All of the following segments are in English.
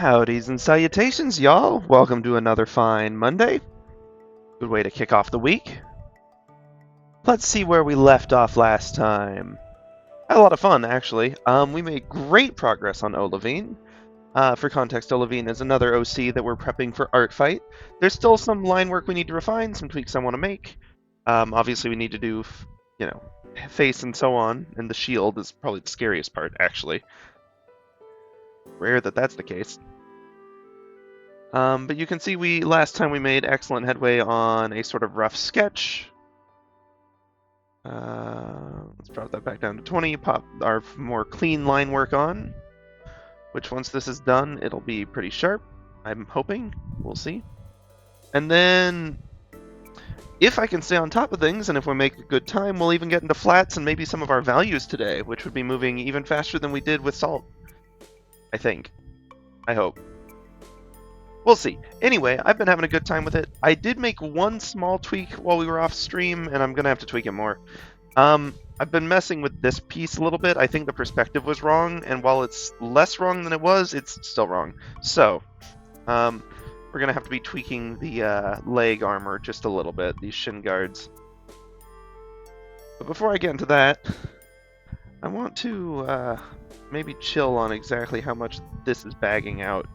Howdys and salutations, y'all! Welcome to another fine Monday. Good way to kick off the week. Let's see where we left off last time. Had a lot of fun, actually. We made great progress on Olivine. For context, Olivine is another OC that we're prepping for Artfight. There's still some line work we need to refine, some tweaks I want to make. Obviously, we need to do, face and so on, and the shield is probably the scariest part, actually. Rare that that's the case. But you can see last time we made excellent headway on a sort of rough sketch. Let's drop that back down to 20, pop our more clean line work on, which once this is done, it'll be pretty sharp, I'm hoping. We'll see. And then, if I can stay on top of things, and if we make a good time, we'll even get into flats and maybe some of our values today, which would be moving even faster than we did with salt. I think. I hope. We'll see. Anyway, I've been having a good time with it. I did make one small tweak while we were off stream, and I'm going to have to tweak it more. I've been messing with this piece a little bit. I think the perspective was wrong, and while it's less wrong than it was, it's still wrong. So, we're going to have to be tweaking the leg armor just a little bit, these shin guards. But before I get into that, I want to maybe chill on exactly how much this is bagging out.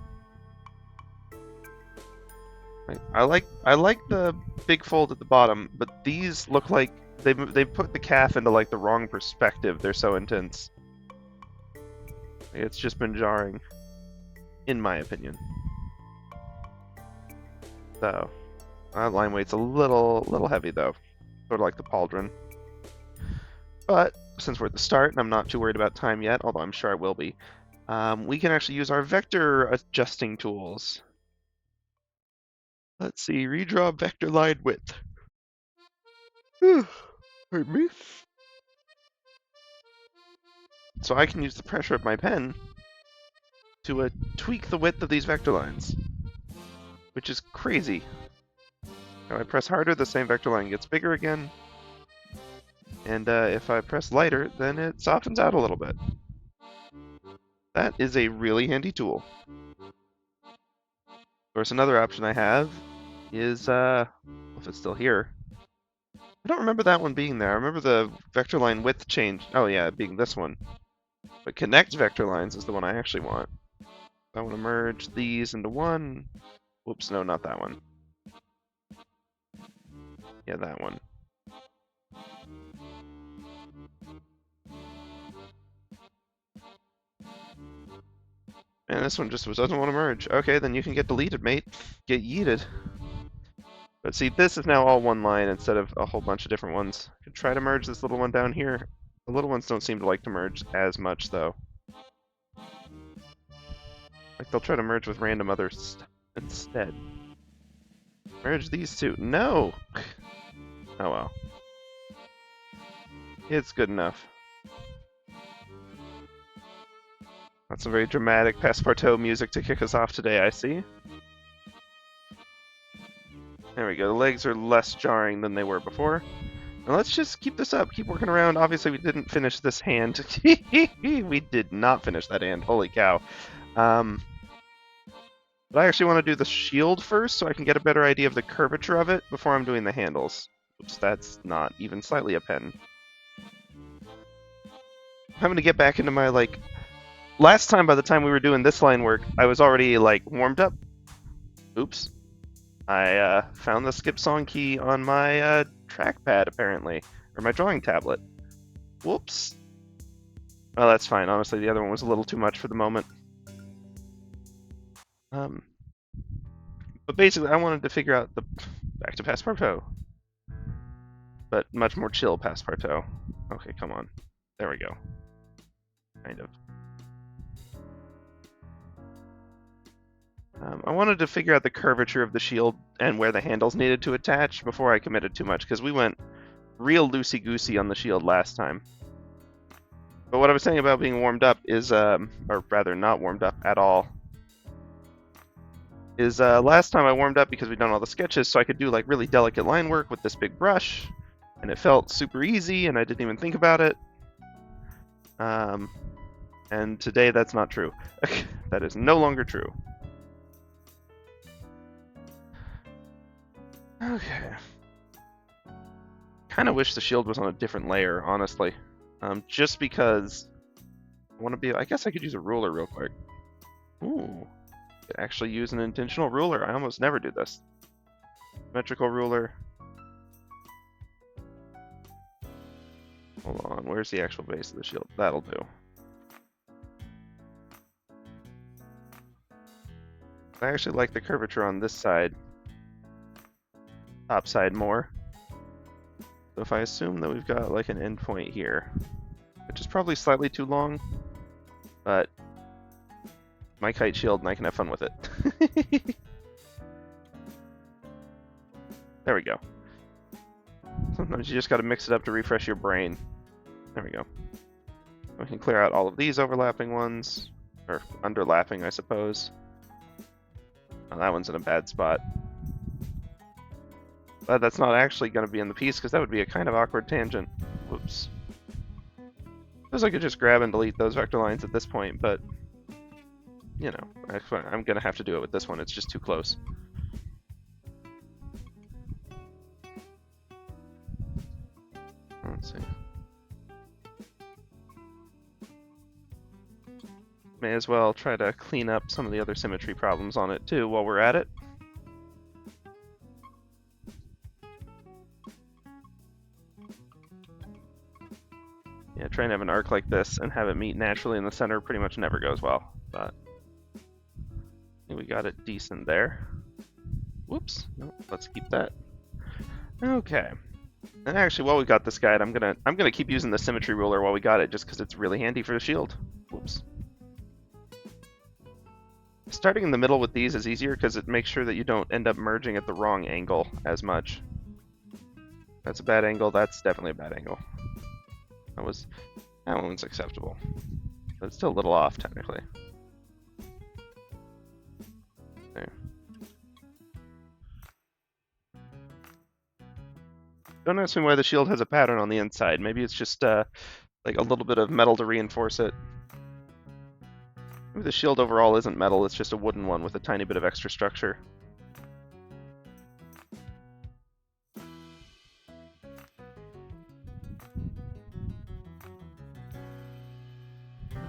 I like the big fold at the bottom, but these look like they put the calf into like the wrong perspective. They're so intense. It's just been jarring, in my opinion. So, line weight's a little heavy though, sort of like the pauldron. But since we're at the start, and I'm not too worried about time yet, although I'm sure I will be, we can actually use our vector adjusting tools. Let's see, redraw vector line width. Pardon me. So I can use the pressure of my pen to tweak the width of these vector lines, which is crazy. If I press harder, the same vector line gets bigger again. And if I press lighter, then it softens out a little bit. That is a really handy tool. Of course, another option I have is, if it's still here. I don't remember that one being there. I remember the vector line width change. Oh yeah, being this one. But connect vector lines is the one I actually want. I want to merge these into one. Whoops, no, not that one. Yeah, that one. And this one just doesn't want to merge. Okay, then you can get deleted, mate. Get yeeted. But see, this is now all one line instead of a whole bunch of different ones. I could try to merge this little one down here. The little ones don't seem to like to merge as much, though. Like, they'll try to merge with random others instead. Merge these two. No! Oh well. It's good enough. That's some very dramatic Passepartout music to kick us off today, I see. There we go, the legs are less jarring than they were before. And let's just keep this up, keep working around. Obviously we didn't finish this hand. We did not finish that hand, holy cow. But I actually want to do the shield first so I can get a better idea of the curvature of it before I'm doing the handles. Oops, that's not even slightly a pen. I'm having to get back into my, last time, by the time we were doing this line work, I was already, warmed up. Oops. I found the skip song key on my trackpad, apparently. Or my drawing tablet. Whoops. Well, that's fine. Honestly, the other one was a little too much for the moment. But basically, I wanted to figure out the... Back to Passepartout. But much more chill Passepartout. Okay, come on. There we go. Kind of. I wanted to figure out the curvature of the shield and where the handles needed to attach before I committed too much, because we went real loosey-goosey on the shield last time. But what I was saying about being warmed up is, or rather not warmed up at all, is last time I warmed up because we'd done all the sketches, so I could do really delicate line work with this big brush, and it felt super easy, and I didn't even think about it. And today that's not true. That is no longer true. Okay. Kind of wish the shield was on a different layer, honestly. Just because I want to be. I guess I could use a ruler real quick. Ooh. Could actually use an intentional ruler. I almost never do this. Symmetrical ruler. Hold on. Where's the actual base of the shield? That'll do. I actually like the curvature on this side. Top side more. So if I assume that we've got like an endpoint here, which is probably slightly too long, but my kite shield and I can have fun with it. There we go. Sometimes you just got to mix it up to refresh your brain. There we go. We can clear out all of these overlapping ones, or underlapping, I suppose. Oh, that one's in a bad spot. But that's not actually going to be in the piece, because that would be a kind of awkward tangent. Whoops. Suppose I could just grab and delete those vector lines at this point, but, you know, I'm going to have to do it with this one. It's just too close. Let's see. May as well try to clean up some of the other symmetry problems on it, too, while we're at it. Yeah, trying to have an arc like this and have it meet naturally in the center pretty much never goes well, but I think we got it decent there. Whoops, no, let's keep that. Okay. And actually, while we got this guide, I'm gonna keep using the symmetry ruler while we got it, just because it's really handy for the shield. Whoops. Starting in the middle with these is easier because it makes sure that you don't end up merging at the wrong angle as much. That's a bad angle. That's definitely a bad angle. That one's acceptable, but it's still a little off technically. There. Don't ask me why the shield has a pattern on the inside. Maybe it's just like a little bit of metal to reinforce it. Maybe the shield overall isn't metal, it's just a wooden one with a tiny bit of extra structure.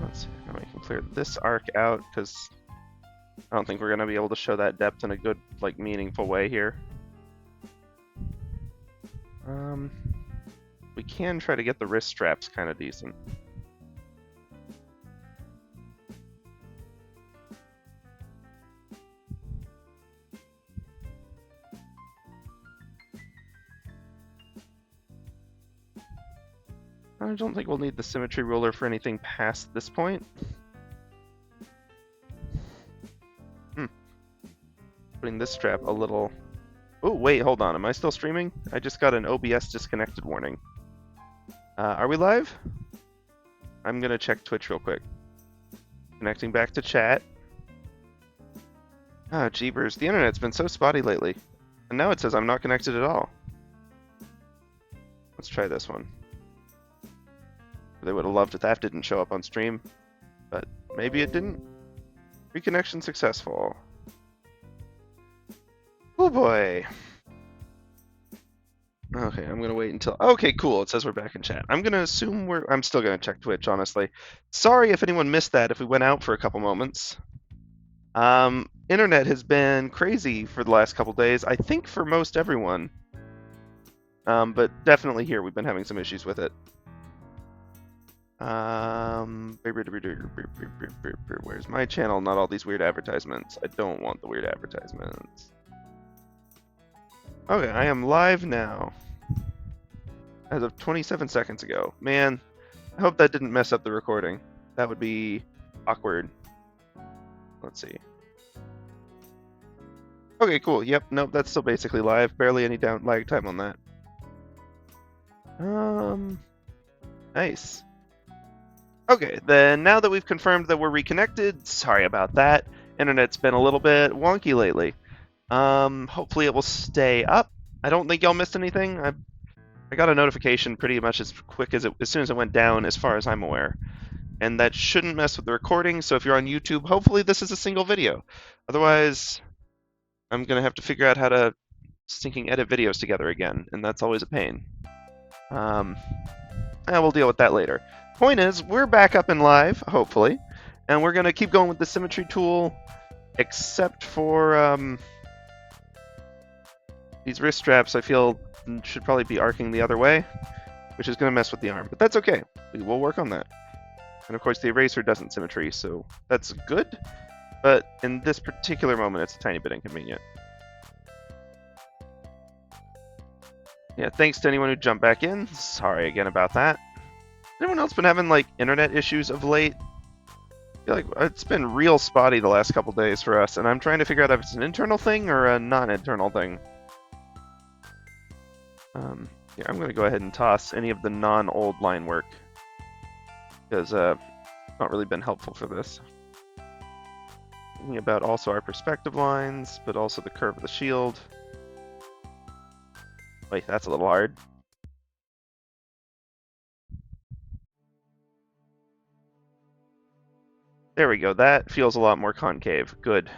Let's see, now we can clear this arc out, because I don't think we're going to be able to show that depth in a good, like, meaningful way here. We can try to get the wrist straps kind of decent. I don't think we'll need the symmetry ruler for anything past this point. Putting this strap a little... Oh, wait, hold on. Am I still streaming? I just got an OBS disconnected warning. Are we live? I'm going to check Twitch real quick. Connecting back to chat. Ah, jeebers. The internet's been so spotty lately. And now it says I'm not connected at all. Let's try this one. They would have loved if that didn't show up on stream, but maybe it didn't. Reconnection successful. Oh boy. Okay, I'm gonna wait until. Okay, cool. It says we're back in chat. I'm gonna assume I'm still gonna check Twitch, honestly. Sorry if anyone missed that. If we went out for a couple moments. Internet has been crazy for the last couple days. I think for most everyone. But definitely here we've been having some issues with it. Where's my channel? Not all these weird advertisements. I don't want the weird advertisements. Okay, I am live now. As of 27 seconds ago. Man, I hope that didn't mess up the recording. That would be awkward. Let's see. Okay, cool. Yep, nope, that's still basically live. Barely any lag time on that. Nice. Okay, then now that we've confirmed that we're reconnected, sorry about that. Internet's been a little bit wonky lately. Hopefully it will stay up. I don't think y'all missed anything. I got a notification pretty much as soon as it went down, as far as I'm aware. And that shouldn't mess with the recording, so if you're on YouTube, hopefully this is a single video. Otherwise, I'm gonna have to figure out how to stinking edit videos together again, and that's always a pain. We'll deal with that later. Point is, we're back up and live, hopefully, and we're going to keep going with the symmetry tool, except for these wrist straps. I feel should probably be arcing the other way, which is going to mess with the arm, but that's okay. We will work on that. And of course, the eraser doesn't symmetry, so that's good, but in this particular moment, it's a tiny bit inconvenient. Yeah, thanks to anyone who jumped back in. Sorry again about that. Anyone else been having, like, internet issues of late? I feel like it's been real spotty the last couple days for us, and I'm trying to figure out if it's an internal thing or a non-internal thing. Yeah, I'm going to go ahead and toss any of the non-old line work, because it's not really been helpful for this. Thinking about also our perspective lines, but also the curve of the shield. Wait, that's a little hard. There we go. That feels a lot more concave. Good.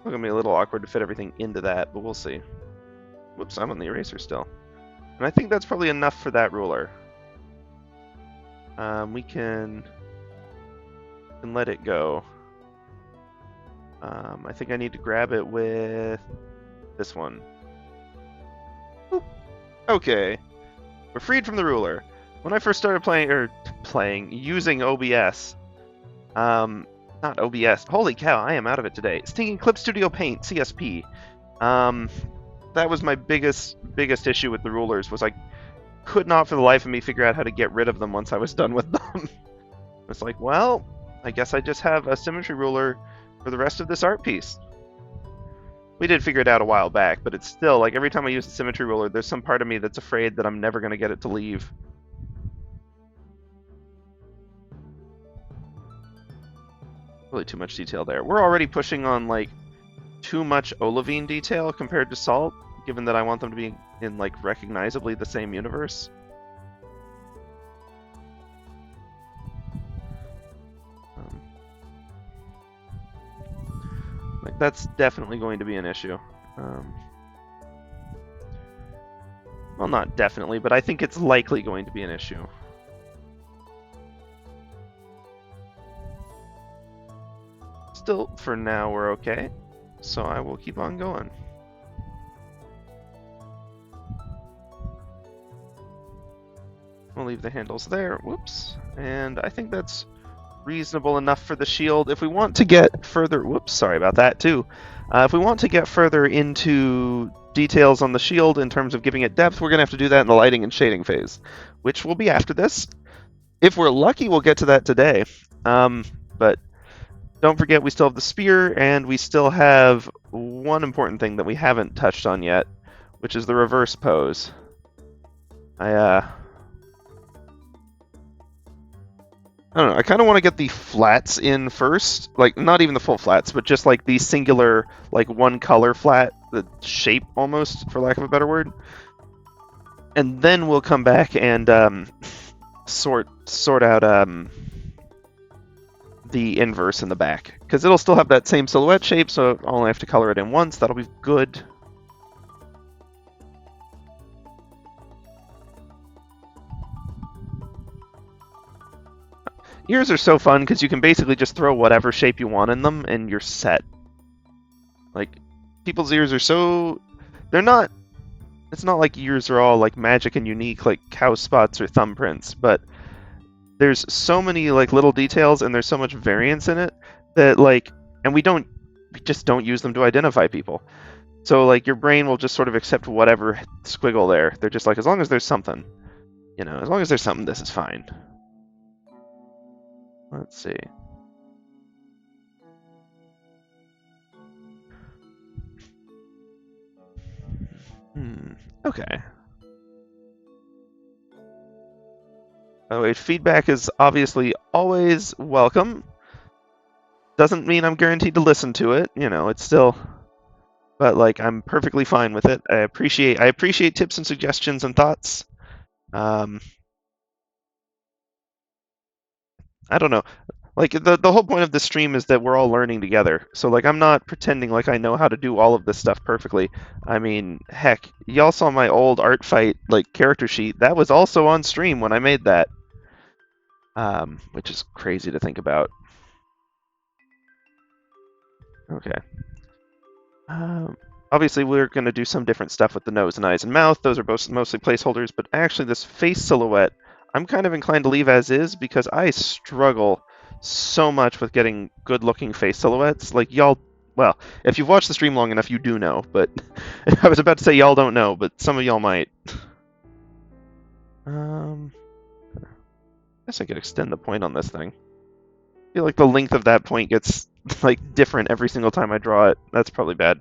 It's going to be a little awkward to fit everything into that, but we'll see. Whoops, I'm on the eraser still. And I think that's probably enough for that ruler. We can let it go. I think I need to grab it with this one. Oop. Okay, we're freed from the ruler. When I first started using OBS, not OBS. Holy cow, I am out of it today. Stinking Clip Studio Paint, CSP. That was my biggest issue with the rulers, was I could not for the life of me figure out how to get rid of them once I was done with them. It's like, well, I guess I just have a symmetry ruler for the rest of this art piece. We did figure it out a while back, but it's still, like, every time I use the symmetry ruler, there's some part of me that's afraid that I'm never going to get it to leave. Really too much detail there. We're already pushing on, like, too much olivine detail compared to salt, given that I want them to be in, like, recognizably the same universe. Like, that's definitely going to be an issue. Well, not definitely, but I think it's likely going to be an issue. Still, for now, we're okay. So I will keep on going. We'll leave the handles there. Whoops. And I think that's reasonable enough for the shield. If we want to get further... Whoops, sorry about that, too. If we want to get further into details on the shield in terms of giving it depth, we're going to have to do that in the lighting and shading phase, which will be after this. If we're lucky, we'll get to that today. But don't forget, we still have the spear, and we still have one important thing that we haven't touched on yet, which is the reverse pose. I don't know, I kind of want to get the flats in first. Like, not even the full flats, but just like the singular, like, one color flat, the shape almost, for lack of a better word. And then we'll come back and sort out the inverse in the back. Because it'll still have that same silhouette shape, so I'll only have to color it in once. That'll be good. Ears are so fun because you can basically just throw whatever shape you want in them and you're set. Like, people's ears are so... They're not... It's not like ears are all, like, magic and unique like cow spots or thumbprints, but there's so many, like, little details and there's so much variance in it that, like... And we just don't use them to identify people. So, like, your brain will just sort of accept whatever squiggle there. They're just like, as long as there's something. You know, as long as there's something, this is fine. Let's see. Okay. By the way, feedback is obviously always welcome. Doesn't mean I'm guaranteed to listen to it. You know, it's still... But, like, I'm perfectly fine with it. I appreciate tips and suggestions and thoughts. I I don't know. Like the whole point of this stream is that we're all learning together. So like I'm not pretending like I know how to do all of this stuff perfectly. I mean, heck, y'all saw my old art fight like character sheet. That was also on stream when I made that. Which is crazy to think about. Okay. Obviously, we're going to do some different stuff with the nose and eyes and mouth. Those are both mostly placeholders, but actually this face silhouette, I'm kind of inclined to leave as is because I struggle so much with getting good-looking face silhouettes. Like, y'all, well, if you've watched the stream long enough, you do know, but I was about to say y'all don't know, but some of y'all might. I guess I could extend the point on this thing. I feel like the length of that point gets, like, different every single time I draw it. That's probably bad.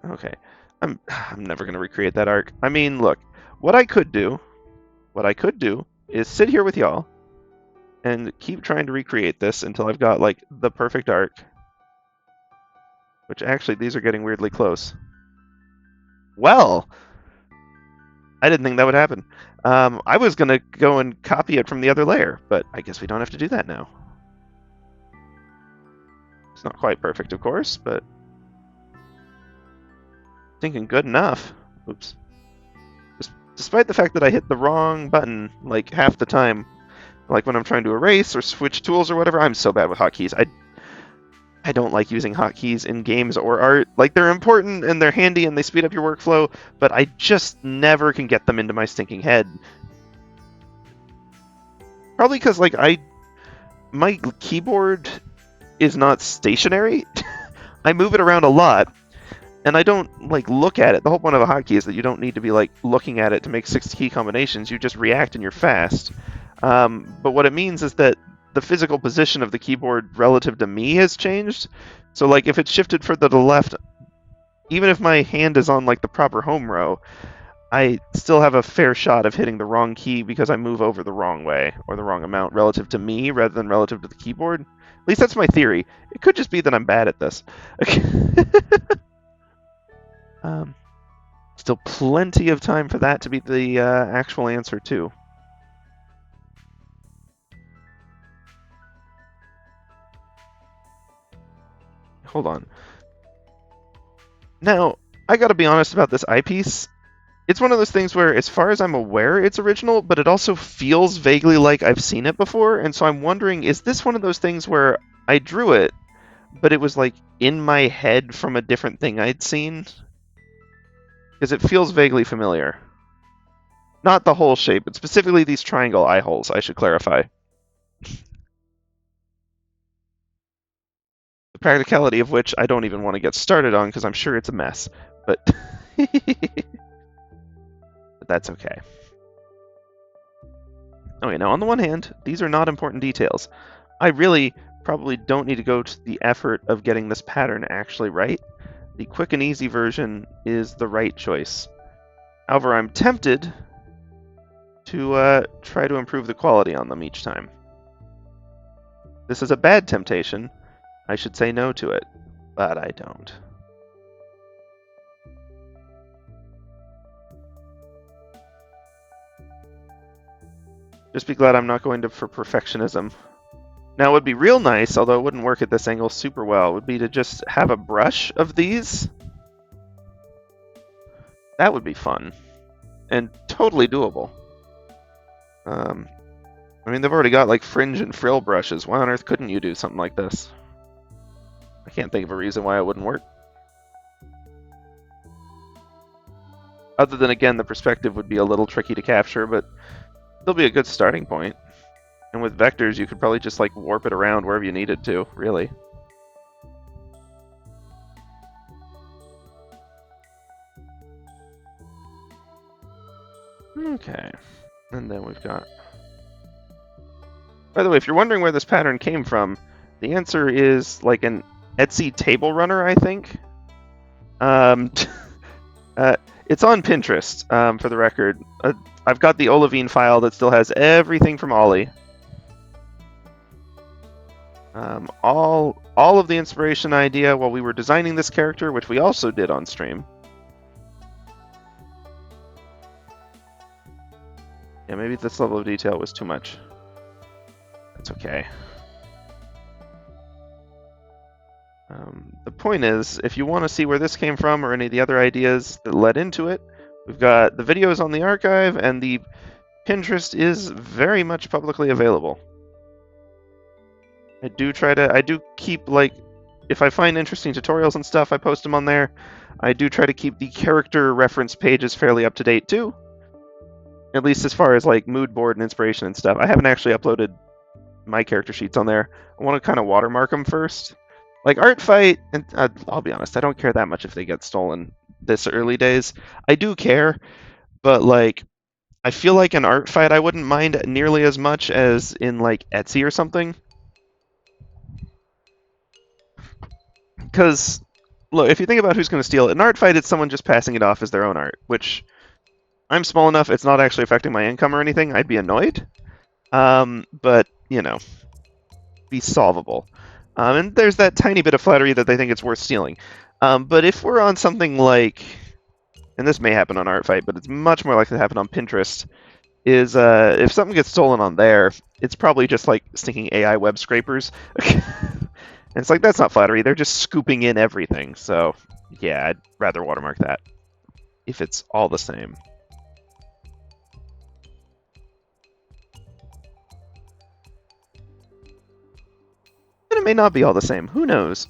Okay. I'm never going to recreate that arc. I mean, look, what I could do is sit here with y'all and keep trying to recreate this until I've got, like, the perfect arc. Which, actually, these are getting weirdly close. Well, I didn't think that would happen. I was going to go and copy it from the other layer, but I guess we don't have to do that now. It's not quite perfect, of course, but thinking good enough. Oops. Despite the fact that I hit the wrong button like half the time, like when I'm trying to erase or switch tools or whatever, I'm so bad with hotkeys. I don't like using hotkeys in games or art. Like, they're important and they're handy and they speed up your workflow, but I just never can get them into my stinking head. Probably because, like, my keyboard is not stationary. I move it around a lot, and I don't, like, look at it. The whole point of a hotkey is that you don't need to be, like, looking at it to make 6 key combinations. You just react and you're fast. But what it means is that the physical position of the keyboard relative to me has changed. So, like, if it's shifted further to the left, even if my hand is on, like, the proper home row, I still have a fair shot of hitting the wrong key because I move over the wrong way or the wrong amount relative to me rather than relative to the keyboard. At least that's my theory. It could just be that I'm bad at this. Still plenty of time for that to be the actual answer, too. Hold on. Now, I gotta be honest about this eyepiece. It's one of those things where, as far as I'm aware, it's original, but it also feels vaguely like I've seen it before, and so I'm wondering, is this one of those things where I drew it, but it was, like, in my head from a different thing I'd seen? Because it feels vaguely familiar. Not the whole shape, but specifically these triangle eye holes, I should clarify. The practicality of which I don't even want to get started on because I'm sure it's a mess. But, but that's okay. Okay, now on the one hand, these are not important details. I really probably don't need to go to the effort of getting this pattern actually right. The quick and easy version is the right choice. However, I'm tempted to try to improve the quality on them each time. This is a bad temptation. I should say no to it, but I don't. Just be glad I'm not going for perfectionism. Now, it would be real nice, although it wouldn't work at this angle super well, would be to just have a brush of these. That would be fun. And totally doable. I mean, they've already got, like, fringe and frill brushes. Why on earth couldn't you do something like this? I can't think of a reason why it wouldn't work. Other than, again, the perspective would be a little tricky to capture, but it'll be a good starting point. And with vectors, you could probably just, like, warp it around wherever you needed to, really. Okay. And then we've got... By the way, if you're wondering where this pattern came from, the answer is, like, an Etsy table runner, I think. It's on Pinterest, for the record. I've got the Olivine file that still has everything from Ollie. All of the inspiration idea while we were designing this character, which we also did on stream. Yeah, maybe this level of detail was too much. It's okay. The point is, if you want to see where this came from or any of the other ideas that led into it, we've got the videos on the archive, and the Pinterest is very much publicly available. I do keep, like, if I find interesting tutorials and stuff, I post them on there. I do try to keep the character reference pages fairly up to date too. At least as far as like mood board and inspiration and stuff. I haven't actually uploaded my character sheets on there. I want to kind of watermark them first. Like ArtFight, and I'll be honest, I don't care that much if they get stolen this early days. I do care, but like, I feel like an ArtFight I wouldn't mind nearly as much as in like Etsy or something. Because, look, if you think about who's going to steal it, an ArtFight, it's someone just passing it off as their own art, which I'm small enough, it's not actually affecting my income or anything. I'd be annoyed. But, you know, be solvable. And there's that tiny bit of flattery that they think it's worth stealing. But if we're on something like, and this may happen on ArtFight, but it's much more likely to happen on Pinterest, is if something gets stolen on there, it's probably just like stinking AI web scrapers. And it's like, that's not flattery. They're just scooping in everything. So, yeah, I'd rather watermark that if it's all the same. And it may not be all the same. Who knows?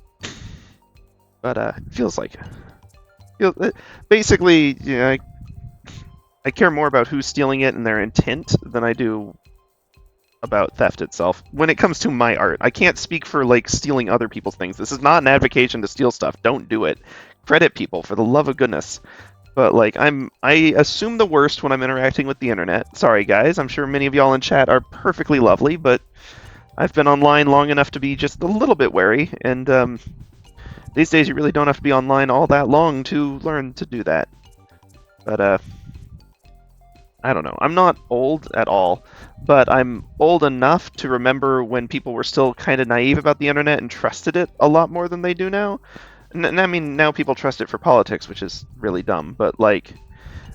But it feels like basically, you know, I care more about who's stealing it and their intent than I do about theft itself. When it comes to my art, I can't speak for like stealing other people's things. This is not an advocacy to steal stuff. Don't do it. Credit people, for the love of goodness. But like, I assume the worst when I'm interacting with the internet. Sorry guys, I'm sure many of y'all in chat are perfectly lovely, but I've been online long enough to be just a little bit wary, and these days you really don't have to be online all that long to learn to do that. But I don't know. I'm not old at all, but I'm old enough to remember when people were still kind of naive about the internet and trusted it a lot more than they do now. And I mean, now people trust it for politics, which is really dumb, but like,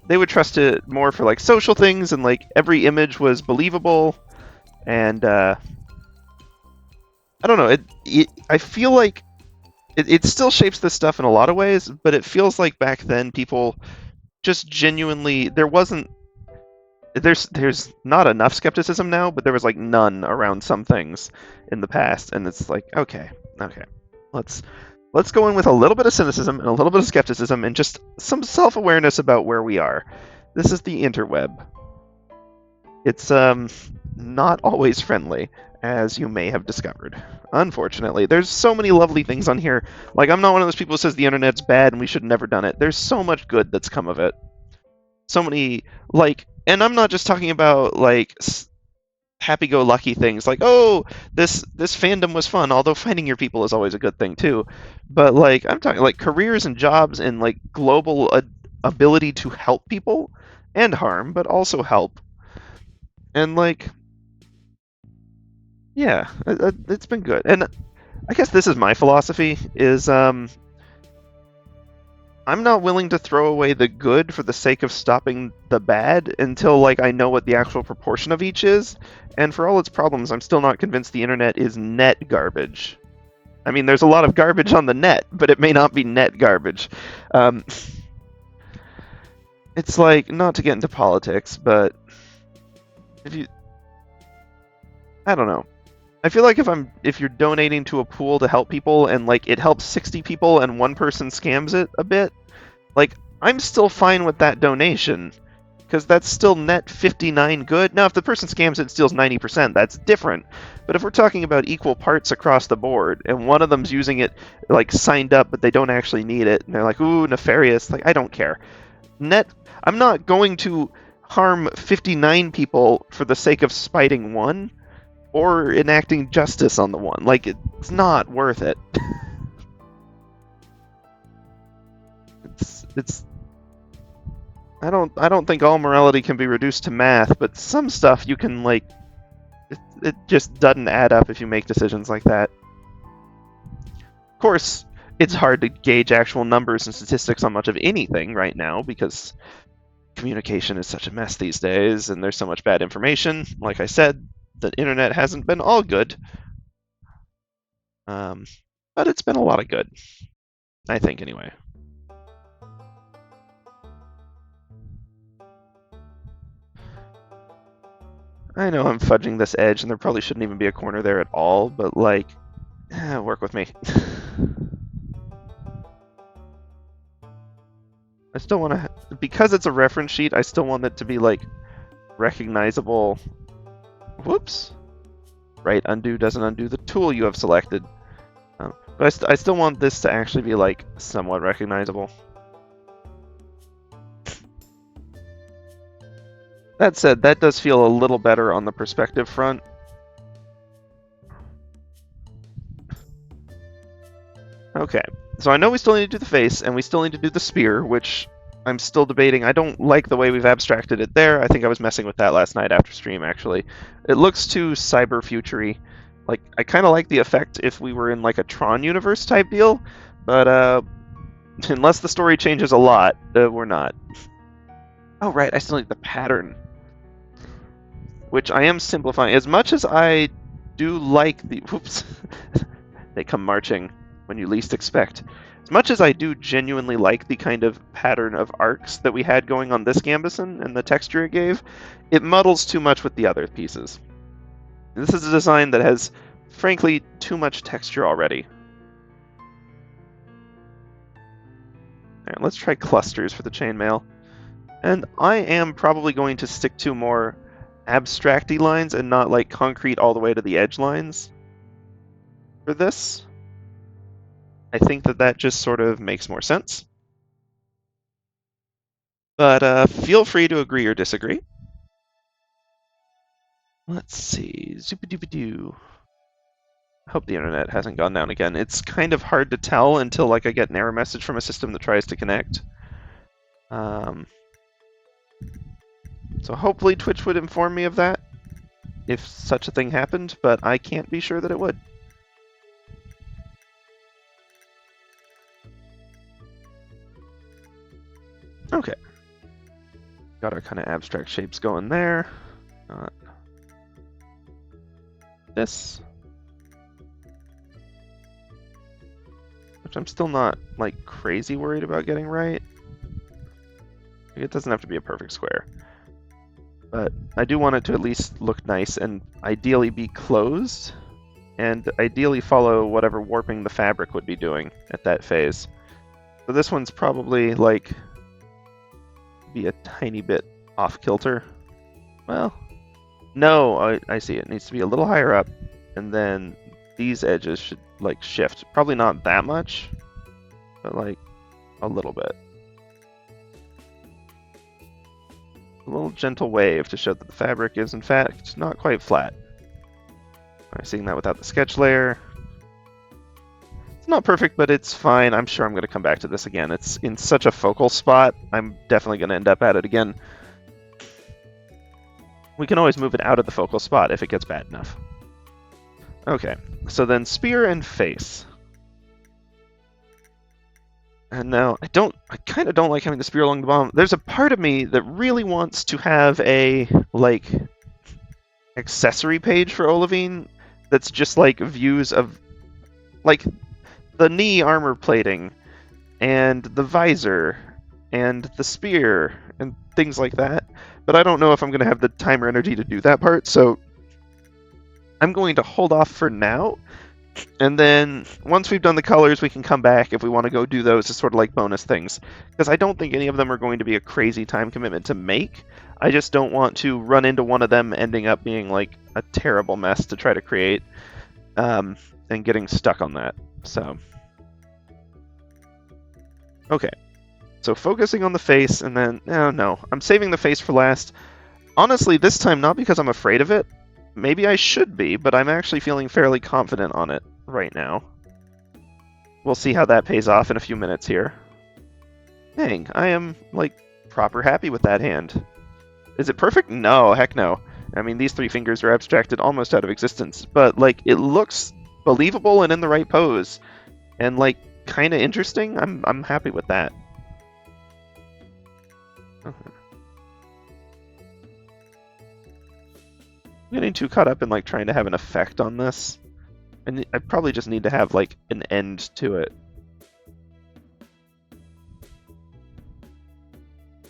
they would trust it more for like social things, and like every image was believable, and I don't know. I feel like it still shapes this stuff in a lot of ways, but it feels like back then people just genuinely, there's not enough skepticism now, but there was like none around some things in the past, and it's like, okay, let's go in with a little bit of cynicism and a little bit of skepticism and just some self-awareness about where we are. This is the interweb. It's not always friendly, as you may have discovered. Unfortunately, there's so many lovely things on here. Like, I'm not one of those people who says the internet's bad and we should have never done it. There's so much good that's come of it. So many, like, and I'm not just talking about like happy-go-lucky things like, oh, this fandom was fun, although finding your people is always a good thing too. But like, I'm talking like careers and jobs and like global ability to help people and harm, but also help. And like, yeah, it's been good. And I guess this is my philosophy, is I'm not willing to throw away the good for the sake of stopping the bad until like I know what the actual proportion of each is. And for all its problems, I'm still not convinced the internet is net garbage. I mean, there's a lot of garbage on the net, but it may not be net garbage. It's like, not to get into politics, but I don't know. I feel like if you're donating to a pool to help people and like it helps 60 people and one person scams it a bit, like, I'm still fine with that donation, because that's still net 59 good. Now, if the person scams it and steals 90%, that's different. But if we're talking about equal parts across the board, and one of them's using it, like, signed up, but they don't actually need it, and they're like, ooh, nefarious, like, I don't care. I'm not going to harm 59 people for the sake of spiting one, or enacting justice on the one. Like, it's not worth it. It's I don't think all morality can be reduced to math, but some stuff you can, like, it just doesn't add up if you make decisions like that. Of course, it's hard to gauge actual numbers and statistics on much of anything right now because communication is such a mess these days and there's so much bad information. Like I said, the internet hasn't been all good. But it's been a lot of good, I think, anyway. I know I'm fudging this edge, and there probably shouldn't even be a corner there at all, but, like, work with me. I still want to, because it's a reference sheet, I still want it to be, like, recognizable. Whoops. Right, undo doesn't undo the tool you have selected. But I still want this to actually be, like, somewhat recognizable. That said, that does feel a little better on the perspective front. Okay, so I know we still need to do the face, and we still need to do the spear, which I'm still debating. I don't like the way we've abstracted it there. I think I was messing with that last night after stream, actually. It looks too cyber future-y. Like, I kind of like the effect if we were in, like, a Tron universe type deal, but unless the story changes a lot, we're not. Oh, right, I still need the pattern, which I am simplifying. As much as I do like the... Whoops. They come marching when you least expect. As much as I do genuinely like the kind of pattern of arcs that we had going on this Gambison and the texture it gave, it muddles too much with the other pieces. This is a design that has, frankly, too much texture already. Alright, let's try clusters for the chainmail. And I am probably going to stick to more abstract-y lines and not like concrete all the way to the edge lines for this. I think that just sort of makes more sense. But feel free to agree or disagree. Let's see. Zoop-a-doop-a-doo. I hope the internet hasn't gone down again. It's kind of hard to tell until like I get an error message from a system that tries to connect. So hopefully Twitch would inform me of that if such a thing happened, but I can't be sure that it would. Okay. Got our kind of abstract shapes going there. This. Which I'm still not, like, crazy worried about getting right. It doesn't have to be a perfect square. But I do want it to at least look nice and ideally be closed, and ideally follow whatever warping the fabric would be doing at that phase. So this one's probably, like, be a tiny bit off-kilter. Well, no, I see. It needs to be a little higher up, and then these edges should, like, shift. Probably not that much, but, like, a little bit. A little gentle wave to show that the fabric is, in fact, not quite flat. I'm seeing that without the sketch layer. It's not perfect, but it's fine. I'm sure I'm going to come back to this again. It's in such a focal spot, I'm definitely going to end up at it again. We can always move it out of the focal spot if it gets bad enough. Okay, so then spear and face. And now, I kind of don't like having the spear along the bottom. There's a part of me that really wants to have a, like, accessory page for Olivine that's just, like, views of, like, the knee armor plating, and the visor, and the spear, and things like that. But I don't know if I'm going to have the time or energy to do that part, so I'm going to hold off for now. And then once we've done the colors, we can come back if we want to go do those as sort of like bonus things. Because I don't think any of them are going to be a crazy time commitment to make. I just don't want to run into one of them ending up being like a terrible mess to try to create and getting stuck on that. So, okay. So focusing on the face, and then, no, I'm saving the face for last. Honestly, this time not because I'm afraid of it. Maybe I should be, but I'm actually feeling fairly confident on it right now. We'll see how that pays off in a few minutes here. Dang, I am, like, proper happy with that hand. Is it perfect? No, heck no. I mean, these three fingers are abstracted almost out of existence, but, like, it looks believable and in the right pose. And, like, kind of interesting. I'm happy with that. I'm getting too caught up in like trying to have an effect on this. And I probably just need to have like an end to it.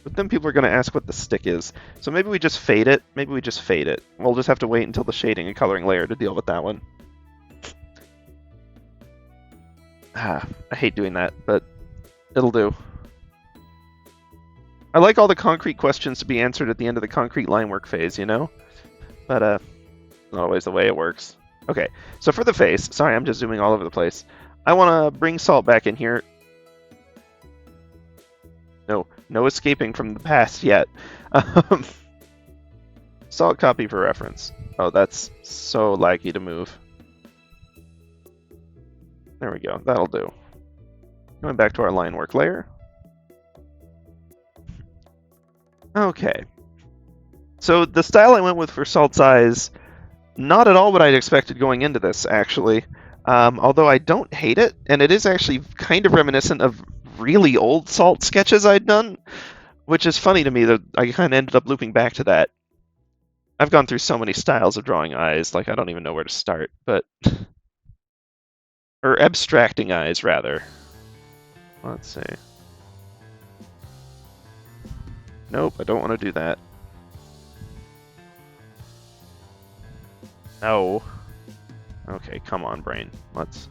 But then people are going to ask what the stick is. So maybe we just fade it. Maybe we just fade it. We'll just have to wait until the shading and coloring layer to deal with that one. I hate doing that, but it'll do. I like all the concrete questions to be answered at the end of the concrete line work phase, you know? But not always the way it works. Okay, so for the face, sorry, I'm just zooming all over the place. I want to bring Salt back in here. No escaping from the past yet. Salt copy for reference. Oh, that's so laggy to move. There we go, that'll do. Going back to our line work layer. Okay. So the style I went with for Salt's eyes, not at all what I'd expected going into this, actually. Although I don't hate it, and it is actually kind of reminiscent of really old Salt sketches I'd done, which is funny to me that I kind of ended up looping back to that. I've gone through so many styles of drawing eyes, like I don't even know where to start, but... or abstracting eyes, rather. Let's see. Nope, I don't want to do that. No. Okay, come on, brain. Let's...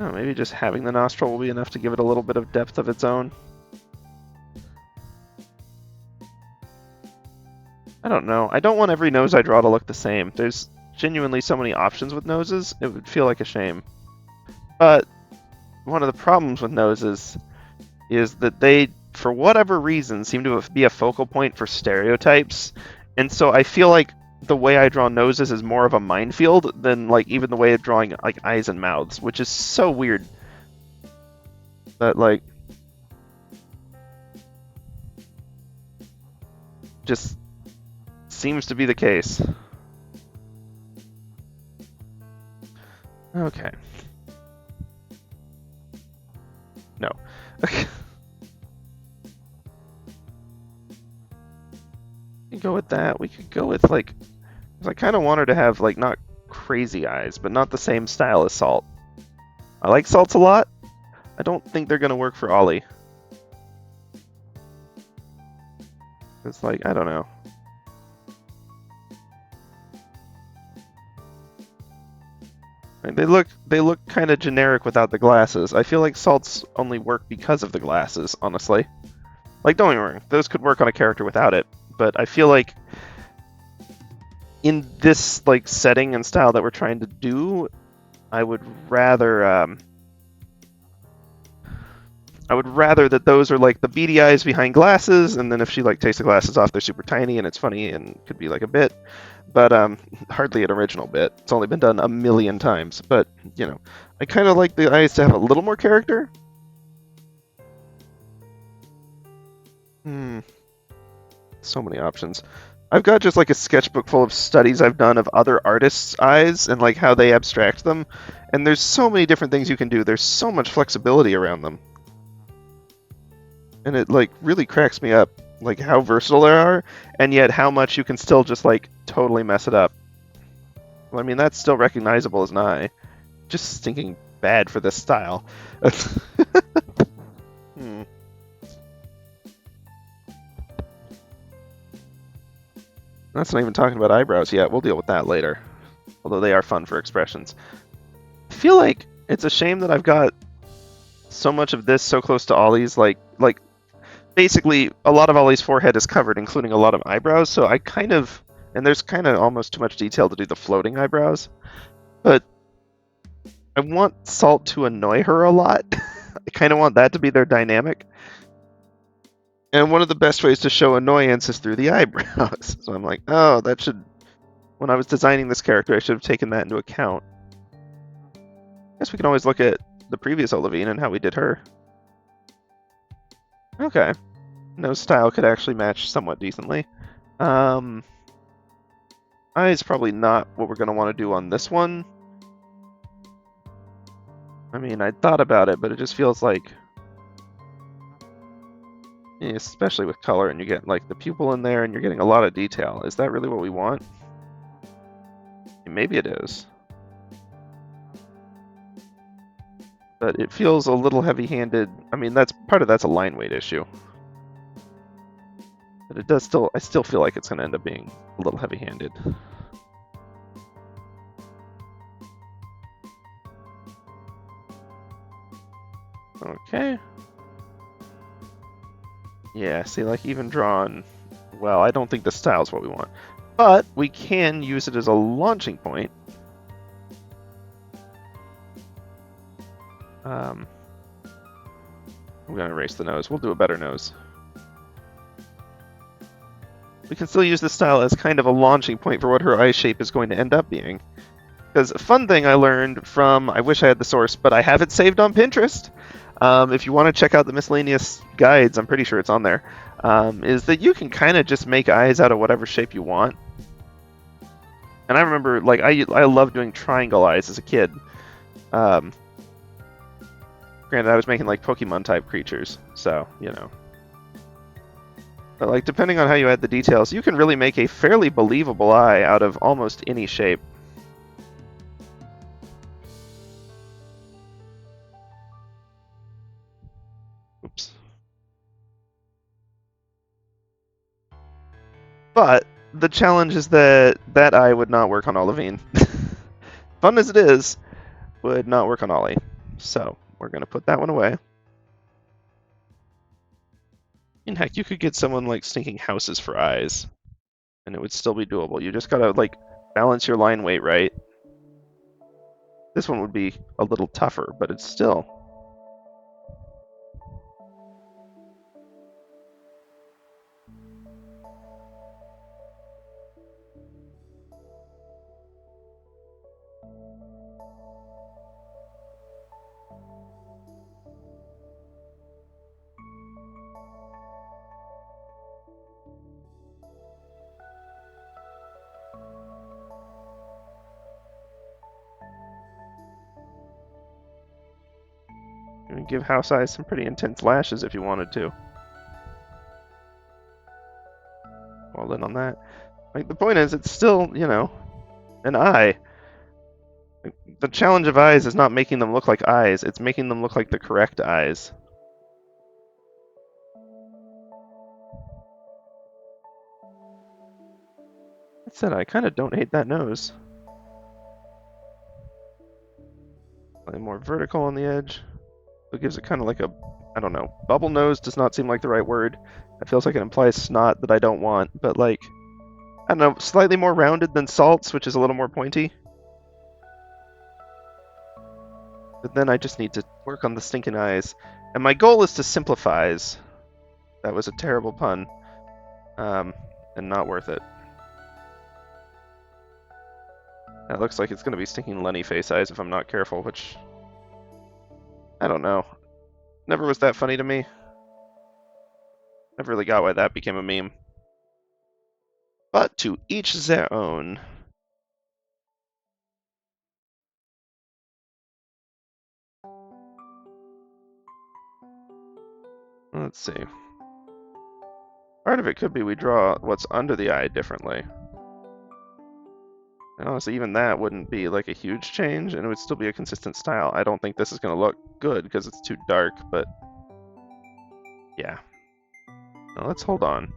Oh, maybe just having the nostril will be enough to give it a little bit of depth of its own. I don't know. I don't want every nose I draw to look the same. There's genuinely so many options with noses, it would feel like a shame. But one of the problems with noses is that they, for whatever reason, seem to be a focal point for stereotypes. And so I feel like the way I draw noses is more of a minefield than like even the way of drawing like eyes and mouths, which is so weird. But like just seems to be the case. Okay. No. We could go with that. We could go with like, 'cause I kind of want her to have like not crazy eyes, but not the same style as Salt. I like Salt's a lot. I don't think they're gonna work for Ollie. It's like, I don't know. They look kind of generic without the glasses. I feel like Salt's only work because of the glasses, honestly. Like, don't get me wrong, those could work on a character without it, but I feel like in this like setting and style that we're trying to do, I would rather that those are like the beady eyes behind glasses, and then if she like takes the glasses off, they're super tiny and it's funny and could be like a bit, but hardly an original bit. It's only been done a million times, but you know, I kind of like the eyes to have a little more character. So many options. I've got just like a sketchbook full of studies I've done of other artists' eyes and like how they abstract them, and there's so many different things you can do. There's so much flexibility around them. And it like really cracks me up, like how versatile they are, and yet how much you can still just like totally mess it up. Well, I mean, that's still recognizable as an eye. Just stinking bad for this style. That's not even talking about eyebrows yet. We'll deal with that later. Although they are fun for expressions. I feel like it's a shame that I've got so much of this so close to Ollie's. Like basically a lot of Ollie's forehead is covered, including a lot of eyebrows. So I kind of, and there's kind of almost too much detail to do the floating eyebrows. But I want Salt to annoy her a lot. I kind of want that to be their dynamic. And one of the best ways to show annoyance is through the eyebrows. So I'm like, oh, that should... When I was designing this character, I should have taken that into account. I guess we can always look at the previous Olivine and how we did her. Okay. Nose style could actually match somewhat decently. Eye is probably not what we're going to want to do on this one. I mean, I thought about it, but it just feels like, especially with color, and you get like the pupil in there, and you're getting a lot of detail. Is that really what we want? Maybe it is. But it feels a little heavy-handed. I mean, that's a line weight issue. But it does still, I still feel like it's going to end up being a little heavy-handed. Okay. Yeah, see, like even drawn, well, I don't think the style's what we want. But we can use it as a launching point. I'm going to erase the nose. We'll do a better nose. We can still use this style as kind of a launching point for what her eye shape is going to end up being. Because a fun thing I learned from, I wish I had the source, but I have it saved on Pinterest. If you want to check out the miscellaneous guides, I'm pretty sure it's on there, is that you can kind of just make eyes out of whatever shape you want. And I remember, like, I loved doing triangle eyes as a kid. Granted, I was making, like, Pokemon-type creatures, so, you know. But, like, depending on how you add the details, you can really make a fairly believable eye out of almost any shape. Oops. But the challenge is that that eye would not work on Olivine. Fun as it is, would not work on Ollie. So, we're going to put that one away. And heck, you could get someone like Stinking Houses for eyes, and it would still be doable. You just gotta, like, balance your line weight right. This one would be a little tougher, but it's still... You can give House Eyes some pretty intense lashes if you wanted to. Well, then on that. Like, the point is, it's still, you know, an eye. Like, the challenge of eyes is not making them look like eyes, it's making them look like the correct eyes. That said, I kind of don't hate that nose. Slightly more vertical on the edge. It gives it kind of like a, I don't know, bubble nose does not seem like the right word. It feels like it implies snot that I don't want, but like, I don't know, slightly more rounded than Salt's, which is a little more pointy. But then I just need to work on the stinking eyes. And my goal is to simplifies. That was a terrible pun. And not worth it. That looks like it's going to be stinking Lenny face eyes if I'm not careful, which... I don't know. Never was that funny to me. Never really got why that became a meme. But to each their own. Let's see. Part of it could be we draw what's under the eye differently. And honestly, even that wouldn't be like a huge change, and it would still be a consistent style. I don't think this is going to look good because it's too dark, but yeah. Now let's hold on.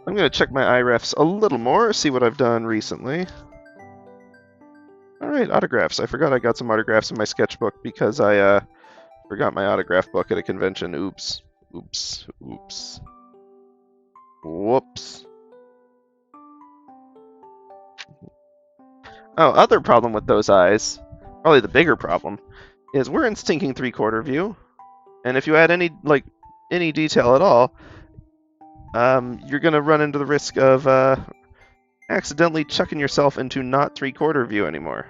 I'm going to check my eye refs a little more, see what I've done recently. Alright, autographs. I forgot I got some autographs in my sketchbook because I forgot my autograph book at a convention. Oops. Oops. Oops. Whoops. Oh, other problem with those eyes, probably the bigger problem, is we're in stinking 3/4 view, and if you add any detail at all, you're gonna run into the risk of accidentally chucking yourself into not 3/4 view anymore.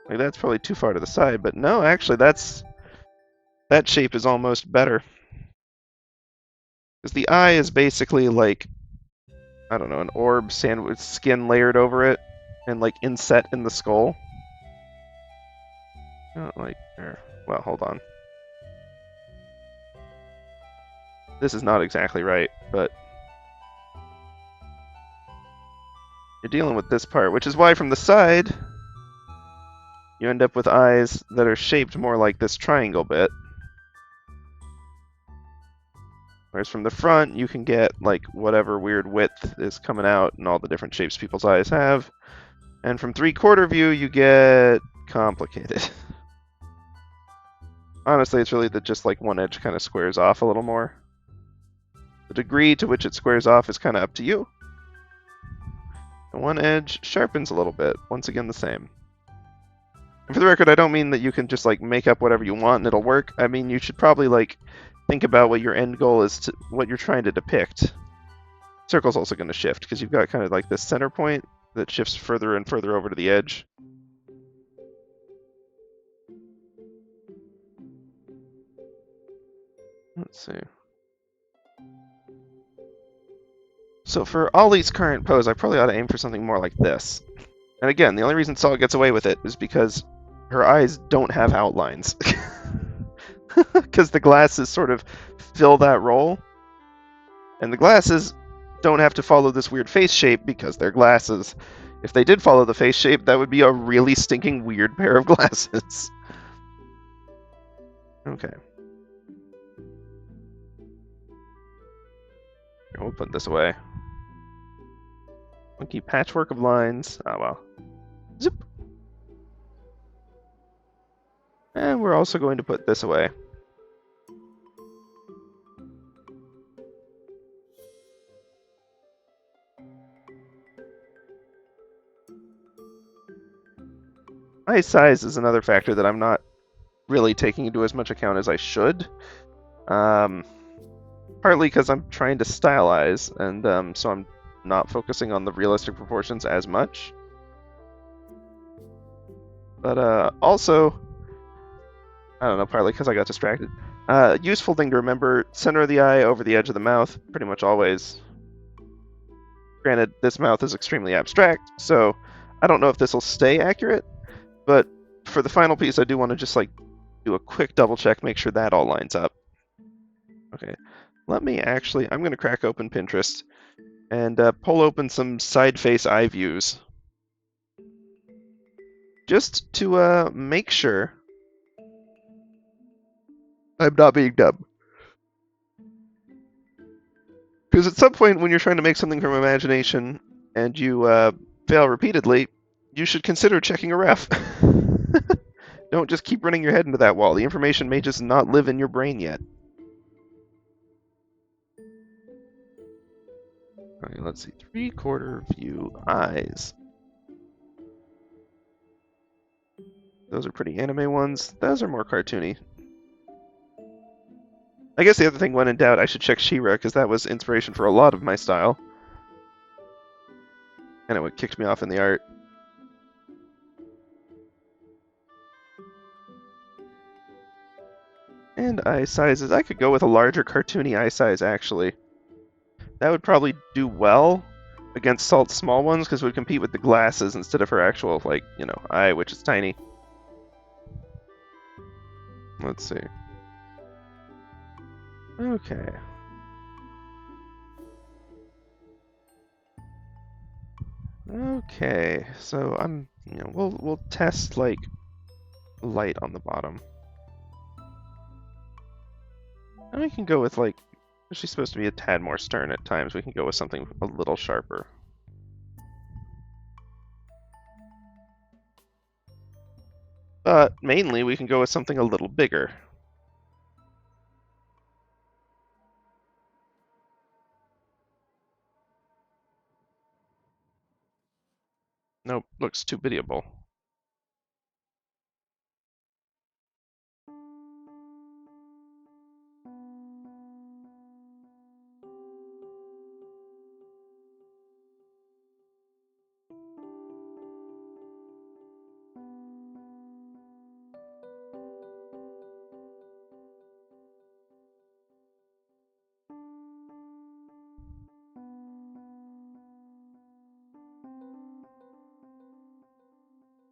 Like, that's probably too far to the side, but no, actually, that shape is almost better. Because the eye is basically like I don't know, an orb sandwich skin layered over it and like inset in the skull. Like, well, hold on. This is not exactly right, but you're dealing with this part, which is why from the side you end up with eyes that are shaped more like this triangle bit. Whereas from the front, you can get like whatever weird width is coming out and all the different shapes people's eyes have. And from 3/4 view, you get complicated. Honestly, it's really that just like one edge kind of squares off a little more. The degree to which it squares off is kind of up to you. And one edge sharpens a little bit. Once again, the same. And for the record, I don't mean that you can just like make up whatever you want and it'll work. I mean, you should probably like think about what your end goal is, what you're trying to depict. Circle's also going to shift because you've got kind of like this center point that shifts further and further over to the edge. Let's see. So for Ollie's current pose, I probably ought to aim for something more like this. And again, the only reason Saw gets away with it is because her eyes don't have outlines. Because the glasses sort of fill that role. And the glasses don't have to follow this weird face shape because they're glasses. If they did follow the face shape, that would be a really stinking weird pair of glasses. Okay. Here, we'll put this away. Funky patchwork of lines. Oh well. Zip. And we're also going to put this away. Eye size is another factor that I'm not really taking into as much account as I should. Partly because I'm trying to stylize, and so I'm not focusing on the realistic proportions as much. But also, I don't know, partly because I got distracted. Useful thing to remember, center of the eye over the edge of the mouth, pretty much always. Granted, this mouth is extremely abstract, so I don't know if this will stay accurate, but for the final piece, I do want to just like do a quick double check, make sure that all lines up. Okay, let me actually, I'm going to crack open Pinterest and pull open some side face eye views. Just to make sure I'm not being dumb. Because at some point when you're trying to make something from imagination and you fail repeatedly, you should consider checking a ref. Don't just keep running your head into that wall. The information may just not live in your brain yet. Okay, let's see. 3/4 view eyes. Those are pretty anime ones. Those are more cartoony. I guess the other thing, when in doubt, I should check She-Ra, because that was inspiration for a lot of my style. And it kicked me off in the art. And eye sizes. I could go with a larger cartoony eye size, actually. That would probably do well against Salt's small ones, because it would compete with the glasses instead of her actual, like, you know, eye, which is tiny. Let's see. Okay. Okay, so we'll test like light on the bottom. And we can go with like, she's supposed to be a tad more stern at times. We can go with something a little sharper. But mainly we can go with something a little bigger. Nope, looks too pitiable.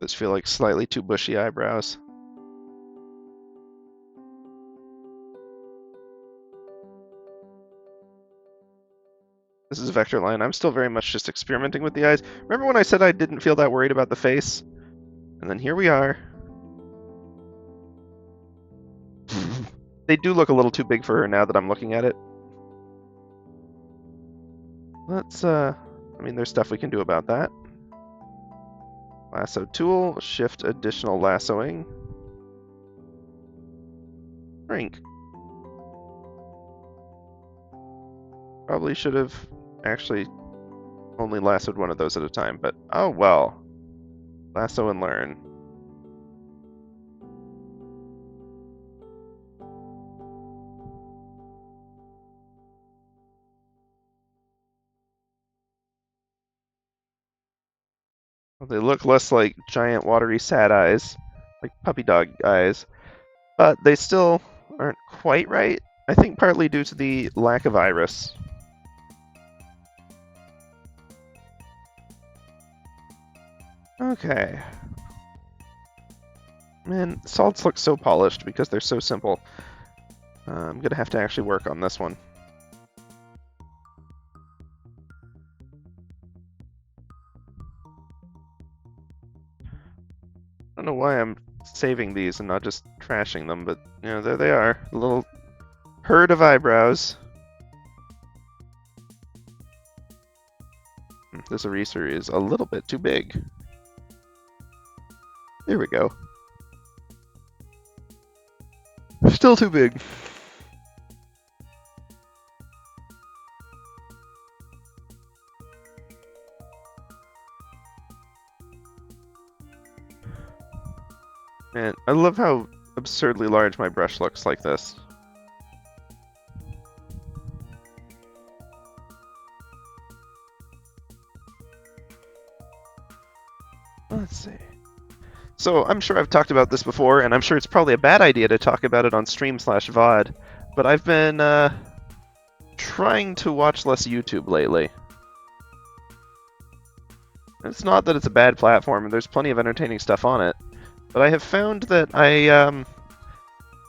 Those feel like slightly too bushy eyebrows. This is a vector line. I'm still very much just experimenting with the eyes. Remember when I said I didn't feel that worried about the face? And then here we are. They do look a little too big for her now that I'm looking at it. Let's, I mean, there's stuff we can do about that. Lasso tool, shift additional lassoing. Shrink. Probably should have actually only lassoed one of those at a time, but oh well. Lasso and learn. Well, they look less like giant watery sad eyes, like puppy dog eyes, but they still aren't quite right. I think partly due to the lack of iris. Okay. Man, salts look so polished because they're so simple. I'm gonna have to actually work on this one. I don't know why I'm saving these and not just trashing them, but you know, there they are. A little herd of eyebrows. This eraser is a little bit too big. There we go. Still too big. Man, I love how absurdly large my brush looks like this. Let's see. So I'm sure I've talked about this before, and I'm sure it's probably a bad idea to talk about it on stream/VOD, but I've been trying to watch less YouTube lately. It's not that it's a bad platform, and there's plenty of entertaining stuff on it, but I have found that I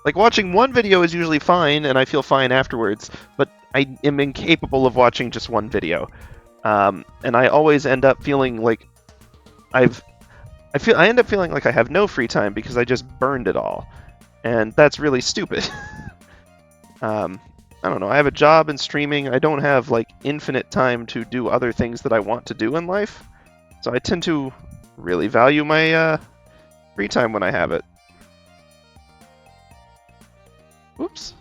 like watching one video is usually fine, and I feel fine afterwards, but I am incapable of watching just one video, and I always end up feeling like I end up feeling like I have no free time because I just burned it all, and that's really stupid. I don't know. I have a job in streaming. I don't have like infinite time to do other things that I want to do in life, so I tend to really value my free time when I have it. Oops.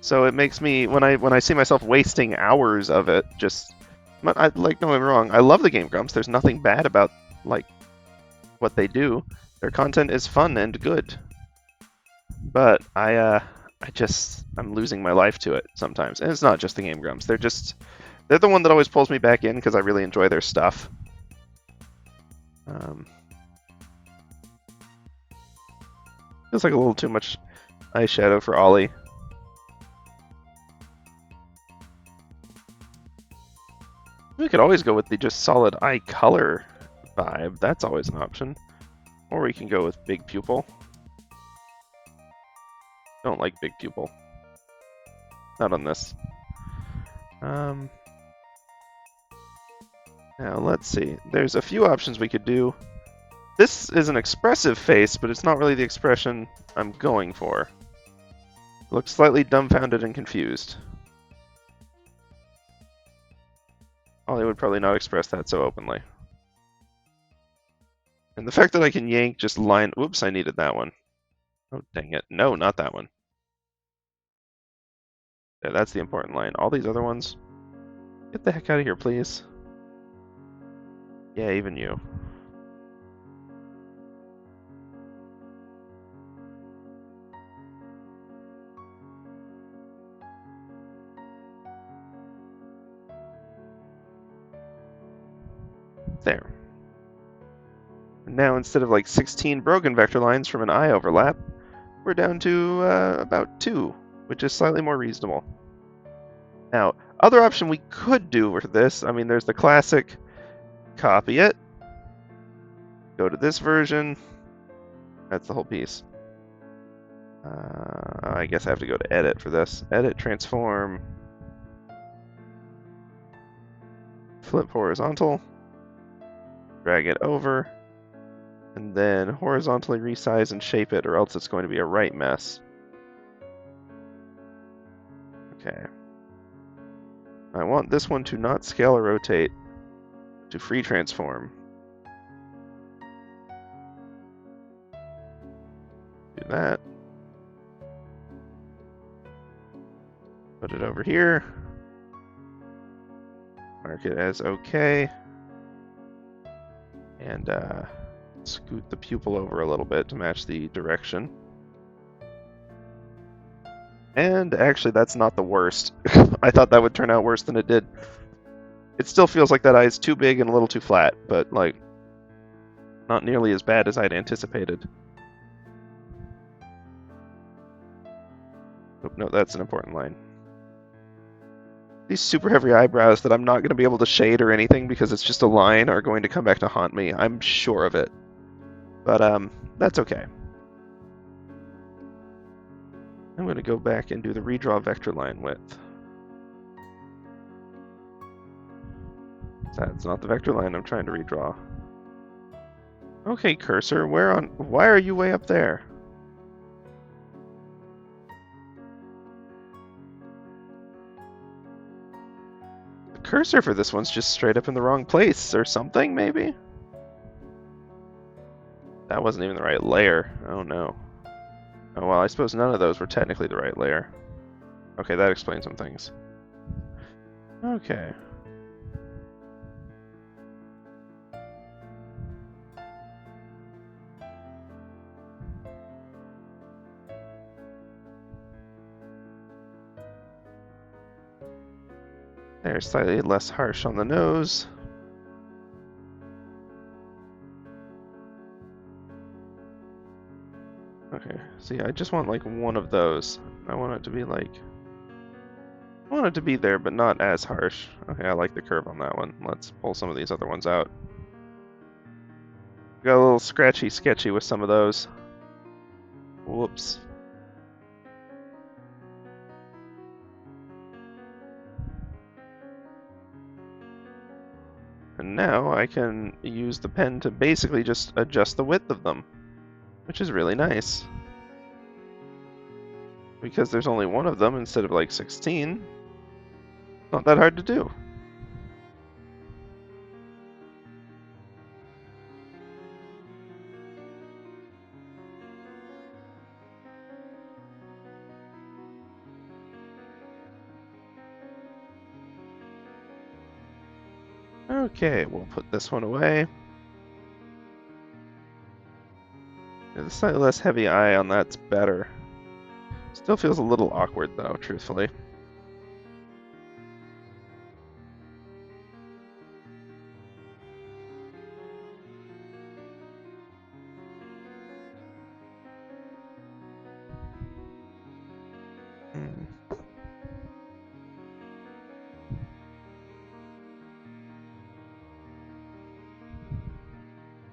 So it makes me when I see myself wasting hours of it, just don't get me wrong. I love the Game Grumps. There's nothing bad about like what they do. Their content is fun and good. But I'm losing my life to it sometimes. And it's not just the Game Grumps. They're the one that always pulls me back in because I really enjoy their stuff. Feels like a little too much eyeshadow for Ollie. We could always go with the just solid eye color vibe. That's always an option. Or we can go with big pupil. Don't like big pupil. Not on this. Now let's see. There's a few options we could do. This is an expressive face, but it's not really the expression I'm going for. Looks slightly dumbfounded and confused. Ollie would probably not express that so openly. And the fact that I can yank just line... Oops, I needed that one. Oh, dang it. No, not that one. Yeah, that's the important line. All these other ones... Get the heck out of here, please. Yeah, even you. There. Now, instead of like 16 broken vector lines from an eye overlap, we're down to about 2, which is slightly more reasonable. Now, other option we could do with this, I mean, there's the classic copy it, Go to this version. That's the whole piece. I guess I have to go to edit for this. Edit, transform, flip horizontal, drag it over, and then horizontally resize and shape it, or else it's going to be a right mess. Okay. I want this one to not scale or rotate, to free transform. Do that. Put it over here. Mark it as OK. And scoot the pupil over a little bit to match the direction. And actually, that's not the worst. I thought that would turn out worse than it did. It still feels like that eye is too big and a little too flat, but like not nearly as bad as I'd anticipated. Oh, no, that's an important line. These super heavy eyebrows that I'm not going to be able to shade or anything because it's just a line are going to come back to haunt me. I'm sure of it. But that's okay. I'm going to go back and do the redraw vector line width. That's not the vector line I'm trying to redraw. Okay, cursor, why are you way up there? The cursor for this one's just straight up in the wrong place or something, maybe? That wasn't even the right layer. Oh no. Oh well, I suppose none of those were technically the right layer. Okay, that explains some things. Okay. They're slightly less harsh on the nose. Okay, see, I just want like one of those. I want it to be like... I want it to be there, but not as harsh. Okay, I like the curve on that one. Let's pull some of these other ones out. Got a little scratchy sketchy with some of those. Whoops. And now I can use the pen to basically just adjust the width of them, which is really nice. Because there's only one of them instead of like 16. Not that hard to do. Okay, we'll put this one away. The slightly less heavy eye on that's better. Still feels a little awkward though, truthfully.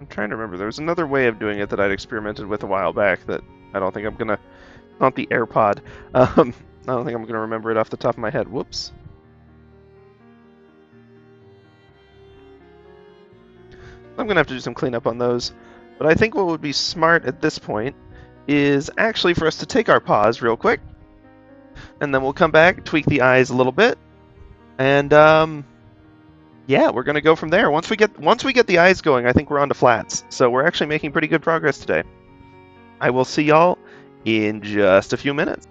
I'm trying to remember. There was another way of doing it that I'd experimented with a while back that I don't think I'm gonna... Not the AirPod. I don't think I'm gonna remember it off the top of my head. Whoops. I'm gonna have to do some cleanup on those. But I think what would be smart at this point is actually for us to take our pause real quick, and then we'll come back, tweak the eyes a little bit, and yeah, we're gonna go from there. Once we get the eyes going, I think we're on to flats. So we're actually making pretty good progress today. I will see y'all in just a few minutes.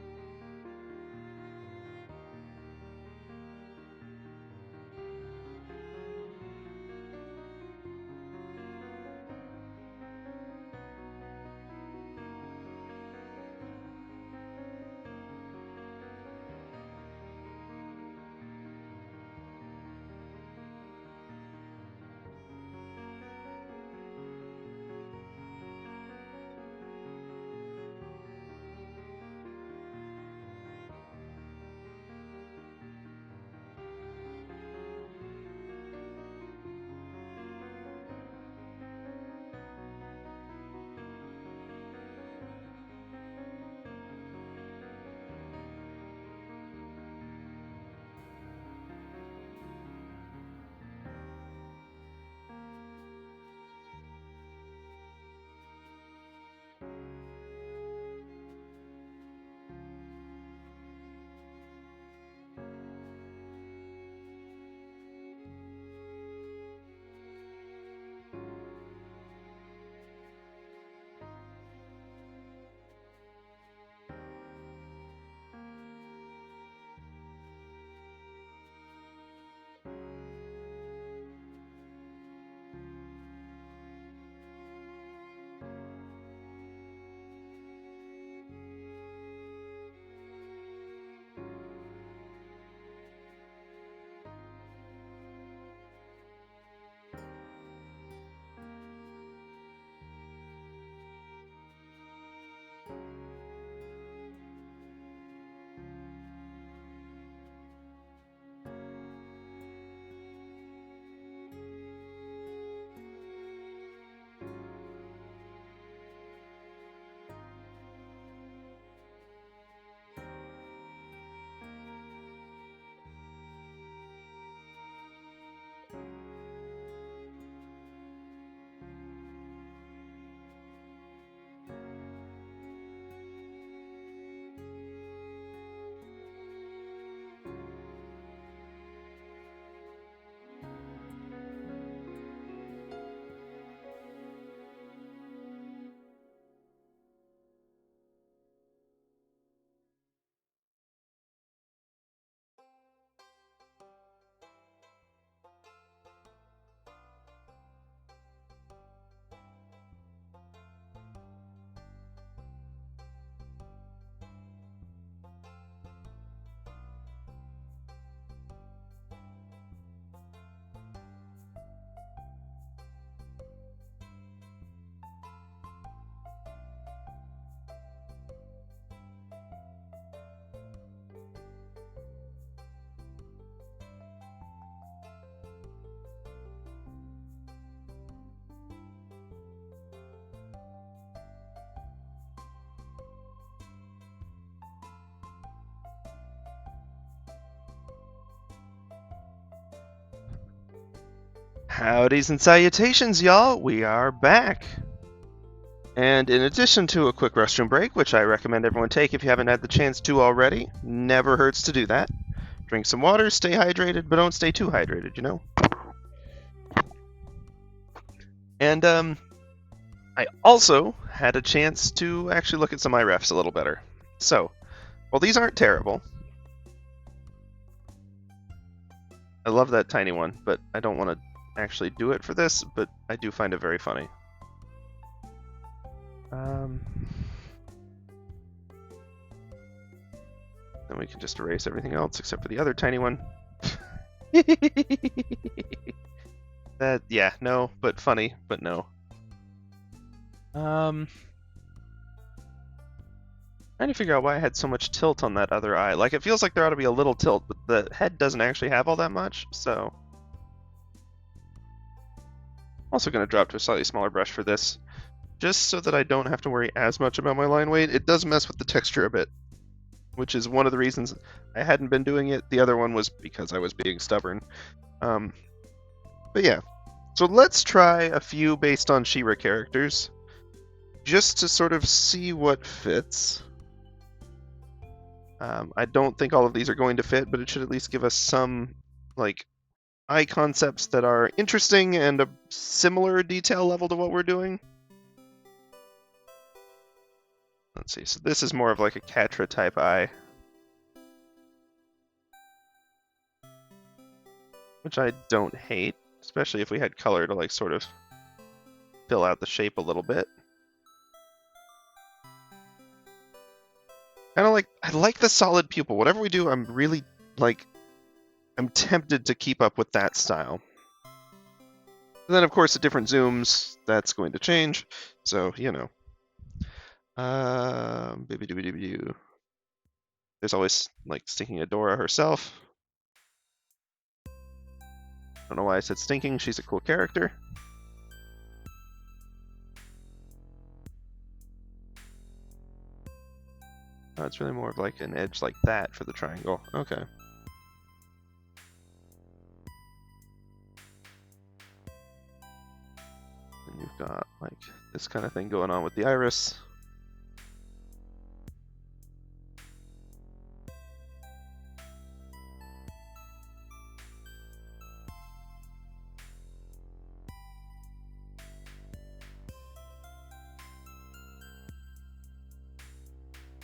Howdys and salutations, y'all! We are back! And in addition to a quick restroom break, which I recommend everyone take if you haven't had the chance to already, never hurts to do that. Drink some water, stay hydrated, but don't stay too hydrated, you know? And, I also had a chance to actually look at some IREFs a little better. So, well, these aren't terrible. I love that tiny one, but I don't want to actually do it for this, but I do find it very funny. Then we can just erase everything else except for the other tiny one. That, yeah, no, but funny, but no. Trying to figure out why I had so much tilt on that other eye. Like, it feels like there ought to be a little tilt, but the head doesn't actually have all that much, so... Also going to drop to a slightly smaller brush for this, just so that I don't have to worry as much about my line weight. It does mess with the texture a bit, which is one of the reasons I hadn't been doing it. The other one was because I was being stubborn. But yeah, so let's try a few based on She-Ra characters, just to sort of see what fits. I don't think all of these are going to fit, but it should at least give us some, like, eye concepts that are interesting and a similar detail level to what we're doing. Let's see, so this is more of like a Catra type eye, which I don't hate, especially if we had color to like sort of fill out the shape a little bit. Kind of like, I like the solid pupil. Whatever we do, I'm really, like, I'm tempted to keep up with that style. And then, of course, at different zooms, that's going to change. So, you know. There's always, like, Stinking Adora herself. Don't know why I said Stinking. She's a cool character. Oh, it's really more of like an edge like that for the triangle. Okay. And you've got like this kind of thing going on with the iris.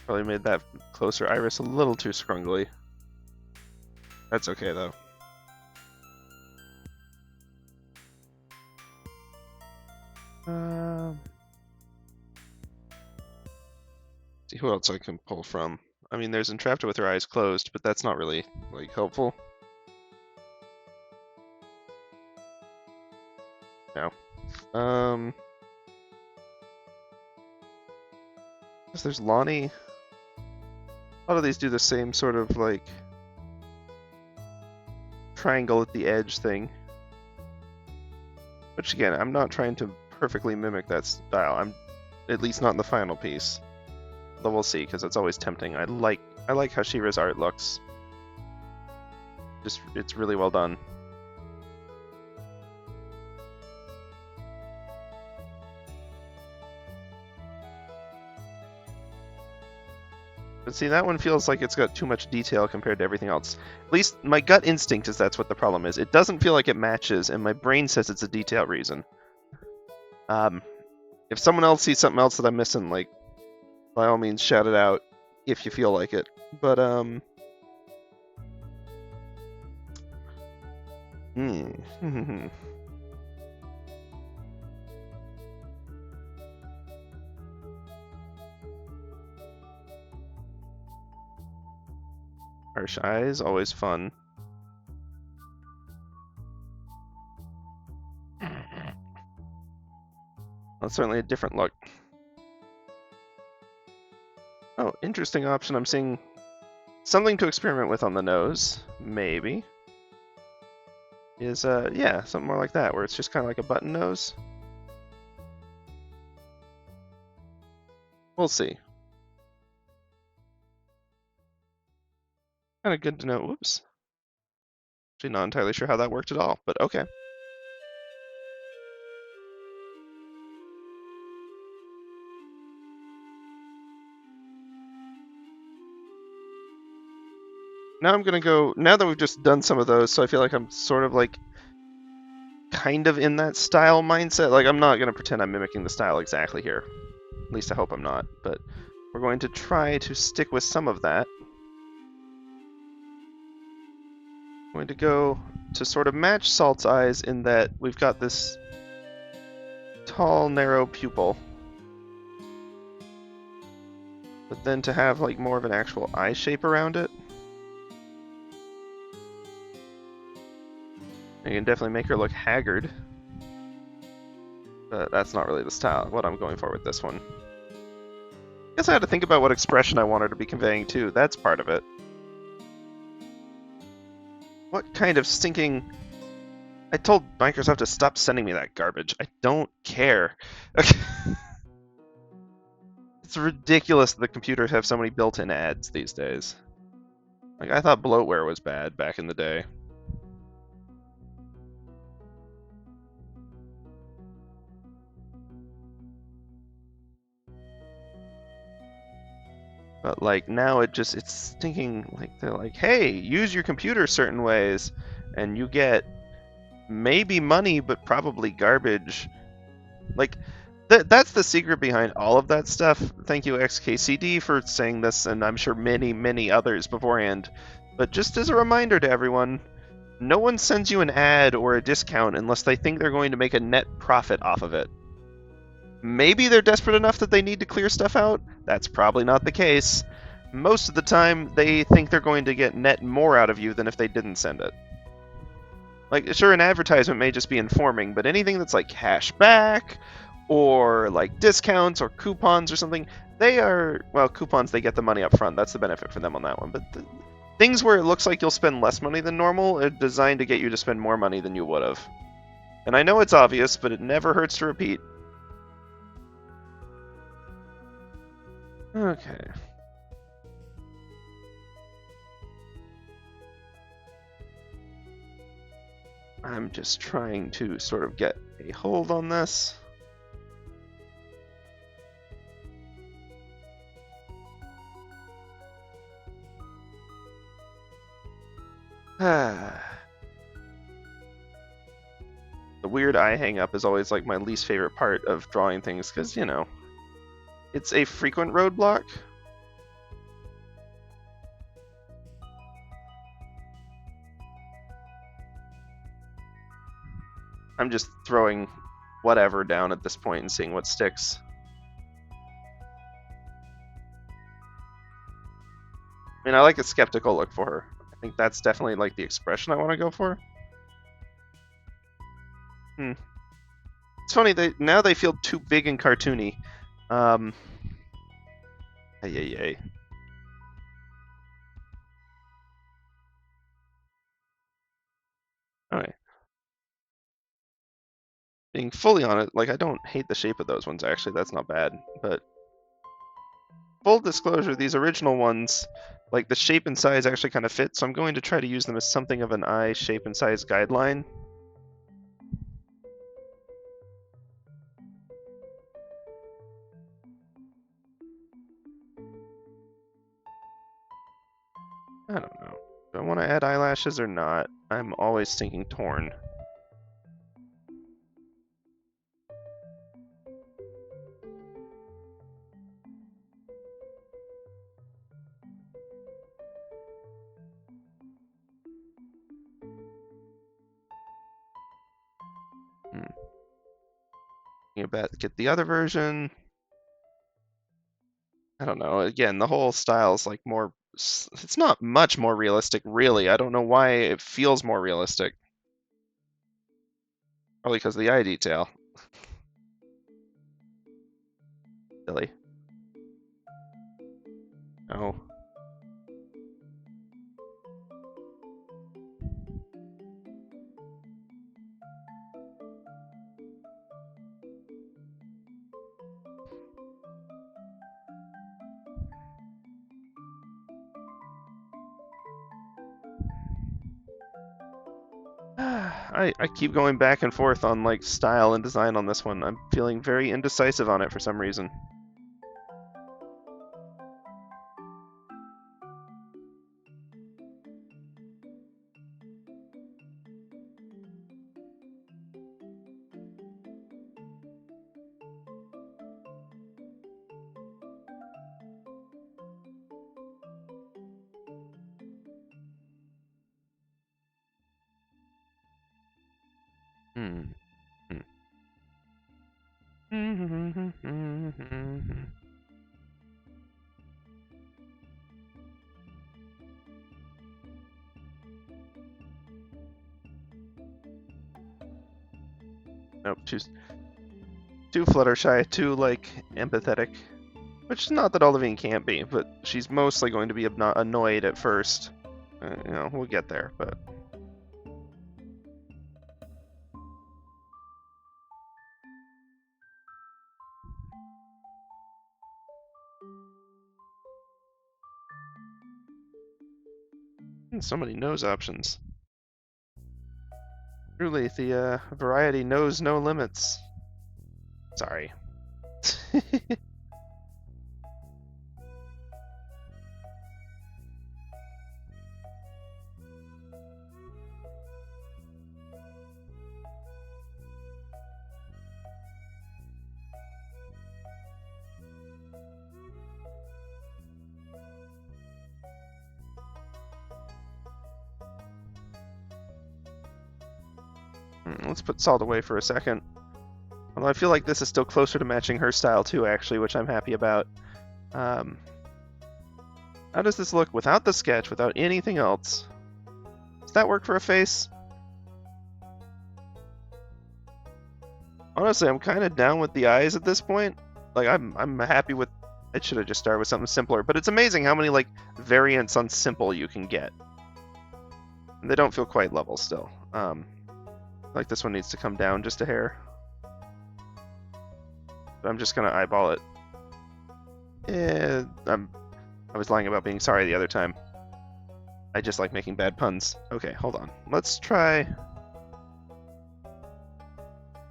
Probably made that closer iris a little too scrungly. That's okay though. See who else I can pull from. I mean, there's Entrapta with her eyes closed, but that's not really, like, helpful. No. Guess there's Lonnie. A lot of these do the same sort of, like, triangle at the edge thing. Which, again, I'm not trying to perfectly mimic that style. I'm at least not in the final piece. Though we'll see, because it's always tempting. I like how She-Ra's art looks. Just, it's really well done. But see, that one feels like it's got too much detail compared to everything else. At least my gut instinct is that's what the problem is. It doesn't feel like it matches, and my brain says it's a detail reason. If someone else sees something else that I'm missing, like, by all means, shout it out if you feel like it. But, Harsh eyes, always fun. That's certainly a different look. Oh, interesting option. I'm seeing something to experiment with on the nose, maybe. Is, yeah, something more like that, where it's just kind of like a button nose. We'll see. Kind of good to know. Whoops. Actually, not entirely sure how that worked at all, but okay. now I'm gonna go, now that we've just done some of those, so I feel like I'm sort of like kind of in that style mindset. Like, I'm not gonna pretend I'm mimicking the style exactly here. At least I hope I'm not, but we're going to try to stick with some of that. I'm going to go to sort of match Salt's eyes in that we've got this tall, narrow pupil. But then to have like more of an actual eye shape around it. You can definitely make her look haggard. But that's not really the style, what I'm going for with this one. I guess I had to think about what expression I want her to be conveying too. That's part of it. What kind of stinking... I told Microsoft to stop sending me that garbage. I don't care. It's ridiculous that the computers have so many built-in ads these days. Like, I thought bloatware was bad back in the day. But like now it's thinking like they're like, hey, use your computer certain ways and you get maybe money but probably garbage. Like that's the secret behind all of that stuff. Thank you XKCD for saying this, and I'm sure many others beforehand. But just as a reminder to everyone, no one sends you an ad or a discount unless they think they're going to make a net profit off of it. Maybe they're desperate enough that they need to clear stuff out. That's probably not the case. Most of the time, they think they're going to get net more out of you than if they didn't send it. Like, sure, an advertisement may just be informing, but anything that's like cash back, or like discounts or coupons or something, they are, well, coupons, they get the money up front. That's the benefit for them on that one. But things where it looks like you'll spend less money than normal are designed to get you to spend more money than you would have. And I know it's obvious, but it never hurts to repeat. Okay. I'm just trying to sort of get a hold on this. The weird eye hang up is always like my least favorite part of drawing things because, you know, it's a frequent roadblock. I'm just throwing whatever down at this point and seeing what sticks. I mean, I like a skeptical look for her. I think that's definitely like the expression I want to go for. It's funny, now they feel too big and cartoony. Ay. Alright. Being fully on it, like, I don't hate the shape of those ones, actually. That's not bad. But full disclosure, these original ones, like, the shape and size actually kind of fit, so I'm going to try to use them as something of an eye shape and size guideline. I don't know. Do I want to add eyelashes or not? I'm always thinking torn. Get the other version. I don't know. Again, the whole style's like more. It's not much more realistic, really. I don't know why it feels more realistic. Probably because of the eye detail. Silly. Oh. I keep going back and forth on like style and design on this one. I'm feeling very indecisive on it for some reason. Hmm. Hmm. Nope, too Fluttershy, too, like, empathetic. Which is not that Olivine can't be, but she's mostly going to be annoyed at first. You know, we'll get there, but... So many nose options. Truly, the variety knows no limits. Sorry. Let's put Salt away for a second. Although I feel like this is still closer to matching her style too, actually, which I'm happy about. How does this look without the sketch, without anything else? Does that work for a face? Honestly, I'm kind of down with the eyes at this point. Like, I'm happy with... I should have just started with something simpler, but it's amazing how many, like, variants on simple you can get. And they don't feel quite level still. Like, this one needs to come down just a hair. But I'm just gonna eyeball it. I was lying about being sorry the other time. I just like making bad puns. Okay, hold on. Let's try...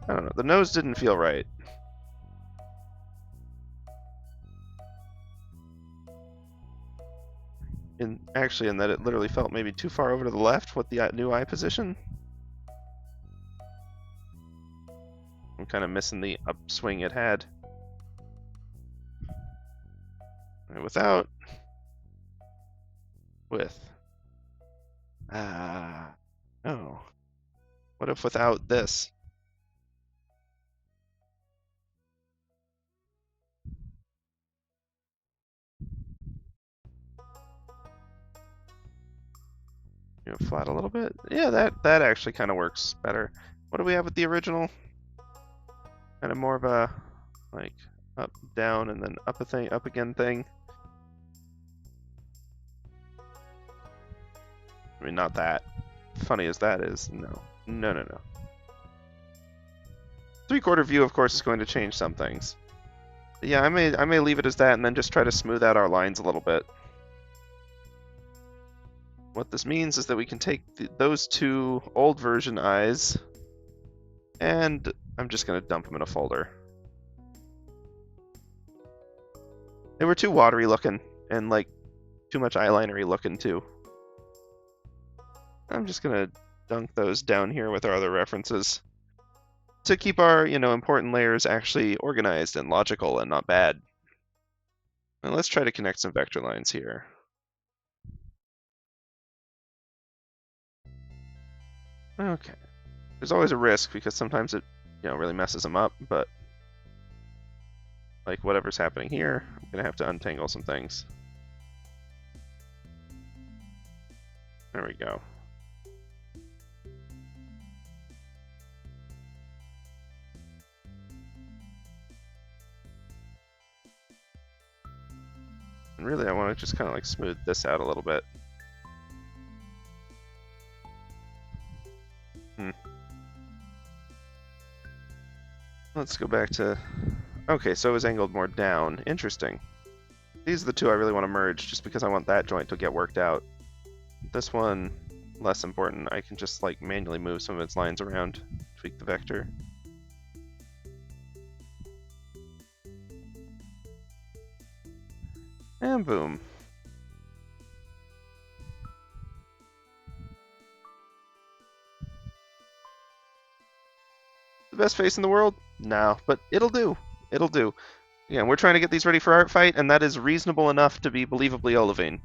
I don't know. The nose didn't feel right. Actually, in that it literally felt maybe too far over to the left with the new eye position. I'm kind of missing the upswing it had. And without. With. No. What if without this? You know, flat a little bit? Yeah, that actually kind of works better. What do we have with the original? Kind of more of a, like, up, down, and then up again thing. I mean, not that. Funny as that is, no. No. 3/4 view, of course, is going to change some things. But yeah, I may leave it as that and then just try to smooth out our lines a little bit. What this means is that we can take those two old version eyes, and I'm just going to dump them in a folder. They were too watery looking, and like too much eyelinery looking too. I'm just going to dunk those down here with our other references to keep our, important layers actually organized and logical and not bad. And let's try to connect some vector lines here. Okay. There's always a risk because sometimes it, really messes them up, but like whatever's happening here, I'm gonna have to untangle some things. There we go. And really, I want to just kind of like smooth this out a little bit. Let's go back to... Okay, so it was angled more down. Interesting. These are the two I really want to merge, just because I want that joint to get worked out. This one, less important. I can just like manually move some of its lines around, tweak the vector. And boom. The best face in the world? No, but it'll do. It'll do. Yeah, we're trying to get these ready for art fight, and that is reasonable enough to be believably Olivine.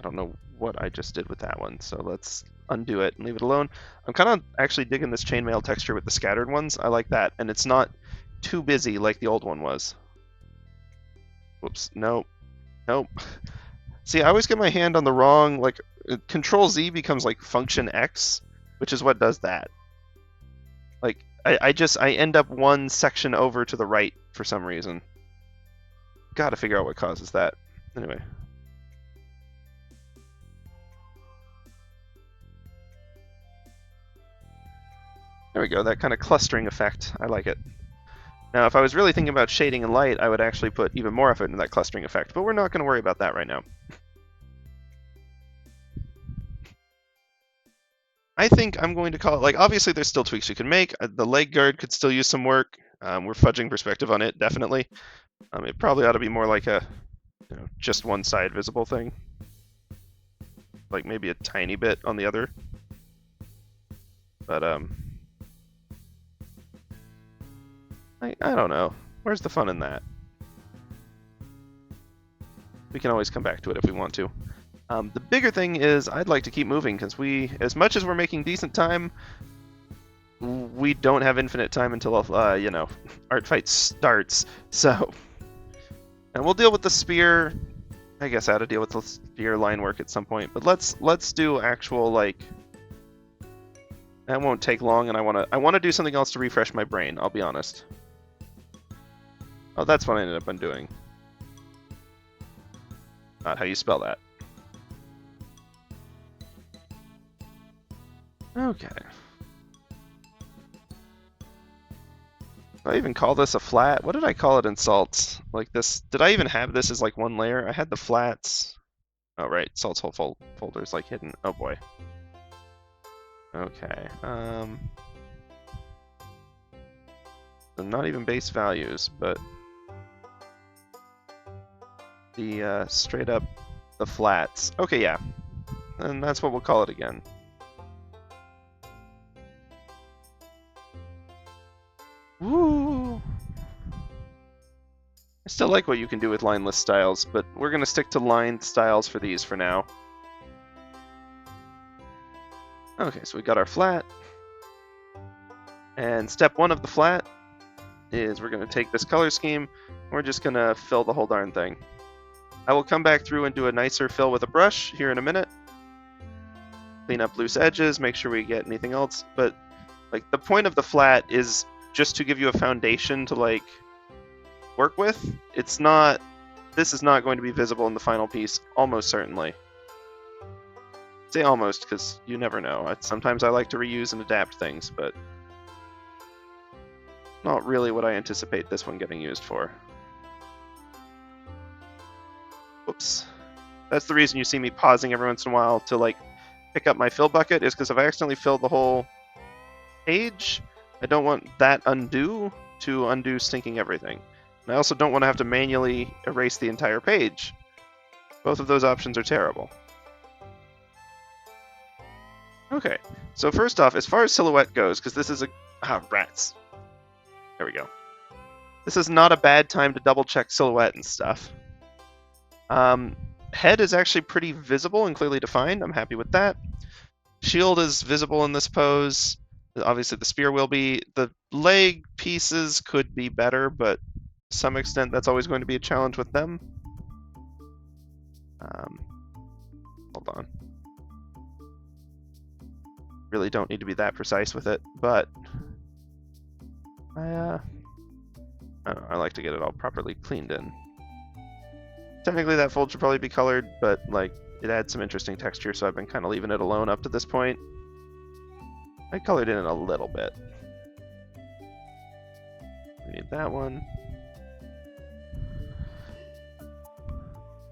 I don't know what I just did with that one, so let's undo it and leave it alone. I'm kind of actually digging this chainmail texture with the scattered ones. I like that, and it's not too busy like the old one was. Whoops, nope, nope. See, I always get my hand on the wrong, like, Control Z becomes like Function X, which is what does that. Like, I end up one section over to the right for some reason. Gotta figure out what causes that. Anyway. There we go, that kind of clustering effect. I like it. Now, if I was really thinking about shading and light, I would actually put even more effort into that clustering effect, but we're not going to worry about that right now. I think I'm going to call it, like, obviously there's still tweaks you can make. The leg guard could still use some work. We're fudging perspective on it, definitely. It probably ought to be more like a, just one side visible thing. Like maybe a tiny bit on the other. But, I don't know. Where's the fun in that? We can always come back to it if we want to. The bigger thing is I'd like to keep moving because as much as we're making decent time, we don't have infinite time until, art fight starts. So, and we'll deal with the spear. I guess I ought to deal with the spear line work at some point. But let's do actual, like, that won't take long, and I want to do something else to refresh my brain. I'll be honest. Oh, that's what I ended up undoing. Not how you spell that. Okay. Did I even call this a flat? What did I call it in salts? Like this? Did I even have this as like one layer? I had the flats. Oh right, salts whole folders like hidden. Oh boy. Okay. So not even base values, but the straight up the flats. Okay, yeah. And that's what we'll call it again. Woo! I still like what you can do with lineless styles, but we're going to stick to lined styles for these for now. Okay, so we got our flat. And step one of the flat is we're going to take this color scheme, and we're just going to fill the whole darn thing. I will come back through and do a nicer fill with a brush here in a minute. Clean up loose edges, make sure we get anything else, but like the point of the flat is just to give you a foundation to like work with. It's not, this is not going to be visible in the final piece, almost certainly. I say almost because you never know. Sometimes I like to reuse and adapt things, but not really what I anticipate this one getting used for. Whoops. That's the reason you see me pausing every once in a while to like pick up my fill bucket, is because if I accidentally fill the whole page, I don't want that undo to undo stinking everything. And I also don't want to have to manually erase the entire page. Both of those options are terrible. Okay, so first off, as far as silhouette goes, because this is a... rats. There we go. This is not a bad time to double check silhouette and stuff. Head is actually pretty visible and clearly defined. I'm happy with that. Shield is visible in this pose. Obviously the spear will be. The leg pieces could be better, but to some extent that's always going to be a challenge with them. Hold on. Really don't need to be that precise with it, but I don't know, I like to get it all properly cleaned in. Technically that fold should probably be colored, but like it adds some interesting texture, so I've been kind of leaving it alone up to this point. I colored in a little bit. We need that one.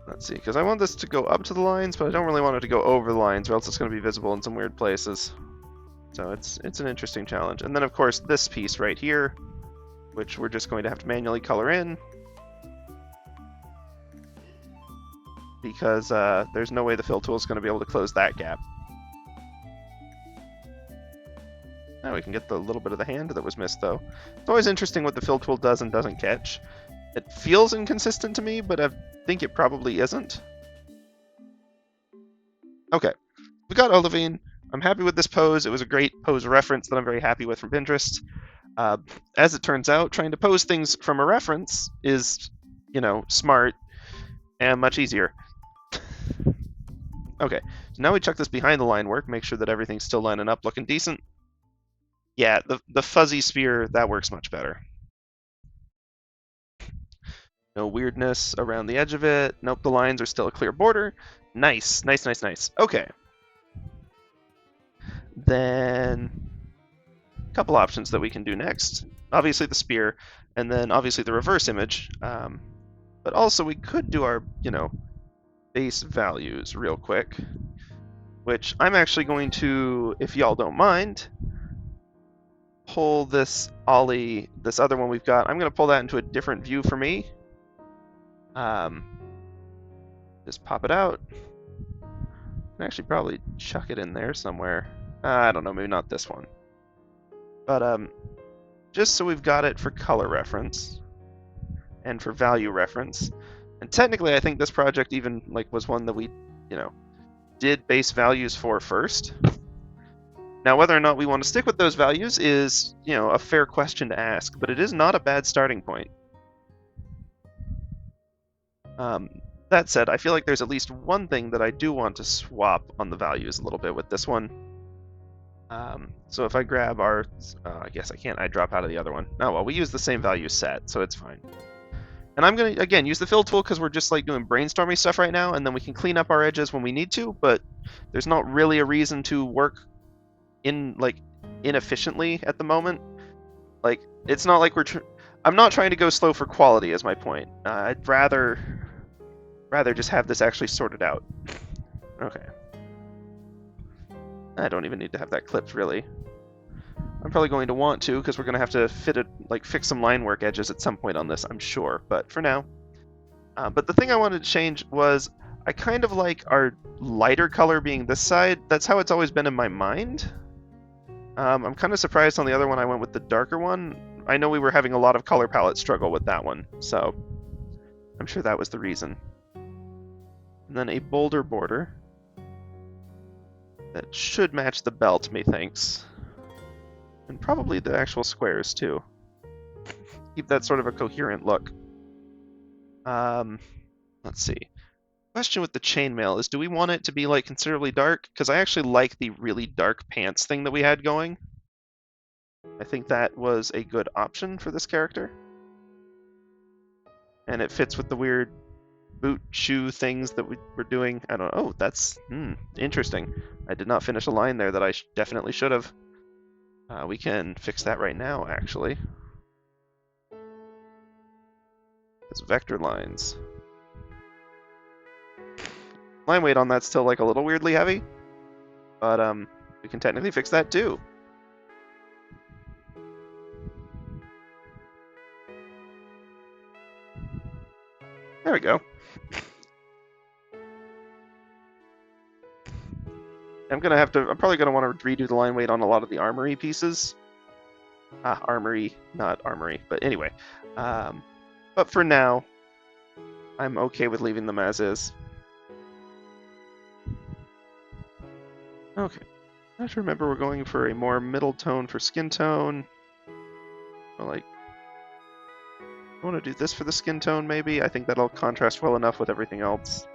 Let's see, because I want this to go up to the lines, but I don't really want it to go over the lines, or else it's going to be visible in some weird places. So it's an interesting challenge. And then of course this piece right here, which we're just going to have to manually color in, because there's no way the fill tool is going to be able to close that gap. Now we can get the little bit of the hand that was missed, though. It's always interesting what the fill tool does and doesn't catch. It feels inconsistent to me, but I think it probably isn't. Okay, we got Olivine. I'm happy with this pose. It was a great pose reference that I'm very happy with from Pinterest. As it turns out, trying to pose things from a reference is, smart and much easier. Okay, so now we check this behind the line work, make sure that everything's still lining up, looking decent. Yeah, the fuzzy spear, that works much better. No weirdness around the edge of it. Nope, the lines are still a clear border. Nice, nice, nice, nice. Okay. Then a couple options that we can do next. Obviously the spear, and then obviously the reverse image. But also we could do our, base values real quick, which I'm actually going to, if y'all don't mind, pull this ollie, this other one we've got. I'm going to pull that into a different view for me. Just pop it out. I can actually probably chuck it in there somewhere. I don't know, maybe not this one. But just so we've got it for color reference and for value reference. And technically, I think this project even was one that we, did base values for first. Now, whether or not we want to stick with those values is, a fair question to ask, but it is not a bad starting point. That said, I feel like there's at least one thing that I do want to swap on the values a little bit with this one. So if I grab our, I guess I can't, I drop out of the other one. Oh, well, we use the same value set, so it's fine. And I'm going to, again, use the fill tool because we're just doing brainstorming stuff right now, and then we can clean up our edges when we need to, but there's not really a reason to work inefficiently at the moment. It's not like I'm not trying to go slow for quality is my point. I'd rather just have this actually sorted out. Okay. I don't even need to have that clipped, really. I'm probably going to want to, because we're going to have to fix some line work edges at some point on this, I'm sure. But for now. But the thing I wanted to change was I kind of like our lighter color being this side. That's how it's always been in my mind. I'm kind of surprised on the other one I went with the darker one. I know we were having a lot of color palette struggle with that one, so I'm sure that was the reason. And then a bolder border. That should match the belt, methinks. And probably the actual squares, too. Keep that sort of a coherent look. Let's see. Question with the chainmail is, do we want it to be considerably dark? Because I actually like the really dark pants thing that we had going. I think that was a good option for this character. And it fits with the weird boot shoe things that we were doing. I don't know. Oh, that's interesting. I did not finish a line there that I definitely should have. We can fix that right now, actually. It's vector lines. Line weight on that's still a little weirdly heavy, but we can technically fix that too. There we go. I'm probably gonna want to redo the line weight on a lot of the armory pieces. Armory, not armory, but anyway. But for now, I'm okay with leaving them as is. Okay. I have to remember we're going for a more middle tone for skin tone. I want to do this for the skin tone, maybe. I think that'll contrast well enough with everything else.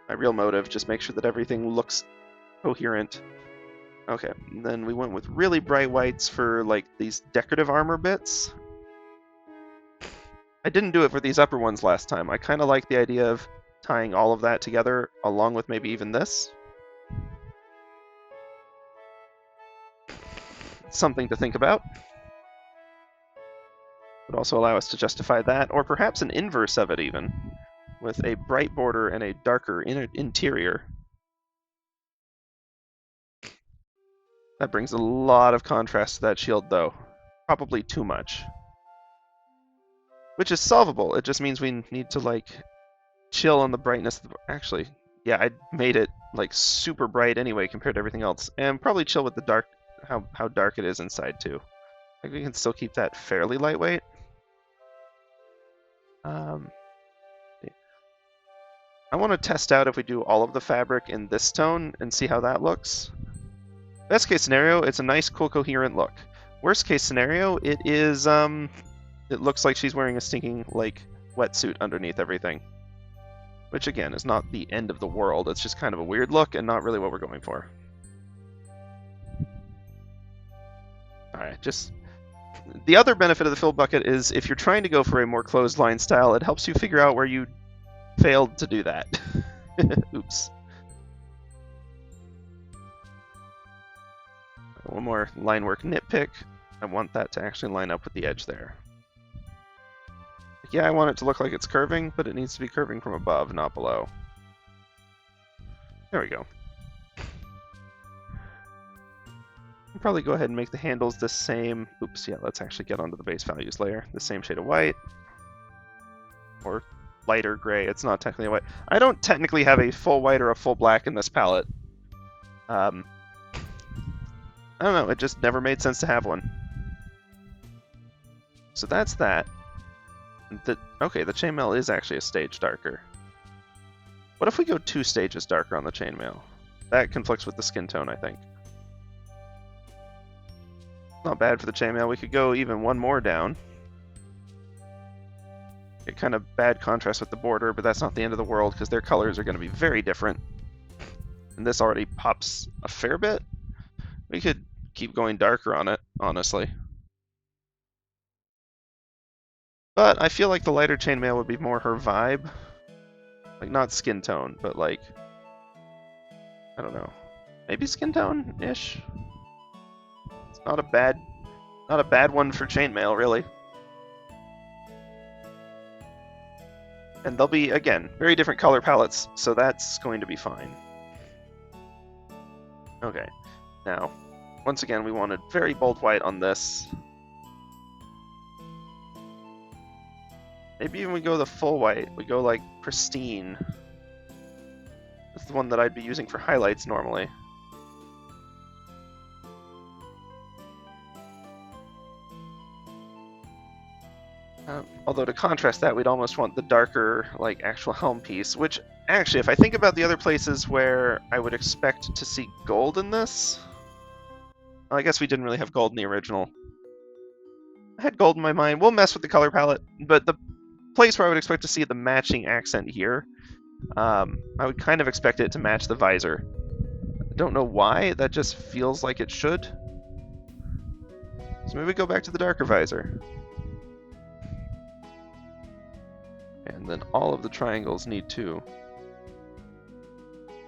My real motive, just make sure that everything looks coherent. Okay, and then we went with really bright whites for these decorative armor bits. I didn't do it for these upper ones last time. I kind of like the idea of tying all of that together along with maybe even this. Something to think about. Would also allow us to justify that, or perhaps an inverse of it even, with a bright border and a darker interior. That brings a lot of contrast to that shield, though. Probably too much. Which is solvable. It just means we need to, chill on the brightness. Actually, yeah, I made it, super bright anyway compared to everything else. And probably chill with the dark, how dark it is inside, too. We can still keep that fairly lightweight. I want to test out if we do all of the fabric in this tone and see how that looks. Best case scenario, it's a nice, cool, coherent look. Worst case scenario, it is, it looks like she's wearing a stinking, like, wetsuit underneath everything. Which, again, is not the end of the world. It's just kind of a weird look and not really what we're going for. Alright, just... The other benefit of the fill bucket is if you're trying to go for a more clothesline style, it helps you figure out where you failed to do that. Oops. One more line work nitpick. I want that to actually line up with the edge there. Yeah, I want it to look like it's curving, but it needs to be curving from above, not below. There we go. I'll probably go ahead and make the handles the same. Oops, yeah, let's actually get onto the base values layer. The same shade of white. Or lighter gray. It's not technically white. I don't technically have a full white or a full black in this palette. I don't know, it just never made sense to have one. So that's that. Okay, the chainmail is actually a stage darker. What if we go 2 stages darker on the chainmail? That conflicts with the skin tone, I think. Not bad for the chainmail. We could go even 1 more down. Get kind of bad contrast with the border, but that's not the end of the world because their colors are going to be very different. And this already pops a fair bit. We could keep going darker on it, honestly. But I feel like the lighter chainmail would be more her vibe. Like, not skin tone, but like... I don't know. Maybe skin tone-ish? It's not a bad one for chainmail, really. And they'll be, again, very different color palettes, so that's going to be fine. Okay, now, once again, we wanted very bold white on this. Maybe even we go the full white. We go like pristine. That's the one that I'd be using for highlights normally. Although to contrast that, we'd almost want the darker, like, actual helm piece, which, actually, if I think about the other places where I would expect to see gold in this... Well, I guess we didn't really have gold in the original. I had gold in my mind. We'll mess with the color palette, but the place where I would expect to see the matching accent here, I would kind of expect it to match the visor. I don't know why, that just feels like it should. So maybe we go back to the darker visor. And then all of the triangles need to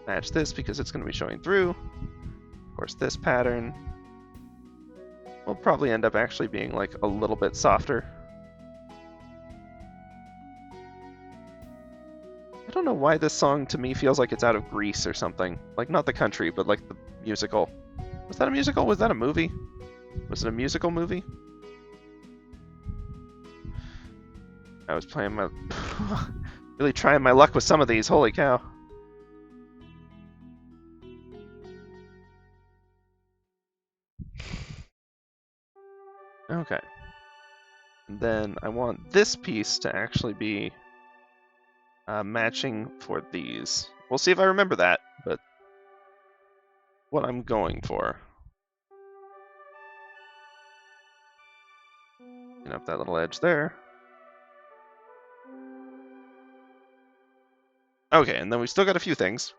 match this because it's going to be showing through. Of course, this pattern will probably end up actually being like a little bit softer. I don't know why this song to me feels like it's out of Grease or something. Like, not the country, but like the musical. Was that a musical? Was that a movie? Was it a musical movie? I was playing my... really trying my luck with some of these, holy cow. Okay. And then I want this piece to actually be matching for these. We'll see if I remember that, but what I'm going for. Clean up that little edge there. Okay, and then we still got a few things.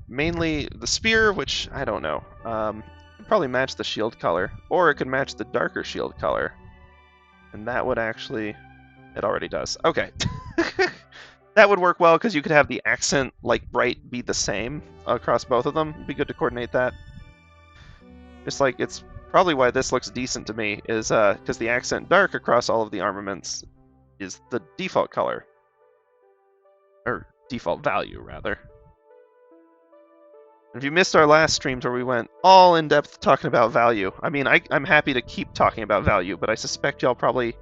Mainly the spear, which I don't know. Could probably match the shield color, or it could match the darker shield color. And that would actually... It already does. Okay. That would work well, because you could have the accent, like, bright be the same across both of them. It'd be good to coordinate that. Just like, it's probably why this looks decent to me, is because the accent dark across all of the armaments is the default color. Or default value, rather. If you missed our last streams where we went all in depth talking about value, I mean, I'm happy to keep talking about value, but I suspect y'all probably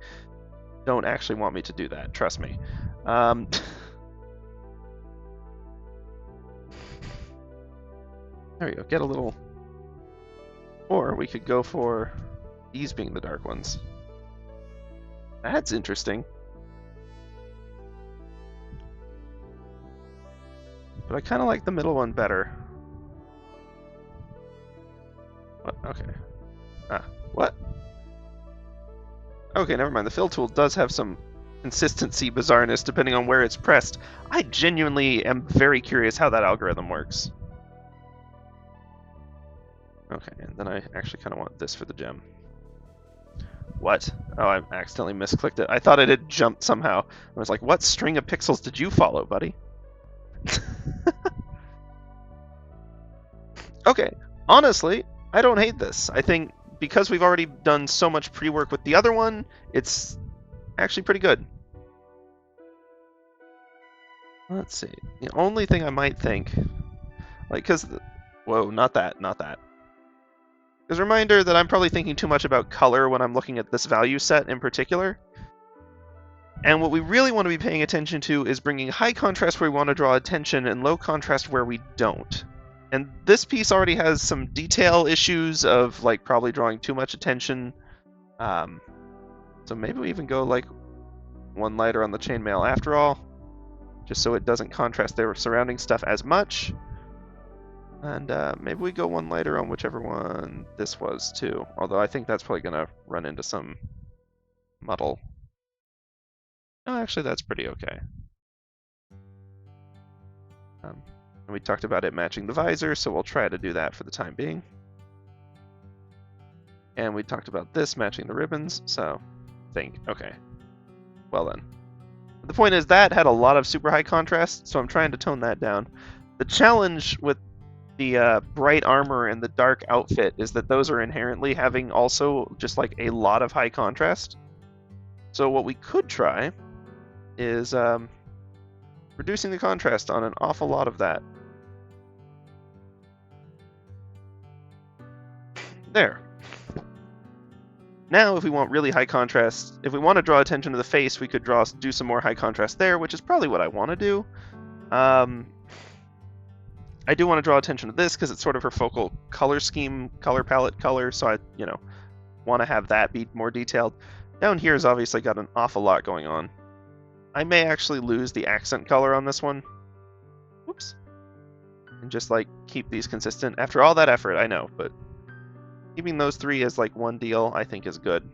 don't actually want me to do that, trust me. There we go, get a little... Or we could go for these being the dark ones. That's interesting. But I kind of like the middle one better. What? Okay. What? Okay, never mind. The fill tool does have some consistency bizarreness depending on where it's pressed. I genuinely am very curious how that algorithm works. Okay, and then I actually kind of want this for the gem. What? Oh, I accidentally misclicked it. I thought it had jumped somehow. I was like, what string of pixels did you follow, buddy? Okay, honestly, I don't hate this. I think because we've already done so much pre-work with the other one, it's actually pretty good. Let's see. The only thing I might think, like, whoa, not that. As a reminder that I'm probably thinking too much about color when I'm looking at this value set in particular. And what we really want to be paying attention to is bringing high contrast where we want to draw attention and low contrast where we don't. And this piece already has some detail issues of like probably drawing too much attention. So maybe we even go like one lighter on the chainmail after all, just so it doesn't contrast their surrounding stuff as much. And maybe we go one lighter on whichever one this was too, although I think that's probably going to run into some muddle. Oh, actually that's pretty okay. And we talked about it matching the visor, so we'll try to do that for the time being. And we talked about this matching the ribbons, so okay. Well then. The point is that had a lot of super high contrast, so I'm trying to tone that down. The challenge with the bright armor and the dark outfit is that those are inherently having also just like a lot of high contrast. So what we could try is reducing the contrast on an awful lot of that. There. Now, if we want really high contrast, if we want to draw attention to the face, we could do some more high contrast there, which is probably what I want to do. I do want to draw attention to this because it's sort of her focal color scheme, color palette color, so I, want to have that be more detailed. Down here has obviously got an awful lot going on. I may actually lose the accent color on this one. Whoops. And just, like, keep these consistent. After all that effort, I know, but keeping those three as, like, one deal, I think is good.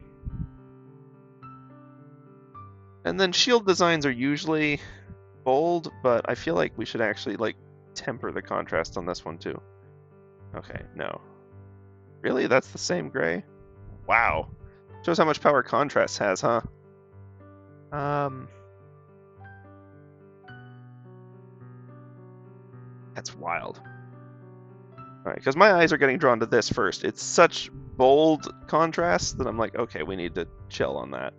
And then shield designs are usually bold, but I feel like we should actually, like, temper the contrast on this one too. Okay, no. Really? That's the same gray? Wow. Shows how much power contrast has, huh? That's wild. Alright, because my eyes are getting drawn to this first. It's such bold contrast that I'm like, okay, we need to chill on that.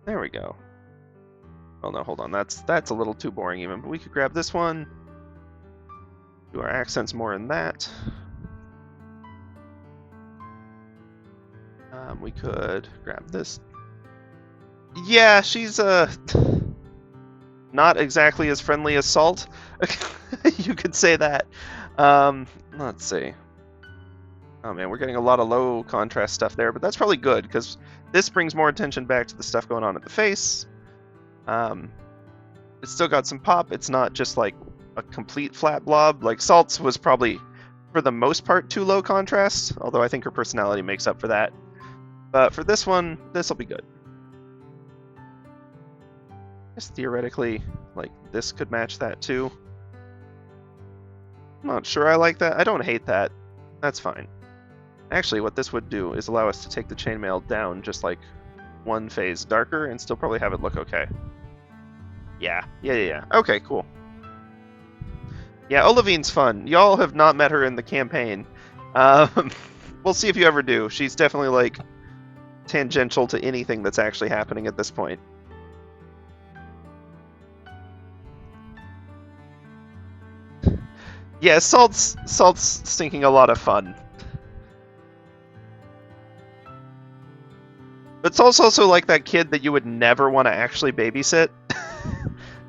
There we go. Oh no, hold on. That's a little too boring even, but we could grab this one. Do our accents more in that. We could grab this. Yeah, she's not exactly as friendly as Salt. You could say that. Let's see. Oh man, we're getting a lot of low contrast stuff there, but that's probably good because this brings more attention back to the stuff going on at the face. It's still got some pop. It's not just like a complete flat blob. Like Salt's was probably, for the most part, too low contrast, although I think her personality makes up for that. But for this one, this will be good. I guess theoretically, like, this could match that too. I'm not sure I like that. I don't hate that. That's fine. Actually, what this would do is allow us to take the chainmail down just like one phase darker and still probably have it look okay. Yeah. Okay, cool. Yeah, Olivine's fun. Y'all have not met her in the campaign. We'll see if you ever do. She's definitely, like, tangential to anything that's actually happening at this point. Yeah, Salt's stinking a lot of fun. But Salt's also like that kid that you would never want to actually babysit.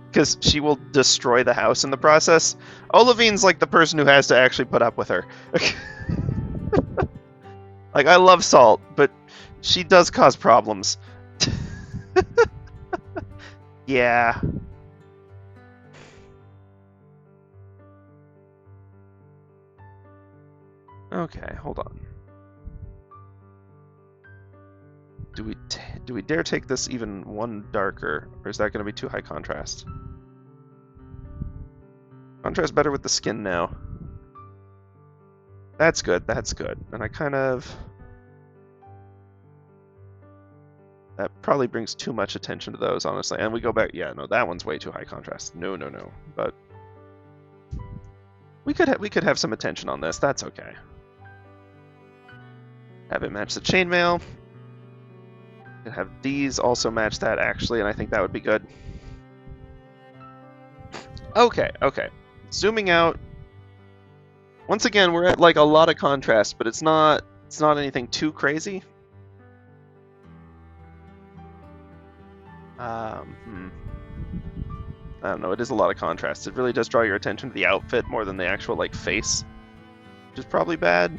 Because she will destroy the house in the process. Olivine's like the person who has to actually put up with her. Like, I love Salt, but she does cause problems. Yeah. Okay, hold on. Do we dare take this even one darker, or is that going to be too high contrast? Contrast better with the skin now. That's good, that's good. And I kind of... That probably brings too much attention to those, honestly. And we go back... Yeah, no, that one's way too high contrast. No, no, no. But... We could have some attention on this. That's okay. Have it match the chainmail. And have these also match that, actually, and I think that would be good. Okay, okay. Zooming out. Once again, we're at like a lot of contrast, but it's not anything too crazy. I don't know, it is a lot of contrast. It really does draw your attention to the outfit more than the actual like face, which is probably bad.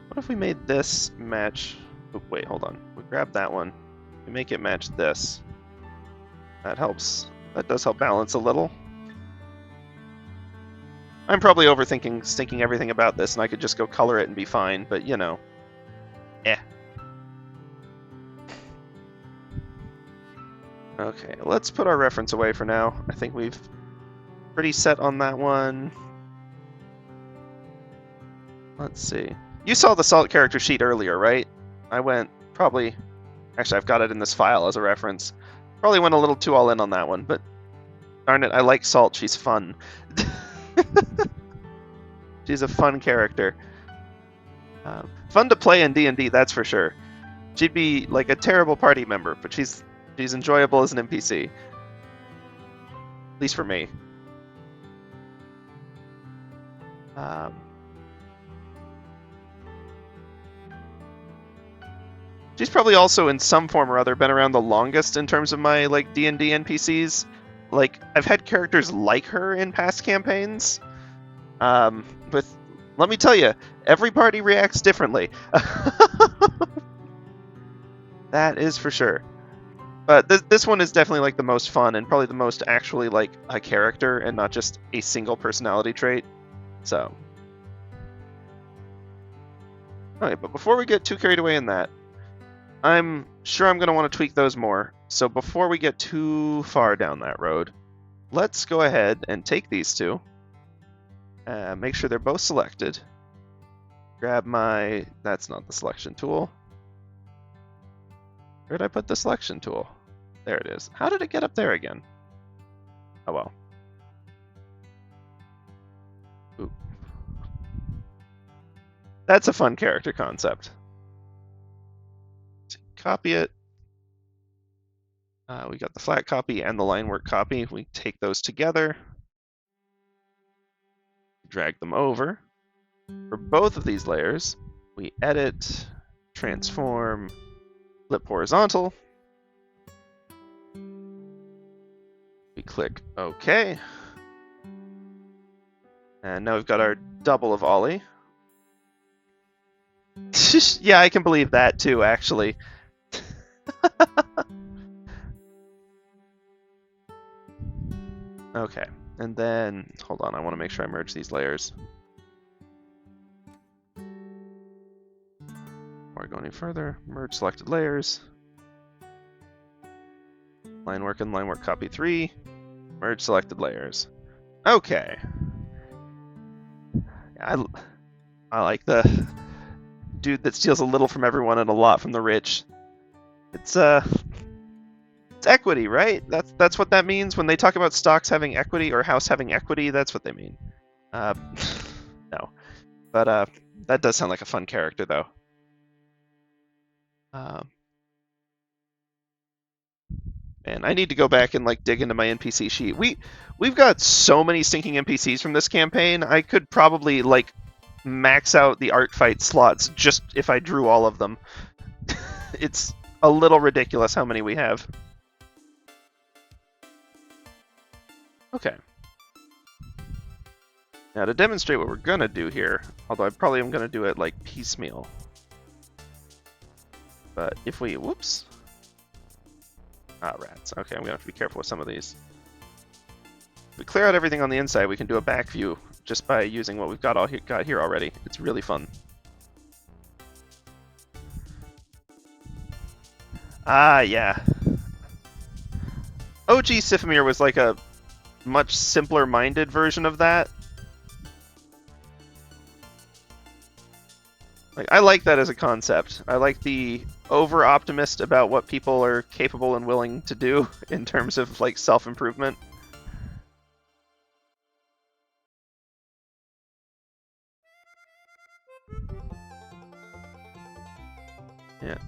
What if we made this match... Oh, wait, hold on. We grab that one. We make it match this. That helps. That does help balance a little. I'm probably thinking everything about this, and I could just go color it and be fine, but you know. Eh. Okay, let's put our reference away for now. I think we've pretty set on that one. Let's see. You saw the Salt character sheet earlier, right? I went probably... Actually, I've got it in this file as a reference. Probably went a little too all in on that one, but darn it, I like Salt. She's fun. She's a fun character. Fun to play in D&D, that's for sure. She'd be like a terrible party member, but she's enjoyable as an NPC. At least for me. She's probably also, in some form or other, been around the longest in terms of my like D&D NPCs. Like, I've had characters like her in past campaigns. Let me tell you, every party reacts differently. That is for sure. But this one is definitely like the most fun and probably the most actually like a character and not just a single personality trait. So. Okay, but before we get too carried away in that, I'm sure I'm going to want to tweak those more. So before we get too far down that road, let's go ahead and take these two. Make sure they're both selected. Grab my... That's not the selection tool. Where did I put the selection tool? There it is. How did it get up there again? Oh well. Ooh. That's a fun character concept. Copy it. We got the flat copy and the linework copy. We take those together. Drag them over. For both of these layers, we edit, transform, flip horizontal. We click OK. And now we've got our double of Ollie. Yeah, I can believe that too, actually. Okay, and then, hold on, I want to make sure I merge these layers. Before I go any further, merge selected layers. Linework and linework copy 3. Merge selected layers. Okay. I like the dude that steals a little from everyone and a lot from the rich. It's equity, right? That's what that means when they talk about stocks having equity or house having equity. That's what they mean. No, but that does sound like a fun character, though. Man, I need to go back and like dig into my NPC sheet. We've got so many stinking NPCs from this campaign. I could probably like max out the art fight slots just if I drew all of them. It's a little ridiculous how many we have. Okay. Now to demonstrate what we're gonna do here, although I probably am gonna do it like piecemeal. But if we, whoops. Ah, rats. Okay, I'm gonna have to be careful with some of these. If we clear out everything on the inside, we can do a back view just by using what we've got here already. It's really fun. Ah, yeah. OG Sifimir was like a much simpler-minded version of that. Like, I like that as a concept. I like the over-optimist about what people are capable and willing to do in terms of like self-improvement. Yeah.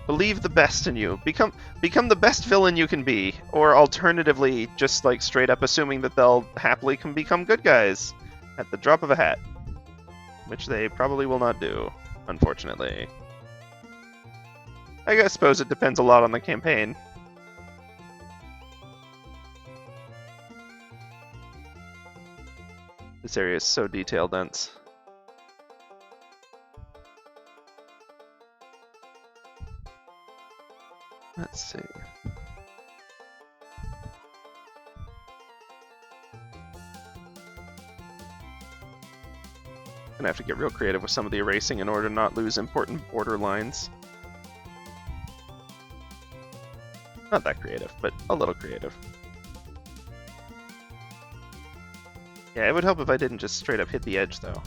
Believe the best in you. Become the best villain you can be, or alternatively, just like straight up assuming that they'll happily become good guys at the drop of a hat, which they probably will not do, unfortunately. I suppose it depends a lot on the campaign. This area is so detail dense. Let's see. Gonna have to get real creative with some of the erasing in order to not lose important border lines. Not that creative, but a little creative. Yeah, it would help if I didn't just straight up hit the edge, though.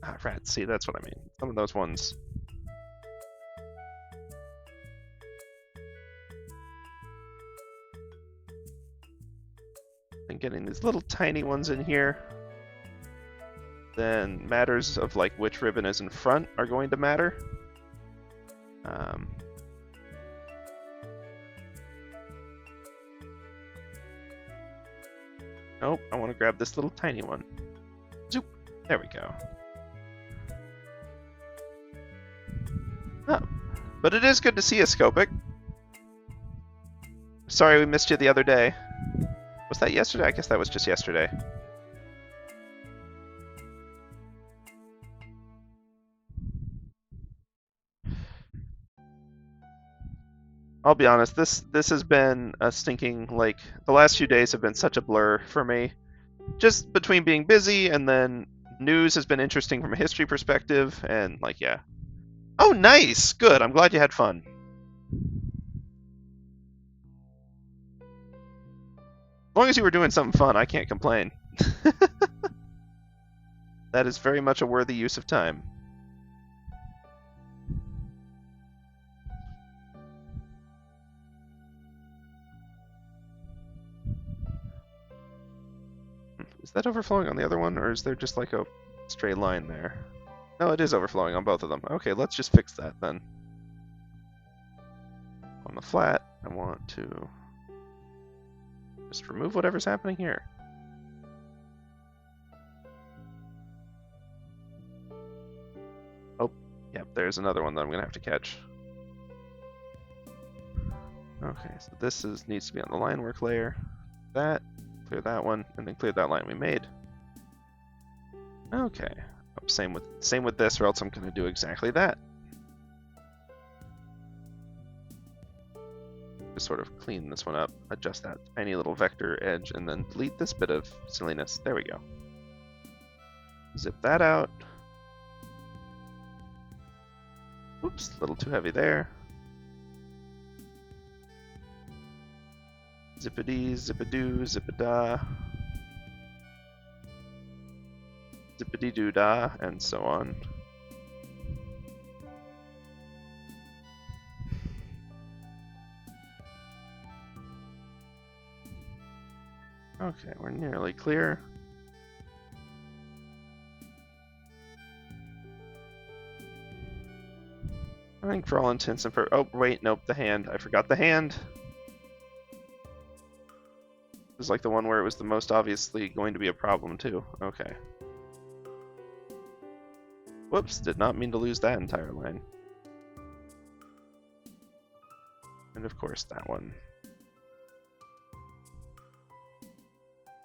Ah, rats. See, that's what I mean. Some of those ones. And getting these little tiny ones in here. Then matters of like which ribbon is in front are going to matter. Nope, I want to grab this little tiny one. Zoop! There we go. Oh, but it is good to see you, Scopic. Sorry we missed you the other day. Was that yesterday? I guess that was just yesterday. I'll be honest, this has been a stinking, like, the last few days have been such a blur for me. Just between being busy and then news has been interesting from a history perspective, and, like, yeah. Oh, nice! Good, I'm glad you had fun. As long as you were doing something fun, I can't complain. That is very much a worthy use of time. Is that overflowing on the other one, or is there just like a straight line there? No, it is overflowing on both of them. Okay, let's just fix that then. On the flat, I want to just remove whatever's happening here. Oh, yep, there's another one that I'm going to have to catch. Okay, so this needs to be on the line work layer. That, clear that one, and then clear that line we made. Okay, same with this, or else I'm going to do exactly that. Just sort of clean this one up, adjust that tiny little vector edge, and then delete this bit of silliness. There we go. Zip that out. Oops, a little too heavy there. Zippity, zippadoo, zippada, zippity doo dah, and so on. Okay, we're nearly clear. I think for all intents and purposes. Oh, wait, nope, the hand. I forgot the hand. This is like the one where it was the most obviously going to be a problem, too. Okay. Whoops, did not mean to lose that entire line. And of course, that one.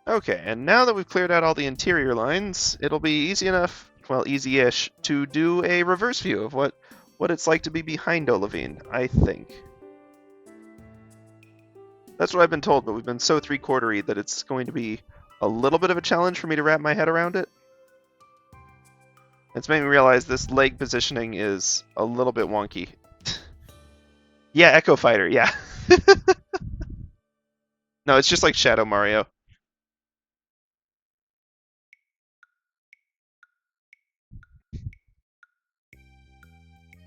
Okay, and now that we've cleared out all the interior lines, it'll be easy enough well, easy-ish to do a reverse view of what it's like to be behind Olivine, I think. That's what I've been told, but we've been so three-quartery that it's going to be a little bit of a challenge for me to wrap my head around it. It's made me realize this leg positioning is a little bit wonky. Yeah, Echo Fighter, yeah. No, it's just like Shadow Mario.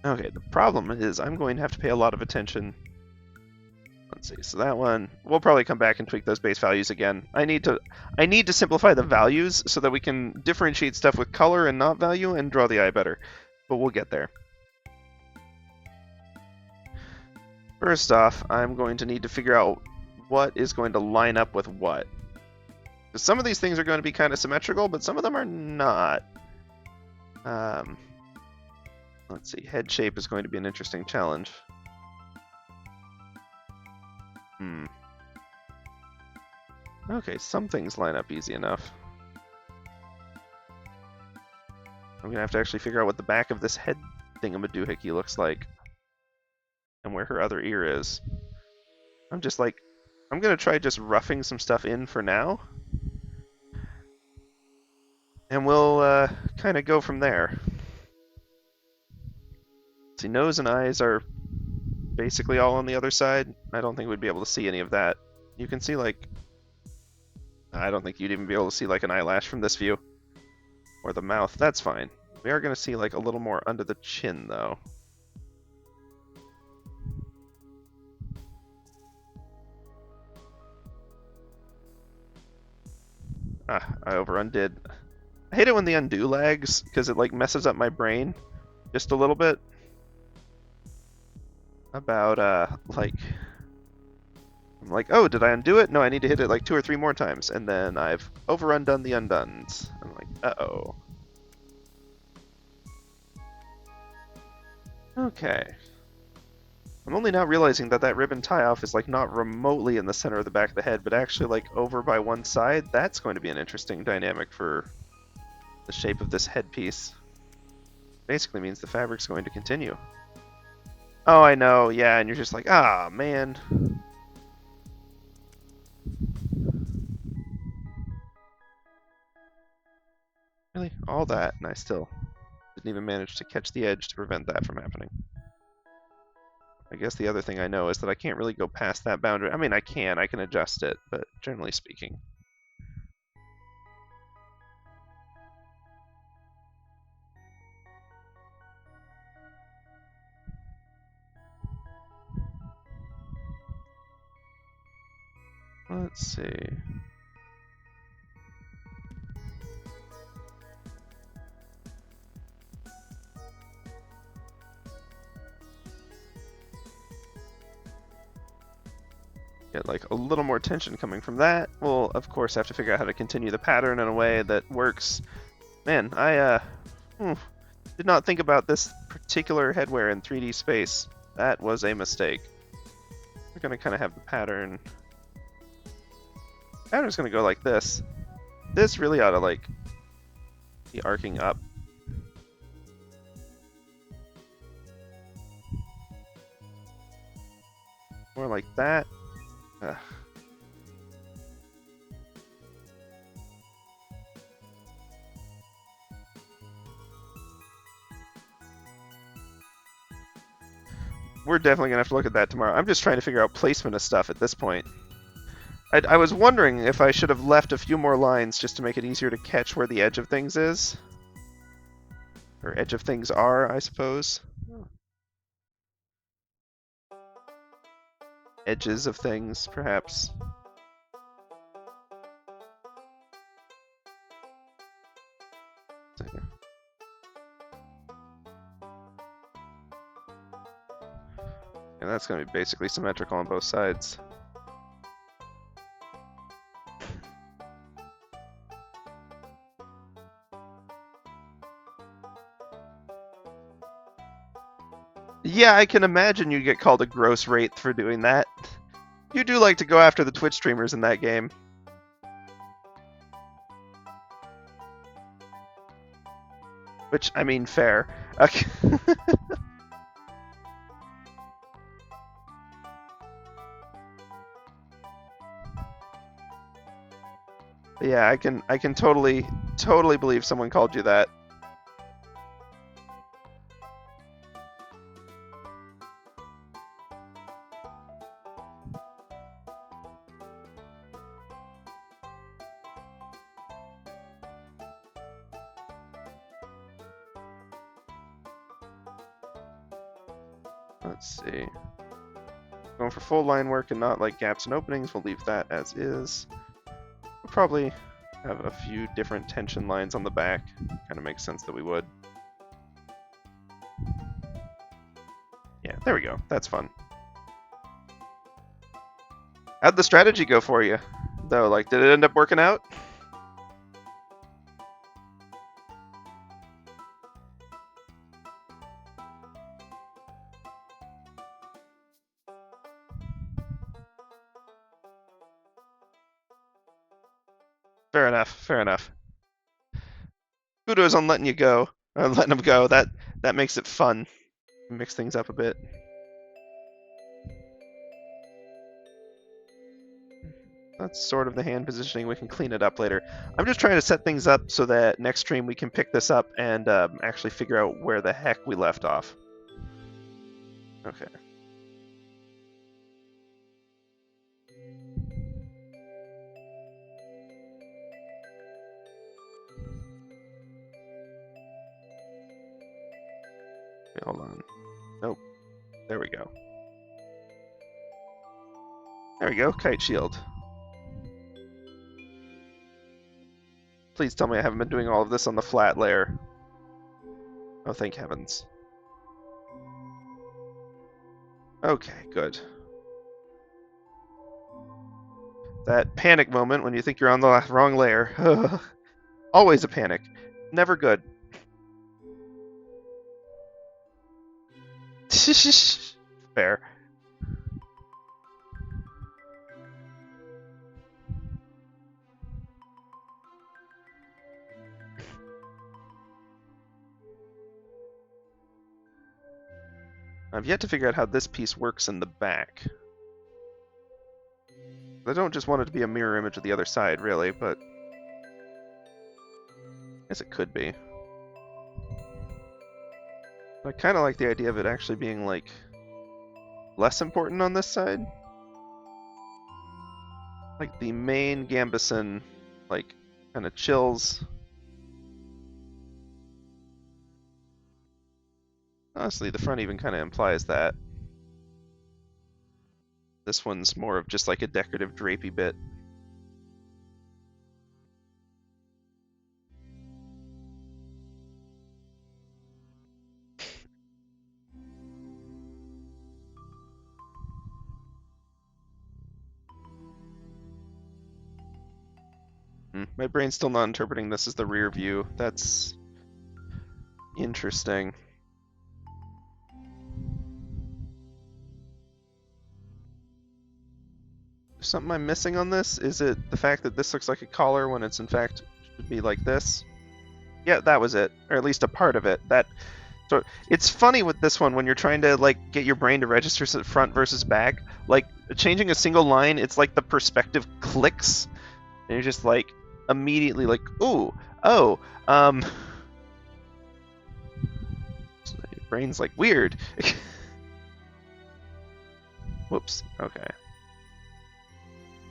Okay, the problem is I'm going to have to pay a lot of attention. Let's see, so that one, we'll probably come back and tweak those base values again. I need to simplify the values so that we can differentiate stuff with color and not value and draw the eye better. But we'll get there. First off, I'm going to need to figure out what is going to line up with what. Because some of these things are going to be kind of symmetrical, but some of them are not. Let's see, head shape is going to be an interesting challenge. Okay, some things line up easy enough. I'm gonna have to actually figure out what the back of this head thingamadoohickey looks like. And where her other ear is. I'm gonna try just roughing some stuff in for now. And we'll kind of go from there. See, nose and eyes are basically all on the other side. I don't think we'd be able to see any of that. You can see, like... I don't think you'd even be able to see, like, an eyelash from this view. Or the mouth. That's fine. We are going to see, like, a little more under the chin, though. I over-undid. I hate it when the undo lags, because it, like, messes up my brain just a little bit. About, like... I'm like, oh, did I undo it? No, I need to hit it like 2 or 3 more times. And then I've over-undone the undones. I'm like, uh-oh. Okay. I'm only now realizing that that ribbon tie-off is like not remotely in the center of the back of the head, but actually like over by one side. That's going to be an interesting dynamic for the shape of this headpiece. Basically means the fabric's going to continue. Oh, I know, yeah, and you're just like, ah, man. Really? All that, and I still didn't even manage to catch the edge to prevent that from happening. I guess the other thing I know is that I can't really go past that boundary. I mean, I can adjust it, but generally speaking. Let's see. Get like a little more tension coming from that. We'll of course have to figure out how to continue the pattern in a way that works. Man, I did not think about this particular headwear in 3D space. That was a mistake. We're gonna kind of have the pattern. Pattern's gonna go like this. This really ought to like be arcing up. More like that. Ugh. We're definitely gonna have to look at that tomorrow. I'm just trying to figure out placement of stuff at this point. I was wondering if I should have left a few more lines just to make it easier to catch where the edge of things is. Or edge of things are, I suppose. Edges of things, perhaps. And that's going to be basically symmetrical on both sides. Yeah, I can imagine you get called a gross wraith for doing that. You do like to go after the Twitch streamers in that game. Which, I mean, fair. Okay. Yeah, I can totally believe someone called you that. Let's see. Going for full line work and not like gaps and openings. We'll leave that as is. We'll probably have a few different tension lines on the back. Kind of makes sense that we would. Yeah, there we go. That's fun. How'd the strategy go for you, though? Like, did it end up working out? Fair enough. Fair enough. Kudos on letting you go. Letting them go. That makes it fun. Mix things up a bit. That's sort of the hand positioning. We can clean it up later. I'm just trying to set things up so that next stream we can pick this up and actually figure out where the heck we left off. Okay. Wait, hold on. Nope. There we go. There we go. Kite shield. Please tell me I haven't been doing all of this on the flat layer. Oh, thank heavens. Okay, good. That panic moment when you think you're on the wrong layer. Always a panic. Never good. Fair. I've yet to figure out how this piece works in the back. I don't just want it to be a mirror image of the other side, really, but I guess it could be. But I kind of like the idea of it actually being, like, less important on this side. Like, the main Gambison, like, kind of chills. Honestly, the front even kind of implies that. This one's more of just like a decorative drapey bit. My brain's still not interpreting this as the rear view. That's interesting. Something I'm missing on this? Is it the fact that this looks like a collar when it's in fact should be like this? Yeah, that was it, or at least a part of it. So it's funny with this one when you're trying to like get your brain to register front versus back. Like changing a single line, it's like the perspective clicks, and you're just like immediately like, ooh, oh, so your brain's like weird. Whoops. Okay.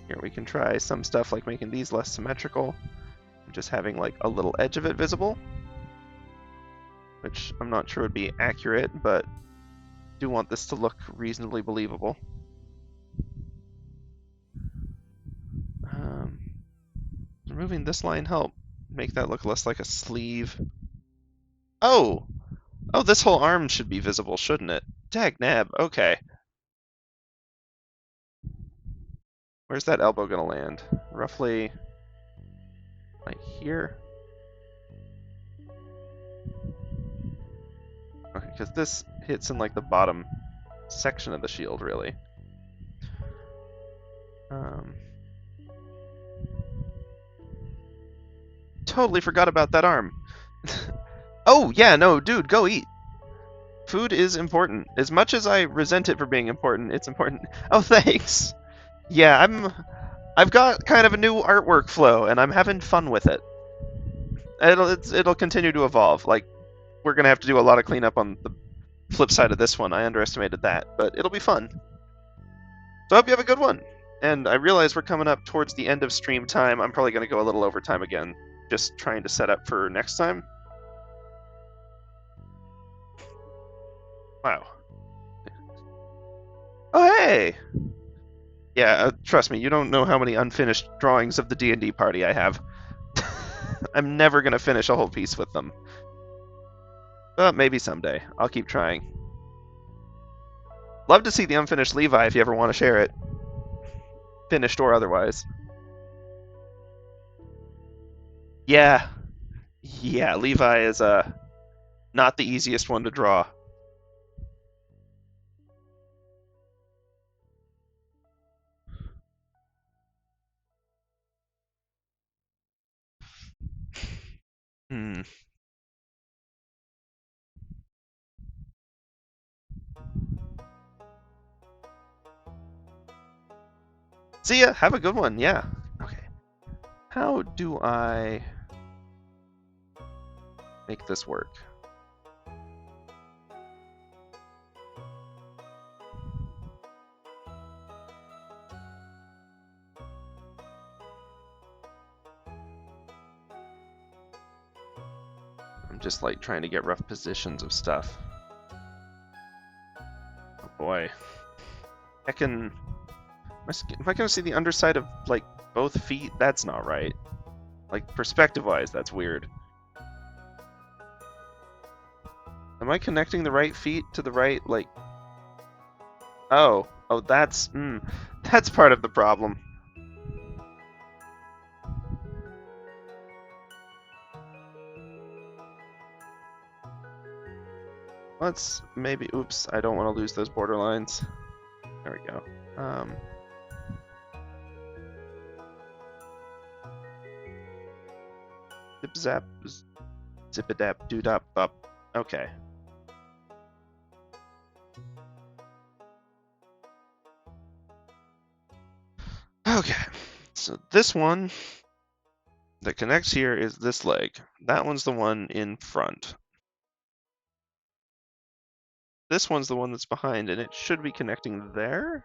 Here we can try some stuff like making these less symmetrical, just having like a little edge of it visible, which I'm not sure would be accurate, but do want this to look reasonably believable. Removing this line help make that look less like a sleeve. Oh! Oh, this whole arm should be visible, shouldn't it? Dagnab, okay. Where's that elbow gonna land? Roughly like here? Okay, because this hits in like the bottom section of the shield, really. Totally forgot about that arm. Oh, yeah, no, dude, go eat. Food is important. As much as I resent it for being important, it's important. Oh, thanks. Yeah, I've got kind of a new artwork flow, and I'm having fun with it. It'll continue to evolve. Like, we're gonna have to do a lot of cleanup on the flip side of this one. I underestimated that, but it'll be fun. So I hope you have a good one. And I realize we're coming up towards the end of stream time. I'm probably gonna go a little over time again, just trying to set up for next time. Wow. Oh, hey! Yeah, trust me, you don't know how many unfinished drawings of the D&D party I have. I'm never going to finish a whole piece with them. But maybe someday. I'll keep trying. Love to see the unfinished Levi if you ever want to share it. Finished or otherwise. Yeah. Yeah, Levi is not the easiest one to draw. Hmm. See ya. Have a good one. Yeah. Okay. How do I make this work? I'm just like trying to get rough positions of stuff. Oh boy. Am I gonna see the underside of like both feet? That's not right. Like perspective-wise, that's weird. Am I connecting the right feet to the right, like... Oh, that's part of the problem. Let's maybe, oops, I don't want to lose those borderlines. There we go. Zip zap, zip-a-dap, doodop up. Okay. Okay, so this one that connects here is this leg. That one's the one in front. This one's the one that's behind, and it should be connecting there.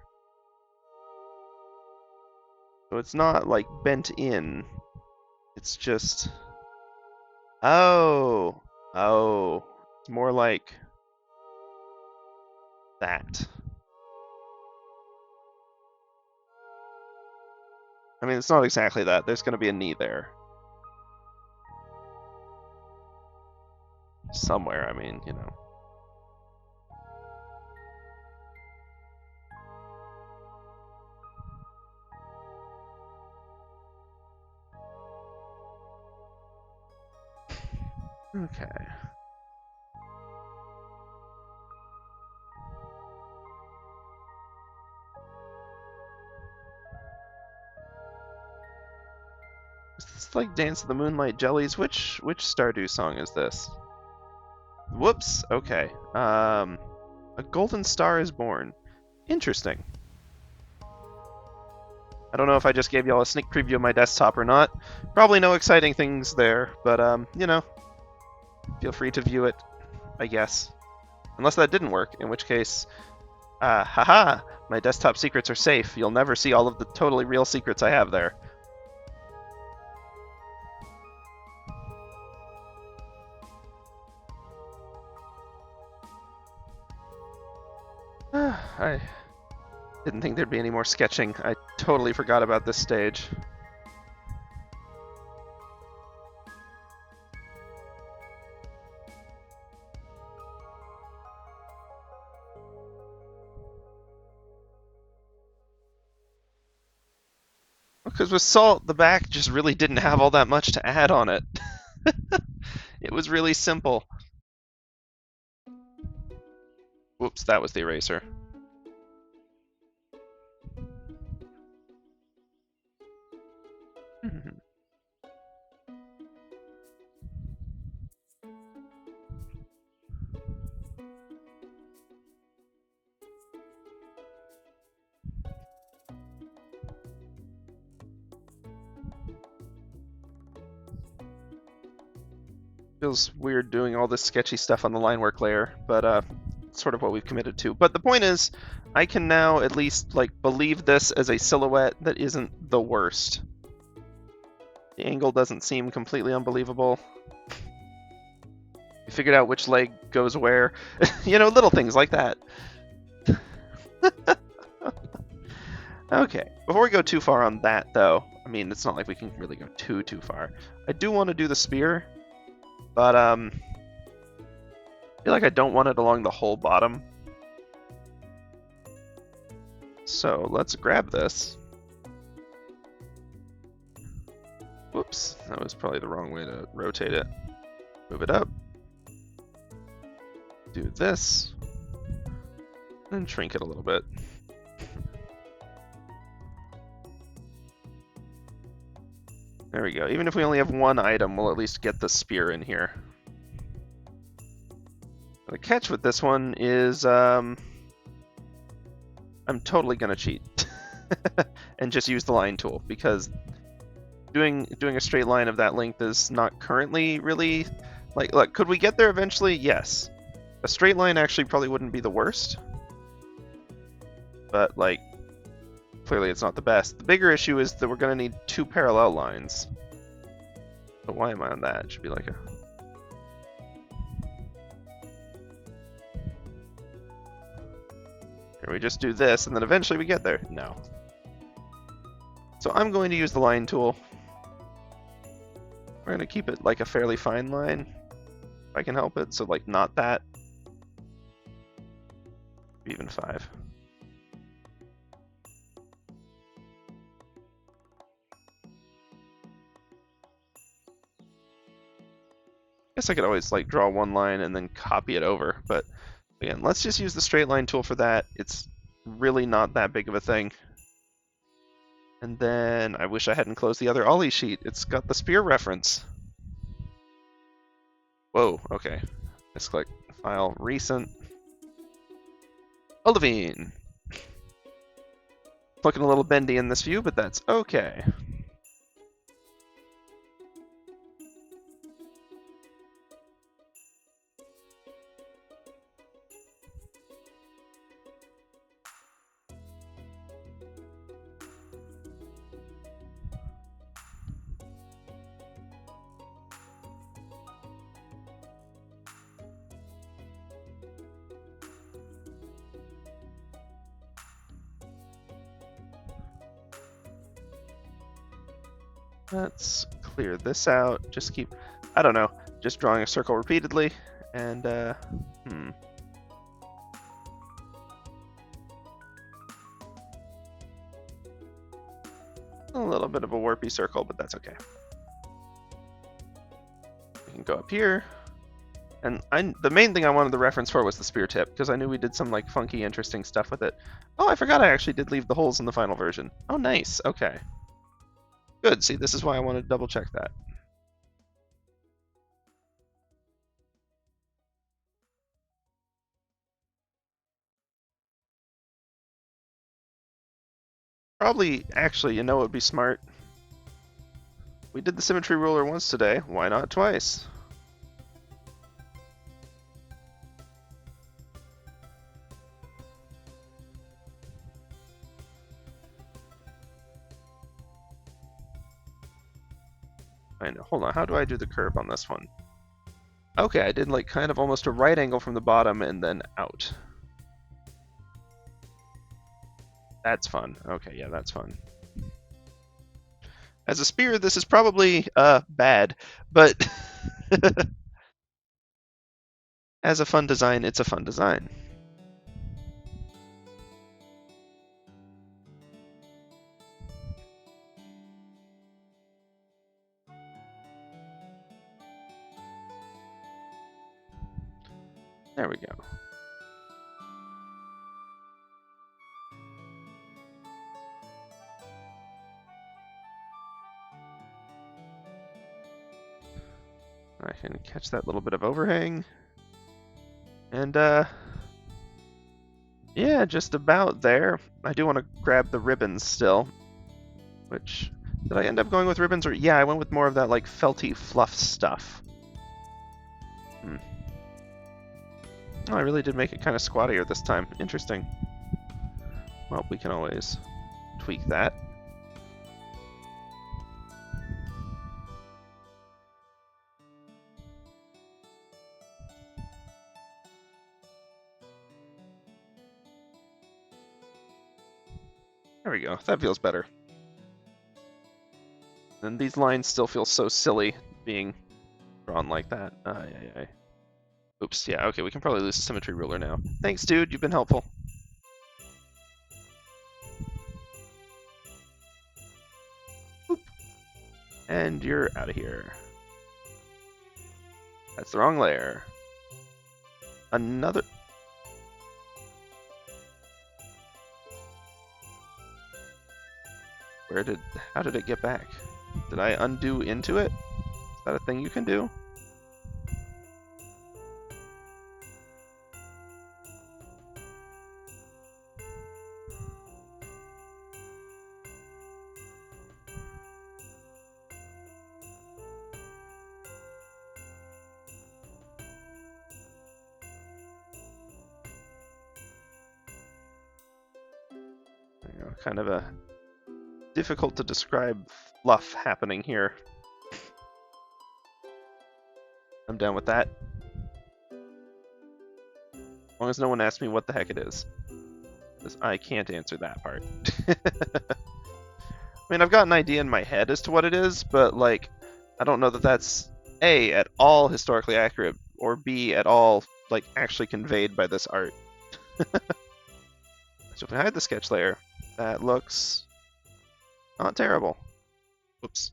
So it's not like bent in. It's just... Oh. Oh. It's more like that. I mean, it's not exactly that. There's going to be a knee there. Somewhere, I mean, you know. Okay. Is this like Dance of the Moonlight Jellies? Which Stardew song is this? Whoops. Okay. A Golden Star is Born. Interesting. I don't know if I just gave y'all a sneak preview of my desktop or not. Probably no exciting things there, but you know, feel free to view it, I guess. Unless that didn't work, in which case, haha, my desktop secrets are safe. You'll never see all of the totally real secrets I have there. I didn't think there'd be any more sketching. I totally forgot about this stage. Because with Salt, the back just really didn't have all that much to add on it. It was really simple. Whoops, that was the eraser. Feels weird doing all this sketchy stuff on the line work layer, but sort of what we've committed to. But the point is, I can now at least like believe this as a silhouette that isn't the worst. The angle doesn't seem completely unbelievable. We figured out which leg goes where. You know, little things like that. Okay, before we go too far on that, though, I mean, it's not like we can really go too far. I do want to do the spear, but I feel like I don't want it along the whole bottom. So let's grab this. Whoops, that was probably the wrong way to rotate it. Move it up. Do this. And shrink it a little bit. There we go. Even if we only have one item, we'll at least get the spear in here. The catch with this one is I'm totally gonna cheat and just use the line tool, because doing a straight line of that length is not currently really like, look, could we get there eventually? Yes. A straight line actually probably wouldn't be the worst, but like clearly it's not the best. The bigger issue is that we're going to need 2 parallel lines. But why am I on that? It should be like a... Here we just do this, and then eventually we get there. No. So I'm going to use the line tool. We're going to keep it like a fairly fine line, if I can help it. So like not that. Even 5. Guess I could always like draw one line and then copy it over, but again, let's just use the straight line tool for that. It's really not that big of a thing. And then I wish I hadn't closed the other Ollie sheet. It's got the spear reference. Whoa, okay. Let's click File, Recent. Olivine. Looking a little bendy in this view, but that's okay. Let's clear this out. Just keep, I don't know, just drawing a circle repeatedly, and a little bit of a warpy circle, but that's okay. We can go up here, and the main thing I wanted the reference for was the spear tip, because I knew we did some like funky, interesting stuff with it. Oh, I forgot I actually did leave the holes in the final version. Oh, nice. Okay. Good, see, this is why I wanted to double check that. Probably, actually, you know what would be smart? We did the symmetry ruler once today, why not twice? I know. Hold on, how do I do the curve on this one? Okay, I did like kind of almost a right angle from the bottom and then out. That's fun. Okay, yeah, that's fun. As a spear, this is probably bad, but as a fun design, it's a fun design. There we go. I can catch that little bit of overhang. And, yeah, just about there. I do want to grab the ribbons still. Which, did I end up going with ribbons? Or, yeah, I went with more of that, like, felty fluff stuff. Oh, I really did make it kind of squattier this time. Interesting. Well, we can always tweak that. There we go. That feels better. And these lines still feel so silly being drawn like that. Yeah. Oops, yeah, okay, we can probably lose the symmetry ruler now. Thanks, dude, you've been helpful. Boop. And you're out of here. That's the wrong layer. Another... How did it get back? Did I undo into it? Is that a thing you can do? You know, kind of a difficult to describe fluff happening here. I'm down with that. As long as no one asks me what the heck it is. Because I can't answer that part. I mean, I've got an idea in my head as to what it is, but, like, I don't know that that's, A, at all historically accurate, or B, at all, like, actually conveyed by this art. So if we hide the sketch layer, that looks not terrible. Whoops.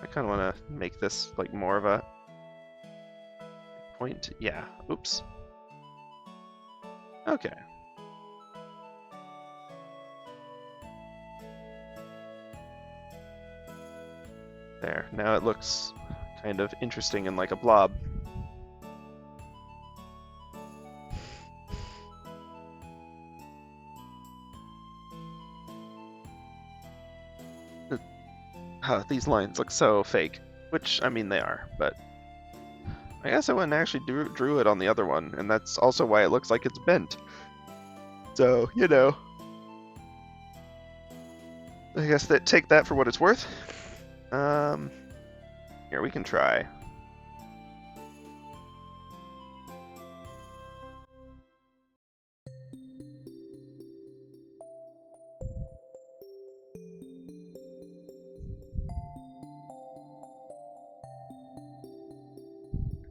I kind of want to make this like more of a point. Yeah. Oops. Okay. There. Now it looks kind of interesting and like a blob. These lines look so fake, which, I mean, they are, but I guess I went and actually drew it on the other one, and that's also why it looks like it's bent. So, you know, I guess take that for what it's worth. Here, we can try.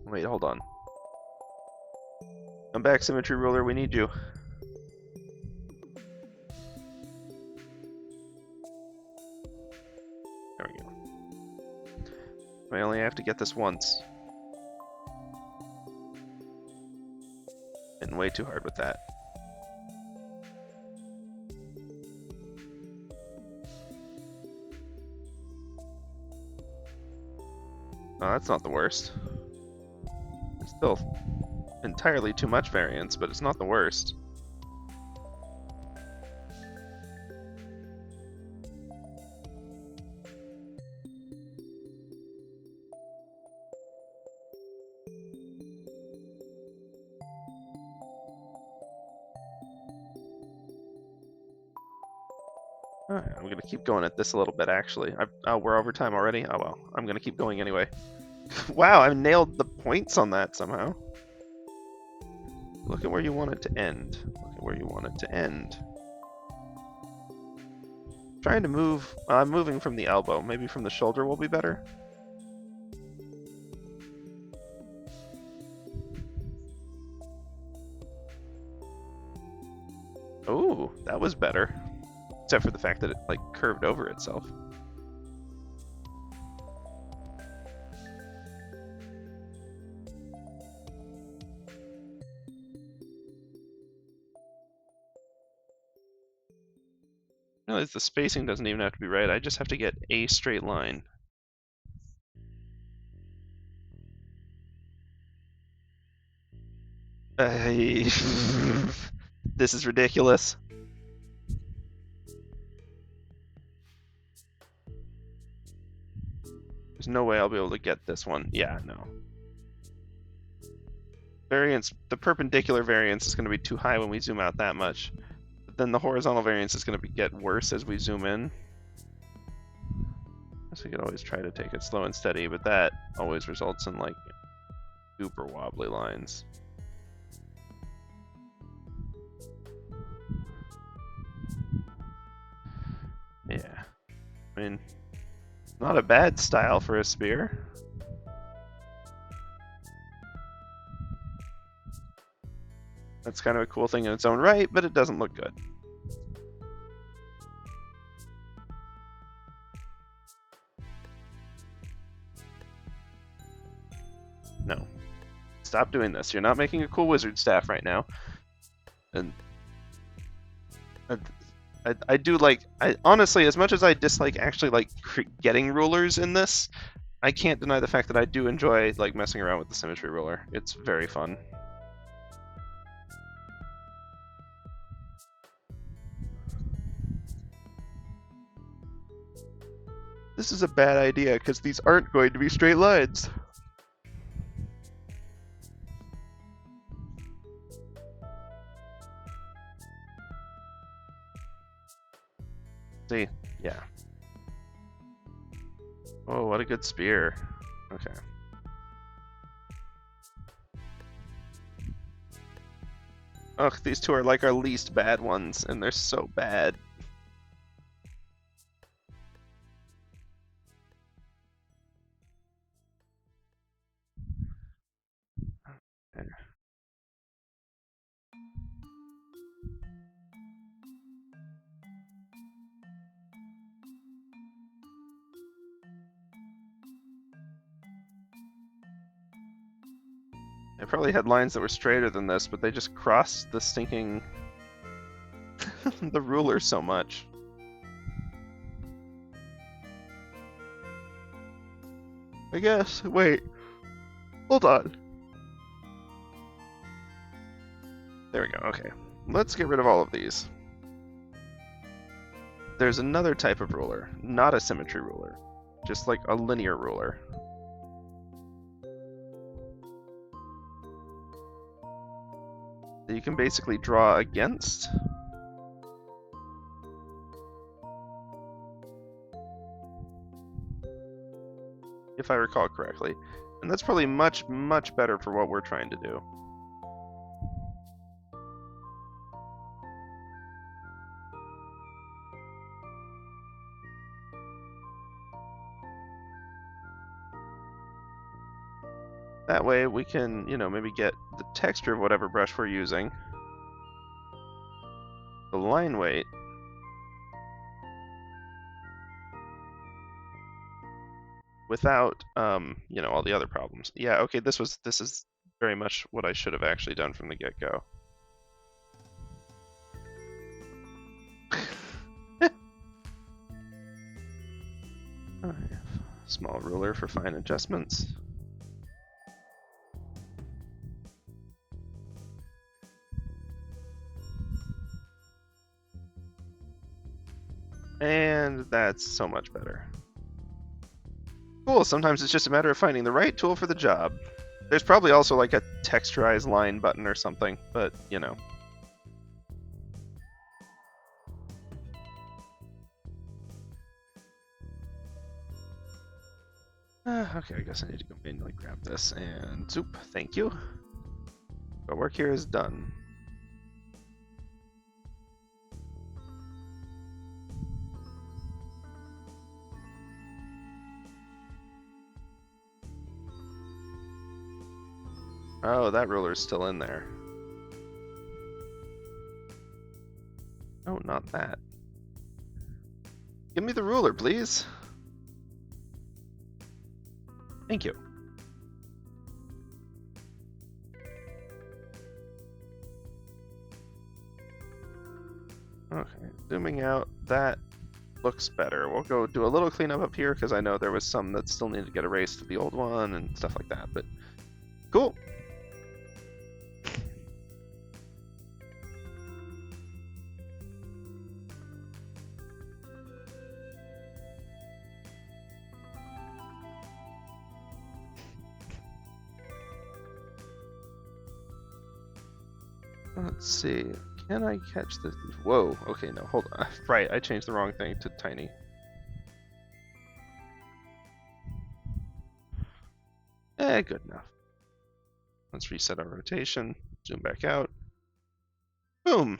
Wait, hold on. Come back, Symmetry Ruler, we need you. There we go. I only have to get this once. Been way too hard with that. Oh, that's not the worst. It's still entirely too much variance, but it's not the worst. Alright, I'm gonna keep going at this a little bit, actually. Oh, we're over time already? Oh well, I'm gonna keep going anyway. Wow, I nailed the points on that somehow. Look at where you want it to end. Look at where you want it to end. Trying to move. I'm moving from the elbow. Maybe from the shoulder will be better. Ooh, that was better. Except for the fact that it like curved over itself. Realize the spacing doesn't even have to be right. I just have to get a straight line. This is ridiculous. There's no way I'll be able to get this one. Yeah, no. Variance, the perpendicular variance is going to be too high when we zoom out that much. But then the horizontal variance is going to get worse as we zoom in. So we could always try to take it slow and steady, but that always results in like super wobbly lines. Yeah. I mean, not a bad style for a spear. That's kind of a cool thing in its own right, but it doesn't look good. No. Stop doing this. You're not making a cool wizard staff right now. And I do like, honestly, as much as I dislike actually like getting rulers in this, I can't deny the fact that I do enjoy like messing around with the symmetry ruler. It's very fun. This is a bad idea because these aren't going to be straight lines. See, yeah. Oh, what a good spear. Okay. Ugh, these two are like our least bad ones, and they're so bad. Okay. I probably had lines that were straighter than this, but they just crossed the stinking the ruler so much. I guess. Wait. Hold on. There we go. Okay. Let's get rid of all of these. There's another type of ruler, not a symmetry ruler, just like a linear ruler. That you can basically draw against. If I recall correctly. And that's probably much, much better for what we're trying to do. That way we can, you know, maybe get the texture of whatever brush we're using, the line weight, without, you know, all the other problems. Yeah, okay, this is very much what I should have actually done from the get-go. Small ruler for fine adjustments. And that's so much better. Cool, sometimes it's just a matter of finding the right tool for the job. There's probably also like a texturized line button or something, but you know. Okay, I guess I need to go manually grab this and zoop, thank you. Our work here is done. Oh, that ruler's still in there. Oh, not that. Give me the ruler, please. Thank you. Okay, zooming out, that looks better. We'll go do a little cleanup up here because I know there was some that still needed to get erased to the old one and stuff like that, but cool. Let's see. Can I catch this? Whoa. Okay, no, hold on. Right, I changed the wrong thing to tiny. Good enough. Let's reset our rotation. Zoom back out. Boom.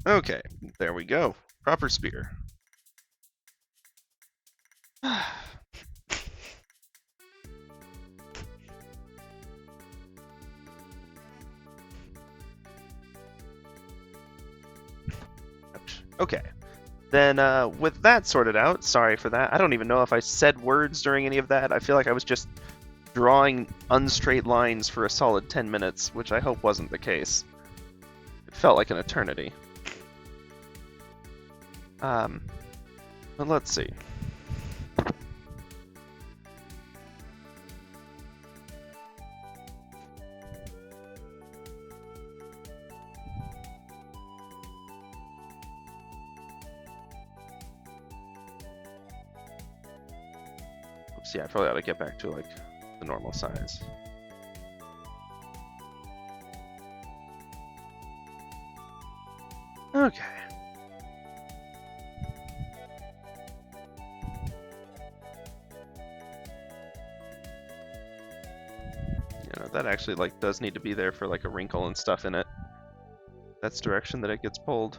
Okay, there we go. Proper spear. Okay. Then with that sorted out, sorry for that. I don't even know if I said words during any of that. I feel like I was just drawing unstraight lines for a solid 10 minutes, which I hope wasn't the case. It felt like an eternity. But let's see. Oops, yeah, I probably ought to get back to like the normal size. Okay. You know, that actually like does need to be there for like a wrinkle and stuff in it. That's the direction that it gets pulled.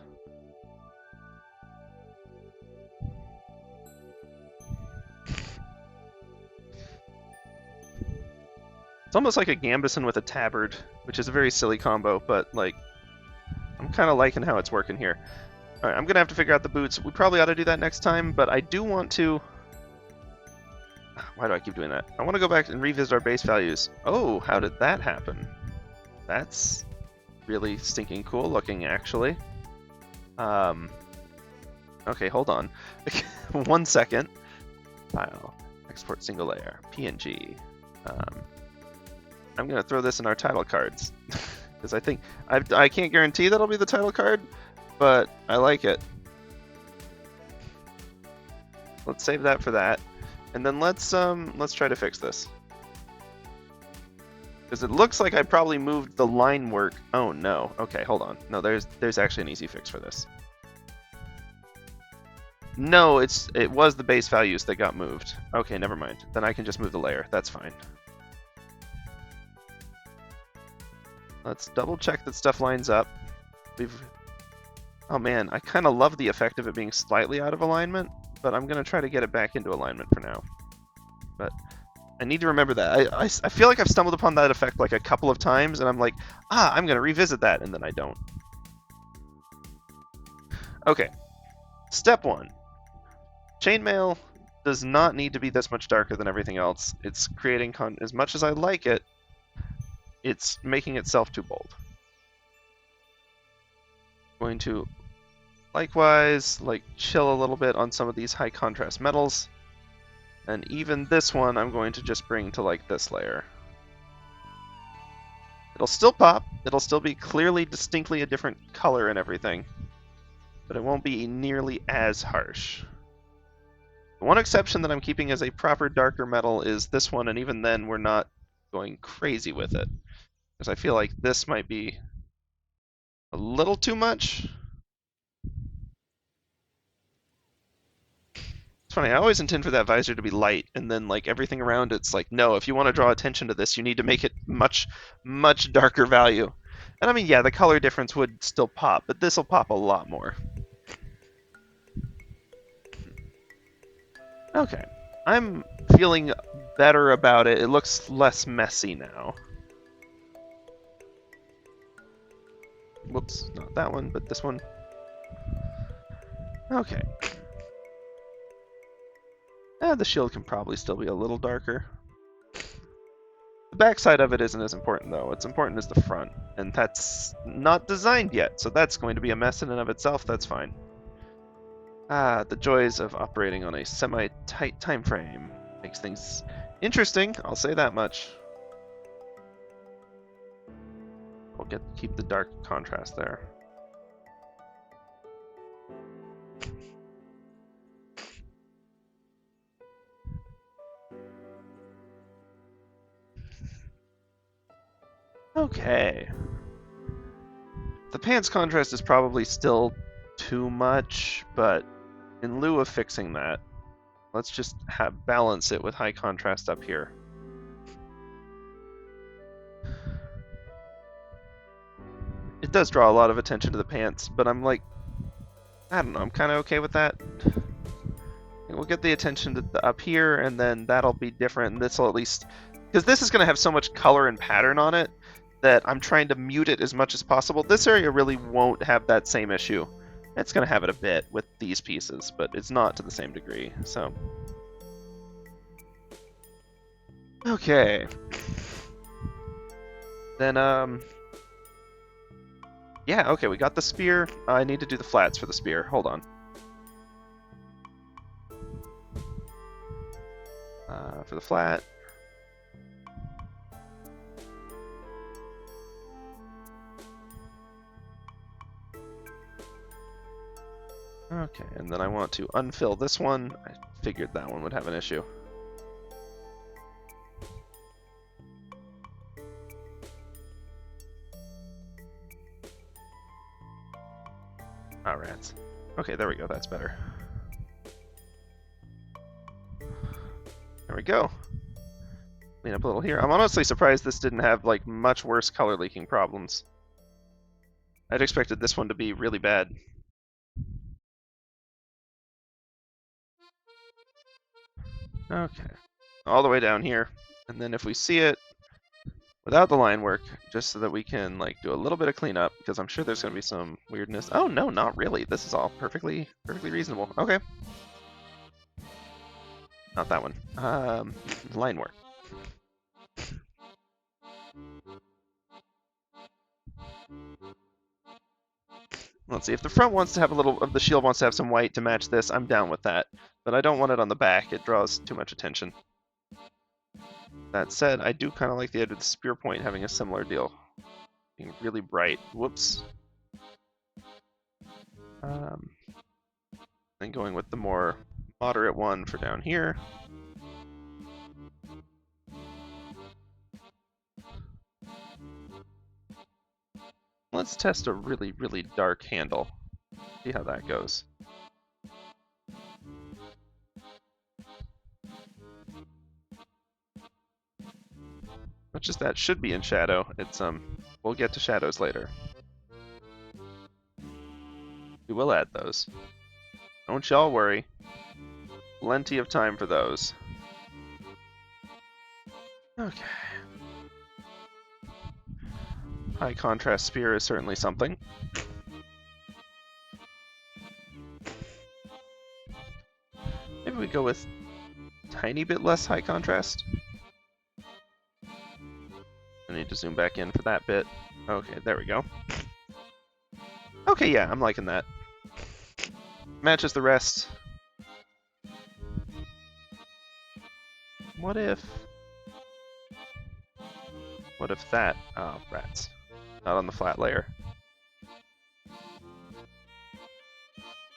It's almost like a Gambison with a tabard, which is a very silly combo, but like I'm kind of liking how it's working here. Alright, I'm gonna have to figure out the boots. We probably ought to do that next time, but I do want to... Why do I keep doing that? I want to go back and revisit our base values. Oh, how did that happen? That's really stinking cool looking, actually. Okay, hold on. 1 second. File. Export single layer. PNG. I'm gonna throw this in our title cards. Because I think... I can't guarantee that'll be the title card, but I like it. Let's save that for that. And then let's try to fix this. Because it looks like I probably moved the line work. Oh no. Okay, hold on. No, there's actually an easy fix for this. No, it was the base values that got moved. Okay, never mind. Then I can just move the layer. That's fine. Let's double check that stuff lines up. Oh man, I kind of love the effect of it being slightly out of alignment, but I'm going to try to get it back into alignment for now. But I need to remember that. I feel like I've stumbled upon that effect like a couple of times, and I'm like, I'm going to revisit that, and then I don't. Okay, step 1. Chainmail does not need to be this much darker than everything else. It's creating, as much as I like it, it's making itself too bold. Going to likewise like chill a little bit on some of these high contrast metals, and even this one I'm going to just bring to like this layer. It'll still pop, it'll still be clearly distinctly a different color and everything, but it won't be nearly as harsh. The one exception that I'm keeping as a proper darker metal is this one, and even then we're not going crazy with it, because I feel like this might be a little too much. It's funny, I always intend for that visor to be light, and then like everything around it's like, no, if you want to draw attention to this, you need to make it much, much darker value. And I mean, yeah, the color difference would still pop, but this will pop a lot more. Okay, I'm feeling better about it. It looks less messy now. Whoops, not that one, but this one. Okay. The shield can probably still be a little darker. The backside of it isn't as important, though. What's important is the front, and that's not designed yet, so that's going to be a mess in and of itself. That's fine. The joys of operating on a semi-tight time frame makes things interesting, I'll say that much. We'll keep the dark contrast there. Okay. Okay. The pants contrast is probably still too much, but in lieu of fixing that, let's just balance it with high contrast up here. It does draw a lot of attention to the pants, but I'm like, I don't know, I'm kind of okay with that. We'll get the attention to up here, and then that'll be different, and this will at least... Because this is going to have so much color and pattern on it that I'm trying to mute it as much as possible. This area really won't have that same issue. It's going to have it a bit with these pieces, but it's not to the same degree, so... Okay. Then, yeah, okay, we got the spear. I need to do the flats for the spear. Hold on. For the flat. Okay, and then I want to unfill this one. I figured that one would have an issue. Oh, rats. Okay, there we go, that's better. There we go. Clean up a little here. I'm honestly surprised this didn't have like much worse color leaking problems. I'd expected this one to be really bad. Okay, all the way down here. And then if we see it without the line work, just so that we can like do a little bit of cleanup, because I'm sure there's going to be some weirdness. Oh no, not really. This is all perfectly reasonable. Okay. Not that one. Line work. Let's see, if the front wants to have a little of the shield wants to have some white to match this, I'm down with that. But I don't want it on the back, it draws too much attention. That said, I do kind of like the edge of the spear point having a similar deal. Being really bright. Whoops. Then going with the more moderate one for down here. Let's test a really, really dark handle. See how that goes. Much as that should be in shadow, it's we'll get to shadows later. We will add those. Don't y'all worry. Plenty of time for those. Okay. High contrast spear is certainly something. Maybe we go with a tiny bit less high contrast. I need to zoom back in for that bit. Okay, there we go. Okay, yeah, I'm liking that. Matches the rest. What if that... Oh, rats. Not on the flat layer.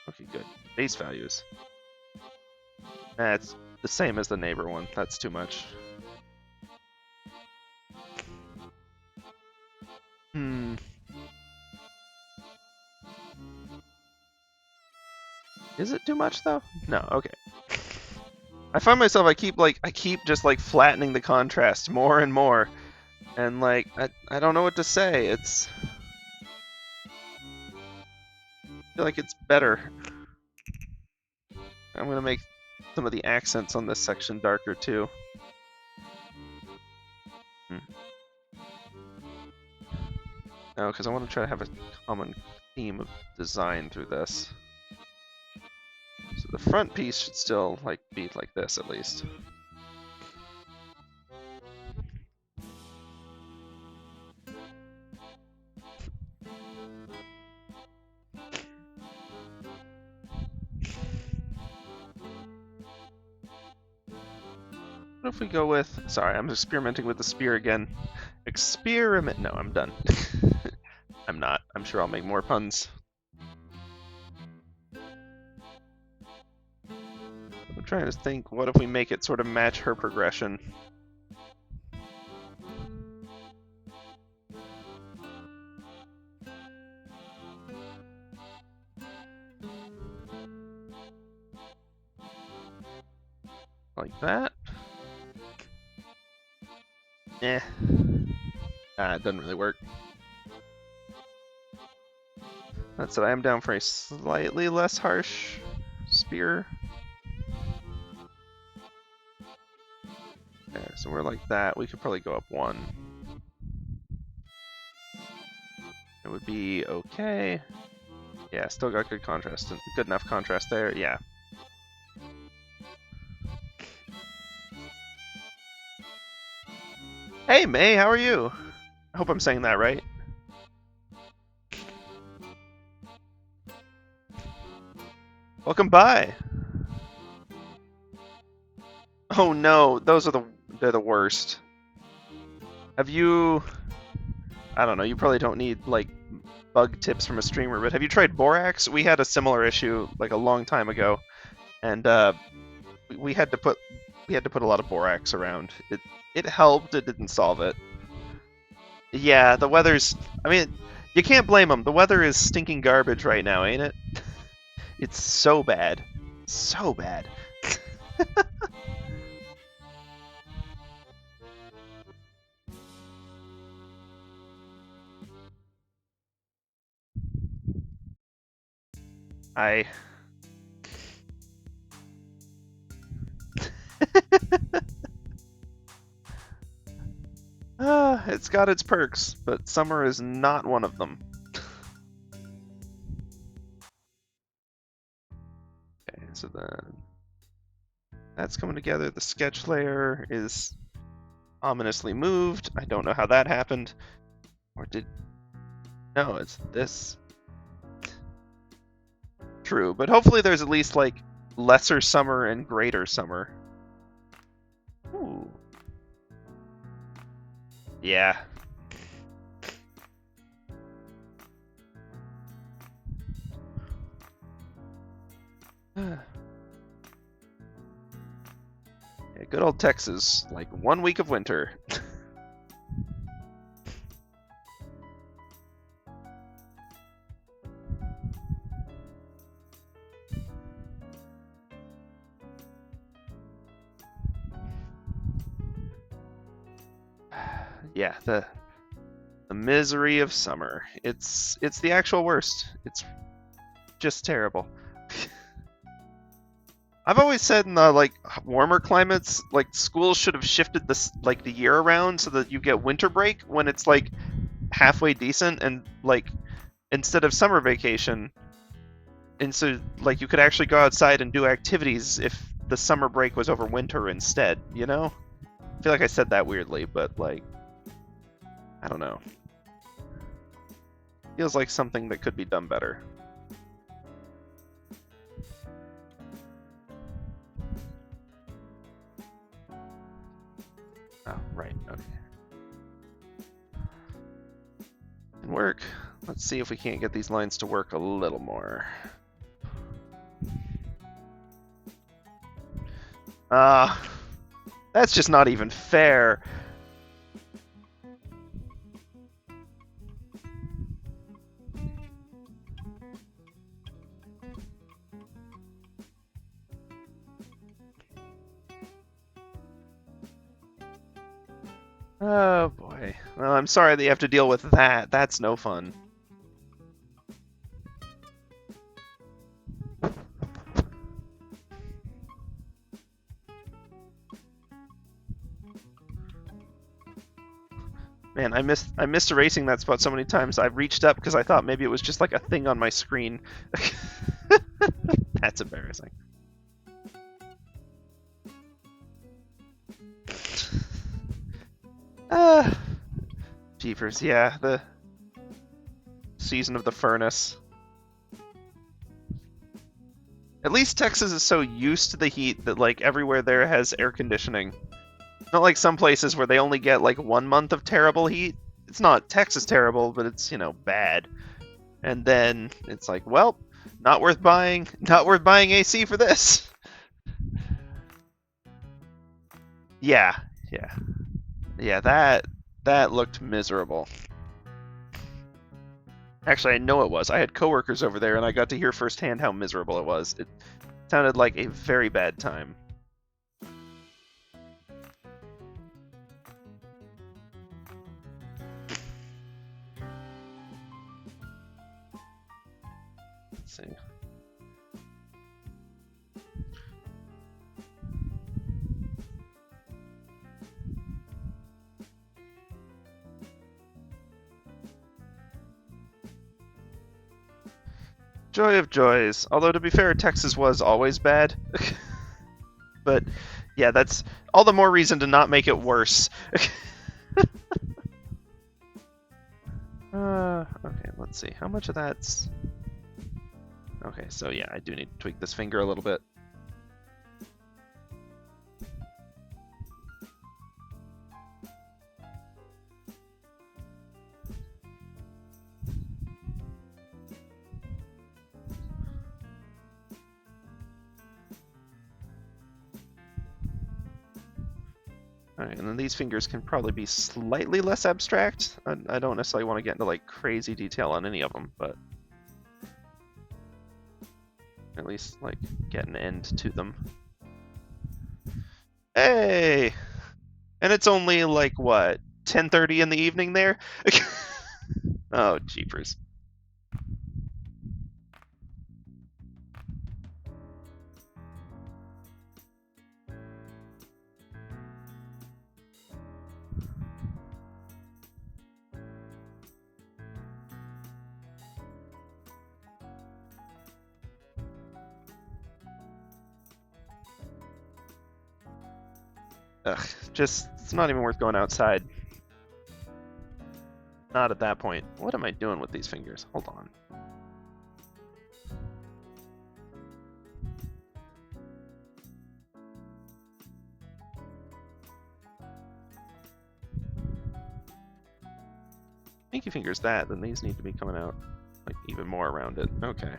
Okay, good. Base values. It's the same as the neighbor one. That's too much. Is it too much though? No, okay. I find myself I keep just like flattening the contrast more and more. And like I don't know what to say. I feel like it's better. I'm gonna make some of the accents on this section darker too. No, because I want to try to have a common theme of design through this. So the front piece should still like be like this at least. What if we go with... Sorry, I'm experimenting with the spear again. Experiment... No, I'm done. I'm not. I'm sure I'll make more puns. I'm trying to think, what if we make it sort of match her progression? Like that. Eh. It doesn't really work. That's it. I am down for a slightly less harsh spear. Okay, so we're like that. We could probably go up 1. It would be okay. Yeah, still got good contrast. Good enough contrast there. Yeah. Hey, May, how are you? I hope I'm saying that right. Welcome by. Oh no, they're the worst. Have you... I don't know, you probably don't need, like, bug tips from a streamer, but have you tried borax? We had a similar issue, like, a long time ago, and, we had to put a lot of borax around. It helped, it didn't solve it. Yeah, the weather's... I mean, you can't blame them. The weather is stinking garbage right now, ain't it? It's so bad. So bad. It's got its perks, but summer is not one of them. Okay, so then that's coming together. The sketch layer is ominously moved. I don't know how that happened. Or did... No, it's this. True, but hopefully there's at least, like, lesser summer and greater summer. Ooh. Yeah. Yeah, good old Texas, like 1 week of winter. Yeah, the misery of summer. It's the actual worst. It's just terrible. I've always said in the like warmer climates, like schools should have shifted this like the year around so that you get winter break when it's like halfway decent, and like instead of summer vacation, and so like you could actually go outside and do activities if the summer break was over winter instead, you know? I feel like I said that weirdly, but like I don't know. Feels like something that could be done better. Oh, right, okay. Can work. Let's see if we can't get these lines to work a little more. That's just not even fair. Oh boy. Well, I'm sorry that you have to deal with that. That's no fun. Man, I missed erasing that spot so many times. I reached up because I thought maybe it was just like a thing on my screen. That's embarrassing. Jeepers, yeah, the season of the furnace. At least Texas is so used to the heat that like everywhere there has air conditioning. Not like some places where they only get like 1 month of terrible heat. It's not Texas terrible, but it's, you know, bad. And then it's like, well, not worth buying AC for this. Yeah, that looked miserable. Actually, I know it was. I had coworkers over there, and I got to hear firsthand how miserable it was. It sounded like a very bad time. Let's see. Joy of joys. Although, to be fair, Texas was always bad. But, yeah, that's all the more reason to not make it worse. Okay, let's see. How much of that's... Okay, so yeah, I do need to tweak this finger a little bit. Alright, and then these fingers can probably be slightly less abstract. I don't necessarily want to get into like crazy detail on any of them, but at least like get an end to them. Hey! And it's only like what, 10:30 in the evening there? Oh, jeepers. Ugh, just, it's not even worth going outside. Not at that point. What am I doing with these fingers? Hold on. Pinky finger's that, then these need to be coming out like even more around it. Okay.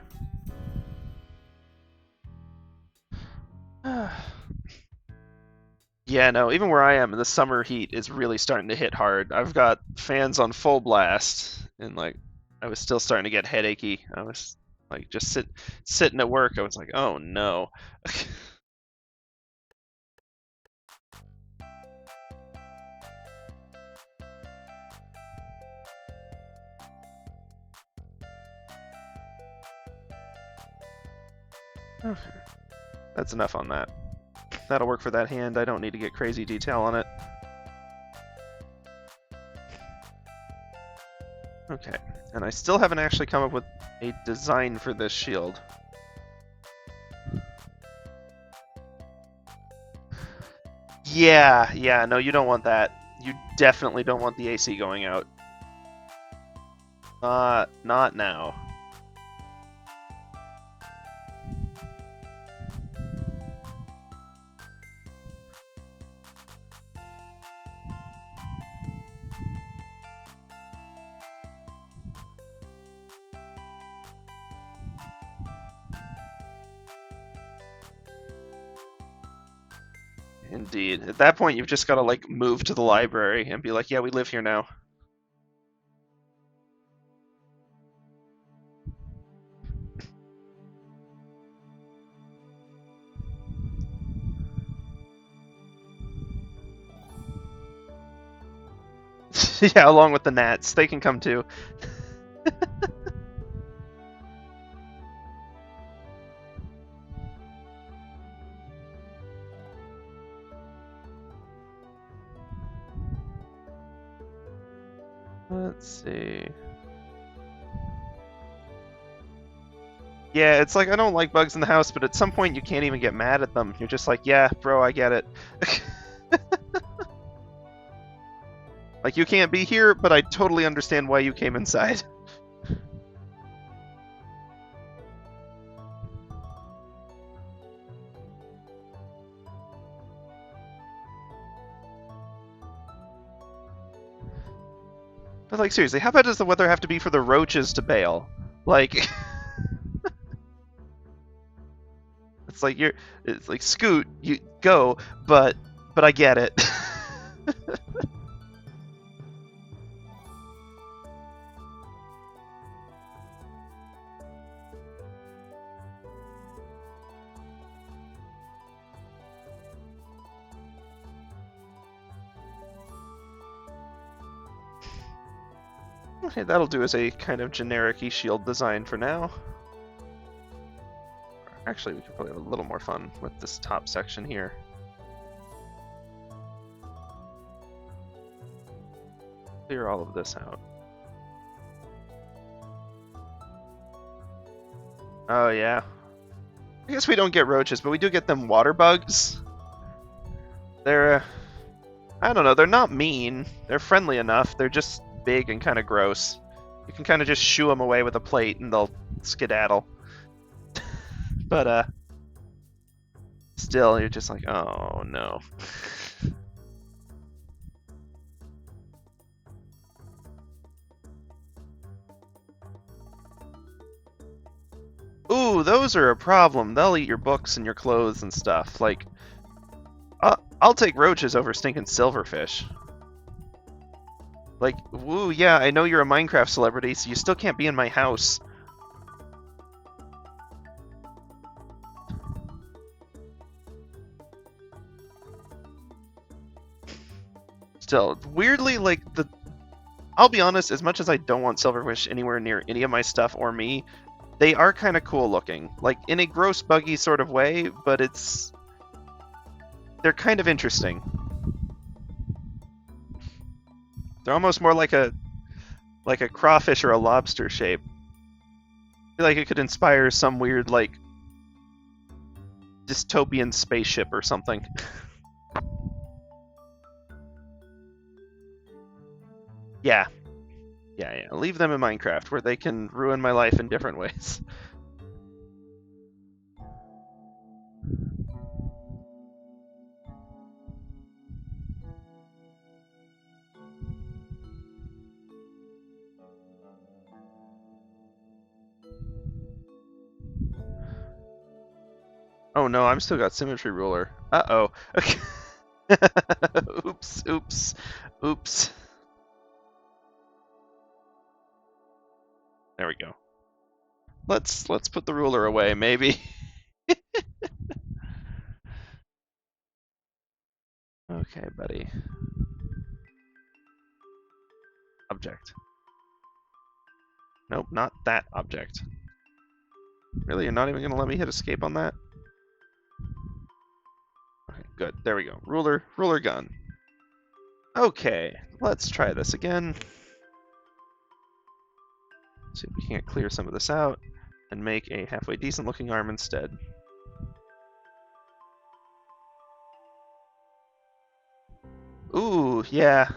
Yeah, no, even where I am, the summer heat is really starting to hit hard. I've got fans on full blast, and like, I was still starting to get headachy. I was like, just sitting at work, I was like, oh no. Okay. That's enough on that. That'll work for that hand. I don't need to get crazy detail on it. Okay, and I still haven't actually come up with a design for this shield. Yeah, no, you don't want that. You definitely don't want the AC going out. Not now. Indeed. At that point, you've just got to like move to the library and be like, yeah, we live here now. Yeah, along with the gnats. They can come too. Let's see. Yeah, it's like I don't like bugs in the house, but at some point you can't even get mad at them. You're just like, yeah, bro, I get it. Like, you can't be here, but I totally understand why you came inside. But, like, seriously, how bad does the weather have to be for the roaches to bail? Like... It's like it's like, Scoot, you go, but I get it. Okay, that'll do as a kind of generic-y shield design for now. Actually, we could probably have a little more fun with this top section here. Clear all of this out. Oh, yeah. I guess we don't get roaches, but we do get them water bugs. They're, I don't know, they're not mean. They're friendly enough. They're just big and kind of gross. You can kind of just shoo them away with a plate and they'll skedaddle. But, still, you're just like, oh, no. Ooh, those are a problem. They'll eat your books and your clothes and stuff. Like, I'll take roaches over stinking silverfish. Like, woo, yeah, I know you're a Minecraft celebrity, so you still can't be in my house. Still, weirdly, like, I'll be honest, as much as I don't want silverfish anywhere near any of my stuff or me, they are kind of cool looking. Like, in a gross, buggy sort of way, but they're kind of interesting. They're almost more like a crawfish or a lobster shape. I feel like it could inspire some weird, like, dystopian spaceship or something. Yeah. Yeah. Leave them in Minecraft, where they can ruin my life in different ways. Oh no, I'm still got symmetry ruler. Uh-oh. Okay. Oops. There we go. Let's put the ruler away, maybe. Okay, buddy. Object. Nope, not that object. Really, you're not even gonna let me hit escape on that? Okay, good. There we go. Ruler gun. Okay, let's try this again. See if we can't clear some of this out and make a halfway decent looking arm instead. Ooh, yeah.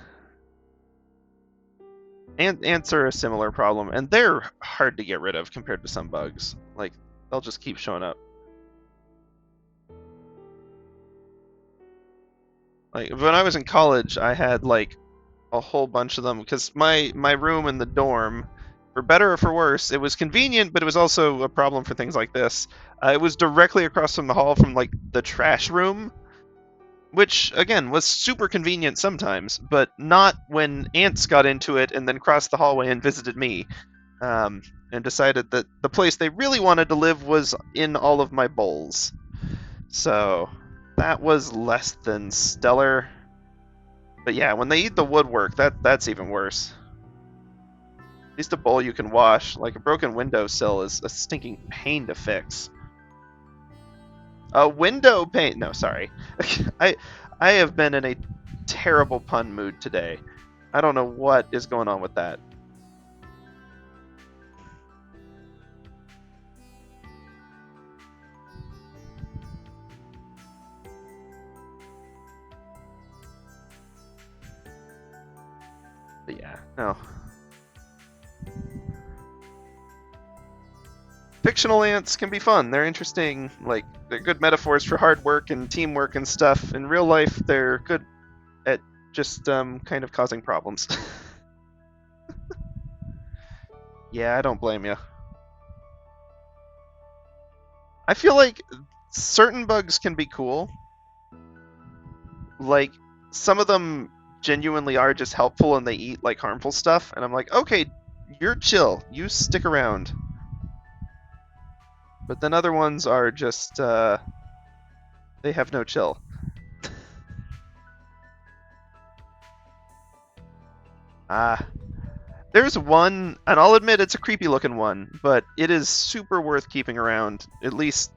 Ants are a similar problem, and they're hard to get rid of compared to some bugs. Like, they'll just keep showing up. Like, when I was in college, I had, like, a whole bunch of them, because my room in the dorm, for better or for worse, it was convenient, but it was also a problem for things like this. It was directly across from the hall from, like, the trash room, which, again, was super convenient sometimes, but not when ants got into it and then crossed the hallway and visited me, and decided that the place they really wanted to live was in all of my bowls. So that was less than stellar. But yeah, when they eat the woodwork, that's even worse. At least a bowl you can wash. Like, a broken windowsill is a stinking pain to fix. A window pane. No, sorry. I have been in a terrible pun mood today. I don't know what is going on with that. But yeah, no. Fictional ants can be fun. They're interesting. Like, they're good metaphors for hard work and teamwork and stuff. In real life, they're good at just kind of causing problems. Yeah, I don't blame you. I feel like certain bugs can be cool. Like, some of them genuinely are just helpful and they eat, like, harmful stuff. And I'm like, okay, you're chill. You stick around. But then other ones are just, they have no chill. There's one, and I'll admit it's a creepy looking one, but it is super worth keeping around, at least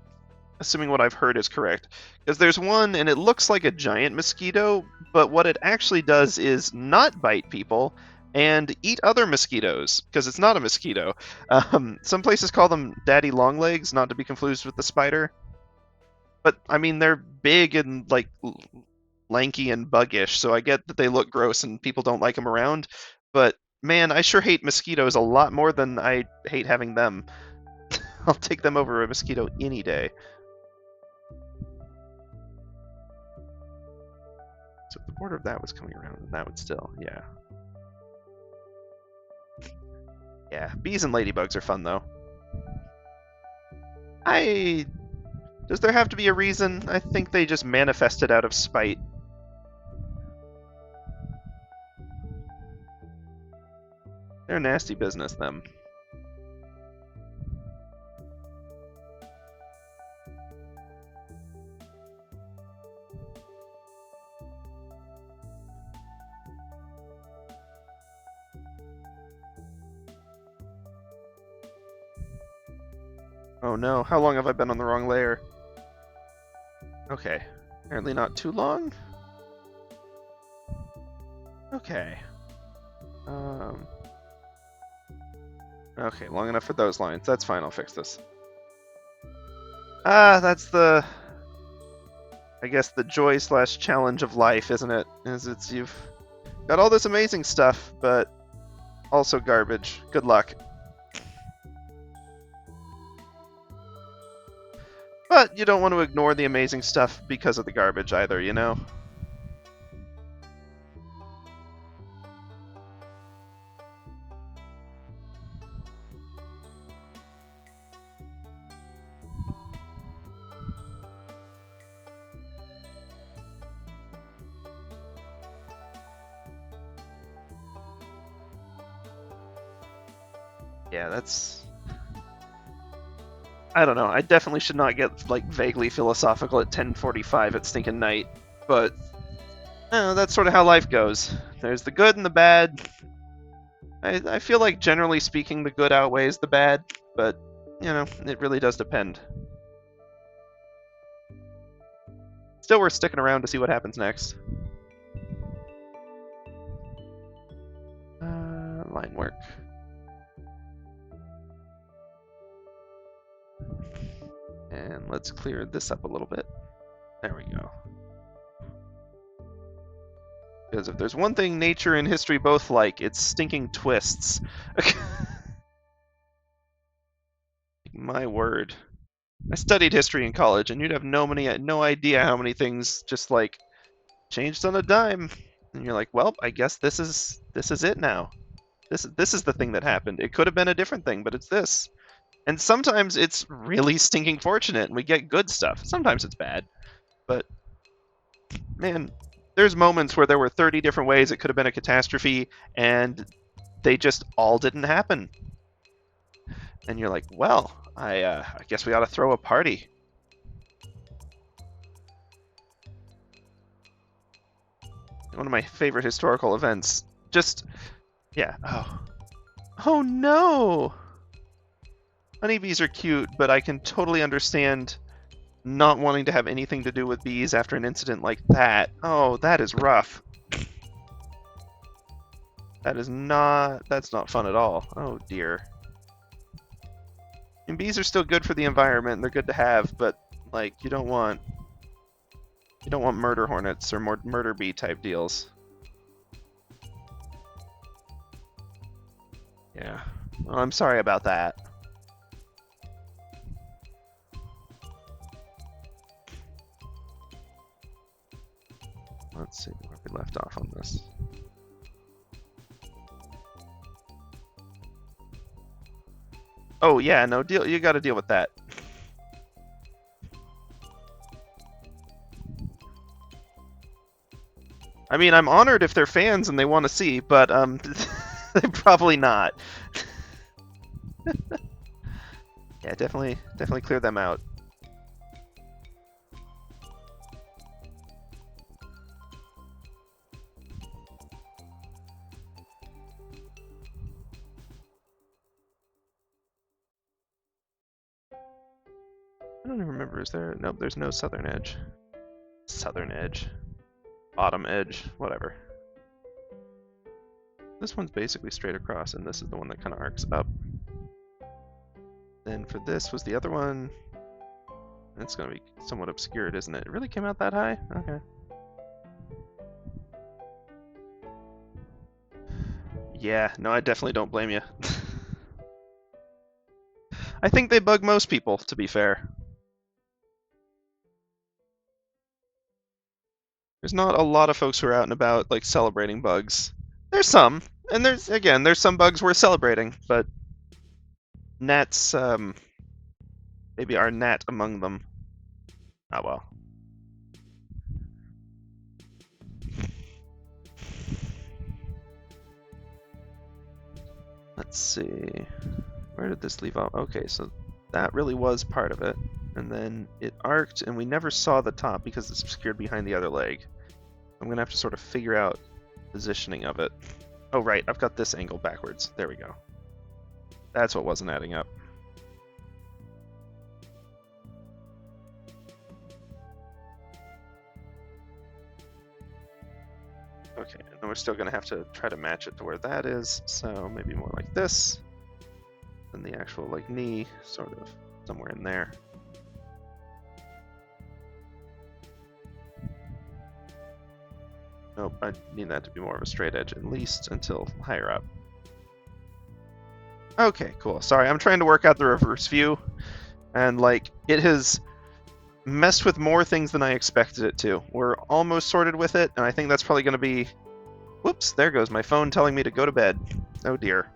assuming what I've heard is correct. Because there's one, and it looks like a giant mosquito, but what it actually does is not bite people and eat other mosquitoes, because it's not a mosquito. Some places call them daddy longlegs, not to be confused with the spider. But, I mean, they're big and, like, lanky and buggish, so I get that they look gross and people don't like them around. But, man, I sure hate mosquitoes a lot more than I hate having them. I'll take them over a mosquito any day. So if the border of that was coming around, then that would still, yeah. Yeah, bees and ladybugs are fun, though. Does there have to be a reason? I think they just manifested out of spite. They're nasty business, them. Oh no, how long have I been on the wrong layer? Okay, apparently not too long. Okay. Okay, long enough for those lines. That's fine, I'll fix this. That's the... I guess the joy/challenge of life, isn't it? You've got all this amazing stuff, but also garbage. Good luck. But you don't want to ignore the amazing stuff because of the garbage either, you know? Yeah, that's... I don't know. I definitely should not get, like, vaguely philosophical at 10:45 at stinking night, but that's sort of how life goes. There's the good and the bad. I feel like, generally speaking, the good outweighs the bad, but, you know, it really does depend. Still worth sticking around to see what happens next. Line work. And let's clear this up a little bit. There we go. Because if there's one thing nature and history both like, it's stinking twists. My word. I studied history in college, and you'd have no idea how many things just, like, changed on a dime. And you're like, well, I guess this is it now. This is the thing that happened. It could have been a different thing, but it's this. And sometimes it's really stinking fortunate, and we get good stuff. Sometimes it's bad. But, man, there's moments where there were 30 different ways it could have been a catastrophe, and they just all didn't happen. And you're like, well, I guess we ought to throw a party. One of my favorite historical events. Just, yeah, oh no! Honeybees are cute, but I can totally understand not wanting to have anything to do with bees after an incident like that. Oh, that is rough. That's not fun at all. Oh dear. And bees are still good for the environment, and they're good to have, but, like, you don't want murder hornets or more murder bee type deals. Yeah. Well, I'm sorry about that. Let's see where we left off on this. Oh yeah, no deal. You got to deal with that. I mean, I'm honored if they're fans and they want to see, but probably not. Yeah, definitely clear them out. I don't even remember. Is there? Nope, there's no southern edge. Southern edge. Bottom edge. Whatever. This one's basically straight across, and this is the one that kind of arcs up. Then for this was the other one. It's going to be somewhat obscured, isn't it? It really came out that high? Okay. Yeah, no, I definitely don't blame you. I think they bug most people, to be fair. There's not a lot of folks who are out and about, like, celebrating bugs. There's some, and there's some bugs worth celebrating, but gnats, maybe our gnat among them. Oh well. Let's see. Where did this leave off? Okay, so that really was part of it. And then it arced, and we never saw the top because it's obscured behind the other leg. I'm going to have to sort of figure out positioning of it. Oh, right, I've got this angle backwards. There we go. That's what wasn't adding up. Okay, and then we're still going to have to try to match it to where that is, so maybe more like this. And the actual, like, knee, sort of somewhere in there. Nope, I need that to be more of a straight edge at least until higher up. Okay, cool. Sorry, I'm trying to work out the reverse view, and, like, it has messed with more things than I expected it to. We're almost sorted with it, and I think that's probably going to be... Whoops, there goes my phone telling me to go to bed. Oh dear.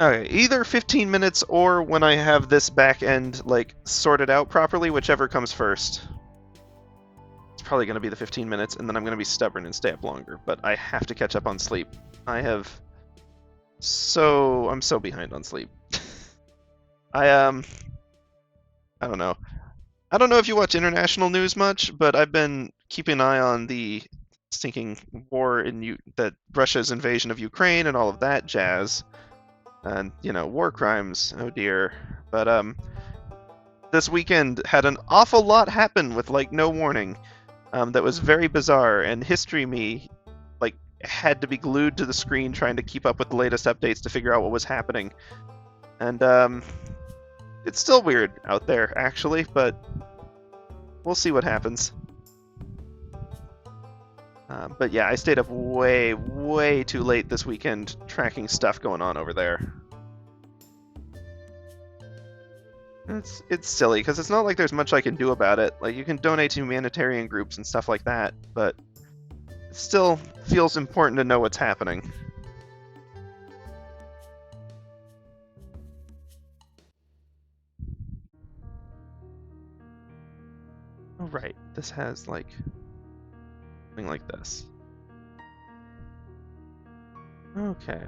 Okay, either 15 minutes or when I have this back end, like, sorted out properly, whichever comes first. It's probably going to be the 15 minutes, and then I'm going to be stubborn and stay up longer, but I have to catch up on sleep. I'm so behind on sleep. I don't know. I don't know if you watch international news much, but I've been keeping an eye on the stinking war that Russia's invasion of Ukraine and all of that jazz. And, you know, war crimes, oh dear. But this weekend had an awful lot happen with, like, no warning. That was very bizarre, and history me, like, had to be glued to the screen trying to keep up with the latest updates to figure out what was happening. And it's still weird out there, actually, but we'll see what happens. But yeah, I stayed up way, way too late this weekend tracking stuff going on over there. It's silly, because it's not like there's much I can do about it. Like, you can donate to humanitarian groups and stuff like that, but it still feels important to know what's happening. Oh, right. This has, like, something like this. Okay.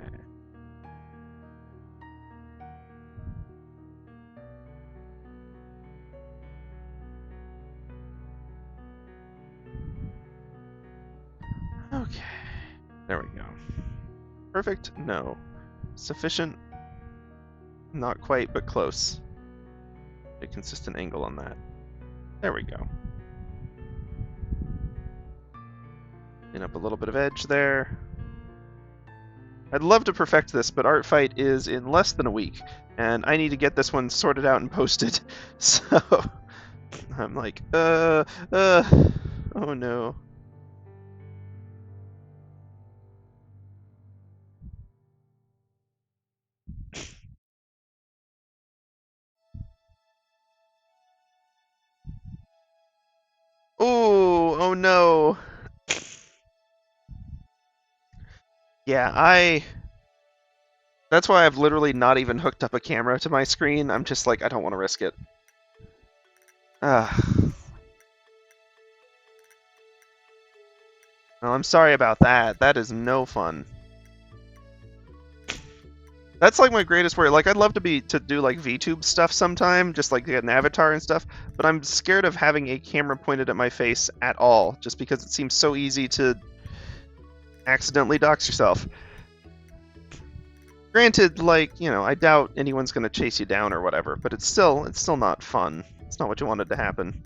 Okay. There we go. Perfect? No. Sufficient? Not quite, but close. A consistent angle on that. There we go. Clean up a little bit of edge there. I'd love to perfect this, but Artfight is in less than a week, and I need to get this one sorted out and posted. So I'm like, oh no. Oh no. Yeah, that's why I've literally not even hooked up a camera to my screen. I'm just like, I don't want to risk it. Well, I'm sorry about that. That is no fun. That's like my greatest worry. Like, I'd love to do like VTube stuff sometime, just like get an avatar and stuff, but I'm scared of having a camera pointed at my face at all, just because it seems so easy to accidentally dox yourself. Granted, like, you know, I doubt anyone's gonna chase you down or whatever, but it's still not fun. It's not what you wanted to happen.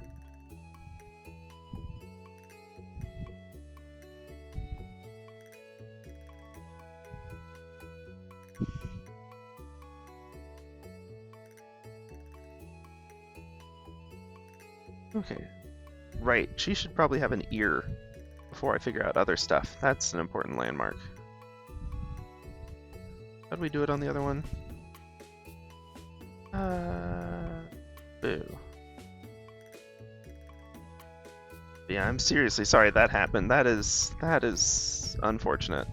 Okay. Right, she should probably have an ear before I figure out other stuff. That's an important landmark. How do we do it on the other one? Boo. Yeah, I'm seriously sorry that happened. That is unfortunate.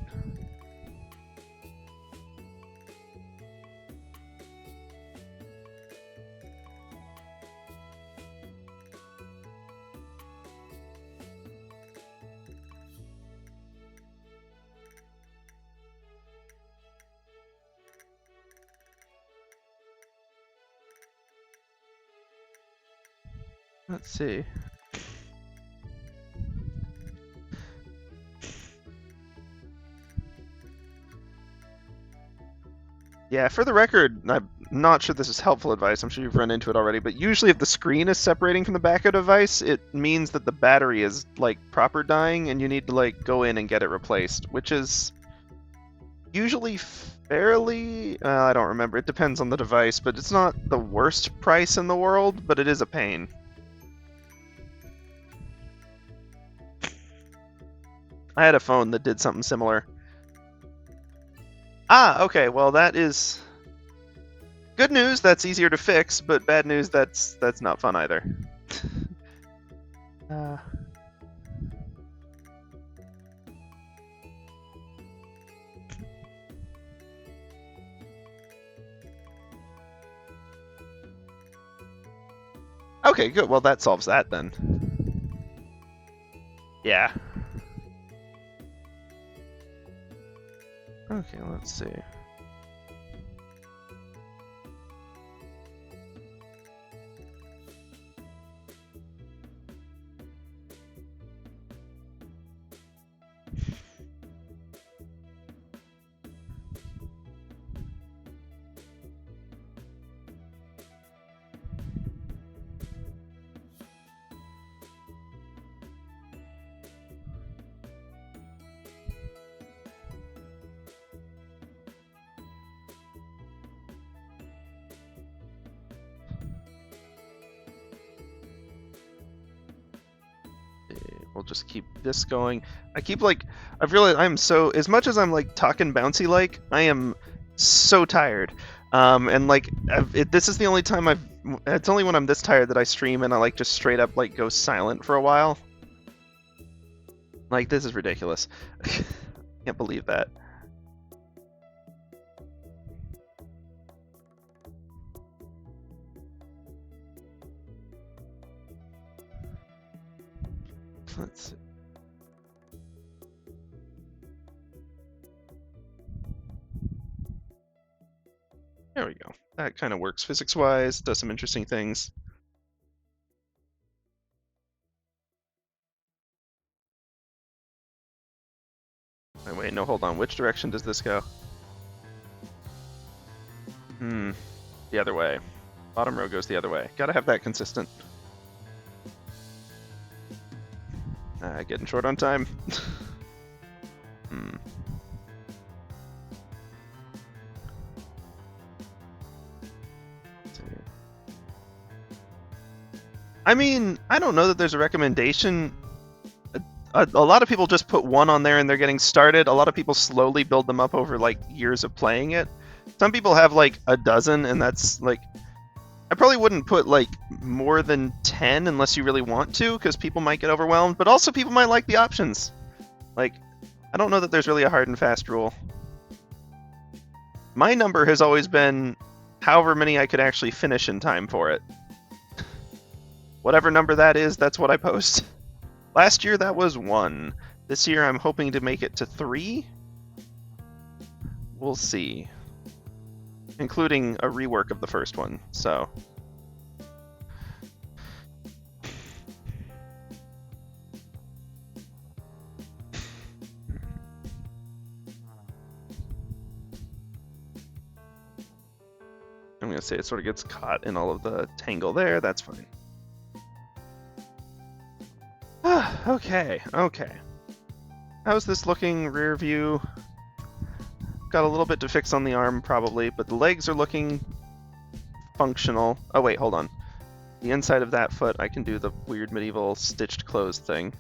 Let's see. Yeah, for the record, I'm not sure this is helpful advice. I'm sure you've run into it already, but usually if the screen is separating from the back of the device, it means that the battery is like proper dying and you need to like go in and get it replaced, which is usually fairly, I don't remember. It depends on the device, but it's not the worst price in the world, but it is a pain. I had a phone that did something similar. Ah, okay. Well, that is good news. That's easier to fix, but bad news. That's not fun either. Okay, good. Well, that solves that then. Yeah. Okay, let's see. We'll just keep this going. I've realized I'm so, as much as I'm like talking bouncy like, I am so tired. And like, this is the only time it's only when I'm this tired that I stream and I like just straight up like go silent for a while. Like, this is ridiculous. Can't believe that. Let's see. There we go. That kind of works physics-wise, does some interesting things. Wait, no, hold on. Which direction does this go? The other way. Bottom row goes the other way. Gotta have that consistent. Getting short on time. I mean, I don't know that there's a recommendation. A lot of people just put one on there and they're getting started. A lot of people slowly build them up over like years of playing it. Some people have like a dozen, and that's like, I probably wouldn't put like more than 10 unless you really want to, because people might get overwhelmed, but also people might like the options. Like, I don't know that there's really a hard and fast rule. My number has always been however many I could actually finish in time for it. Whatever number that is, that's what I post. Last year that was 1. This year I'm hoping to make it to 3. We'll see. Including a rework of the first one, so. I'm going to say it sort of gets caught in all of the tangle there. That's fine. Okay. How's this looking, rear view? Got a little bit to fix on the arm, probably, but the legs are looking functional. Oh, wait, hold on. The inside of that foot, I can do the weird medieval stitched closed thing.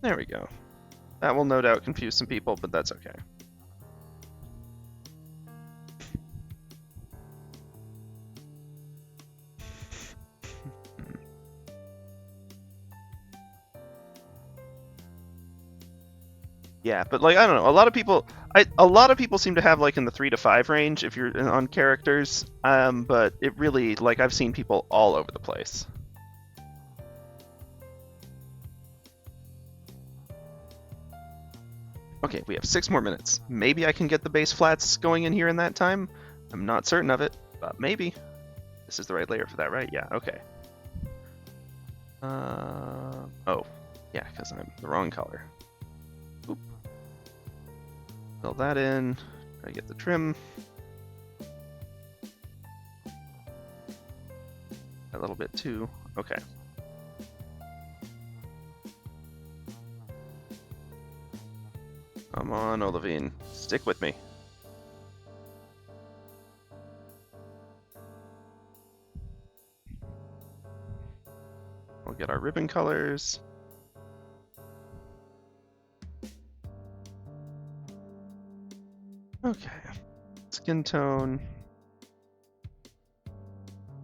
There we go. That will no doubt confuse some people, but that's okay. Yeah, but like I don't know, a lot of people seem to have like in the 3 to 5 range if you're on characters. But it really like I've seen people all over the place. Okay, we have 6 more minutes. Maybe I can get the base flats going in here in that time. I'm not certain of it, but maybe. This is the right layer for that, right? Yeah, okay. Oh, yeah, because I'm the wrong color. Oop. Fill that in. Try to get the trim. A little bit too. Okay. Come on, Olivine. Stick with me. We'll get our ribbon colors. Okay. Skin tone.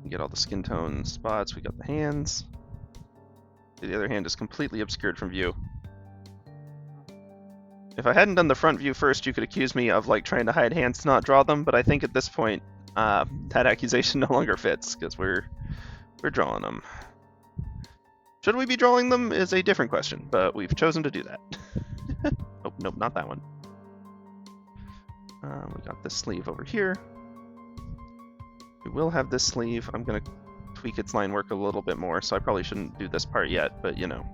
We get all the skin tone spots. We got the hands. The other hand is completely obscured from view. If I hadn't done the front view first, you could accuse me of like trying to hide hands to not draw them, but I think at this point that accusation no longer fits because we're drawing them. Should we be drawing them is a different question, but we've chosen to do that. Oh, nope, not that one. We got this sleeve over here. We will have this sleeve. I'm going to tweak its line work a little bit more, so I probably shouldn't do this part yet, but you know.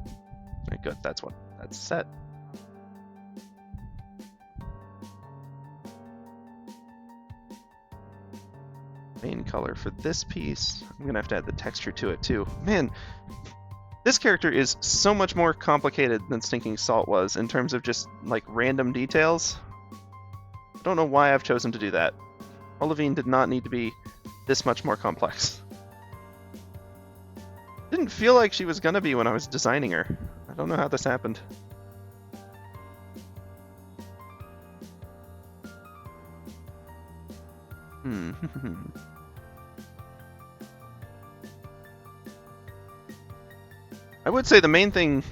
Good, that's set. Main color for this piece. I'm going to have to add the texture to it too. Man, this character is so much more complicated than Stinking Salt was in terms of just like random details. I don't know why I've chosen to do that. Olivine did not need to be this much more complex. Didn't feel like she was gonna be when I was designing her. I don't know how this happened. I would say the main thing,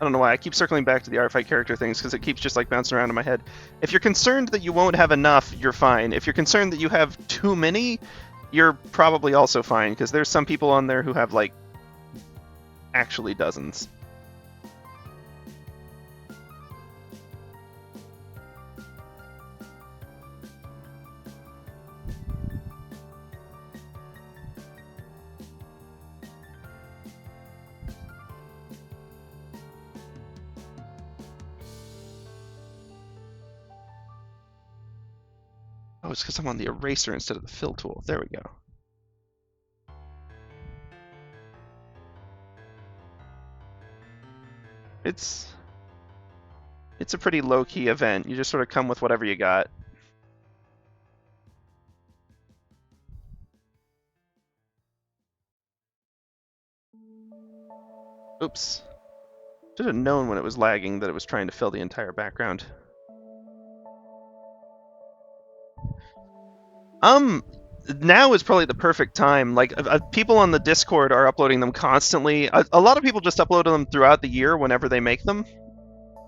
I don't know why, I keep circling back to the art fight character things because it keeps just like bouncing around in my head. If you're concerned that you won't have enough, you're fine. If you're concerned that you have too many, you're probably also fine because there's some people on there who have like actually dozens. Oh, it's because I'm on the eraser instead of the fill tool. There we go. It's a pretty low-key event. You just sort of come with whatever you got. Oops. Should have known when it was lagging that it was trying to fill the entire background. Now is probably the perfect time. Like, people on the Discord are uploading them constantly. A lot of people just upload them throughout the year whenever they make them.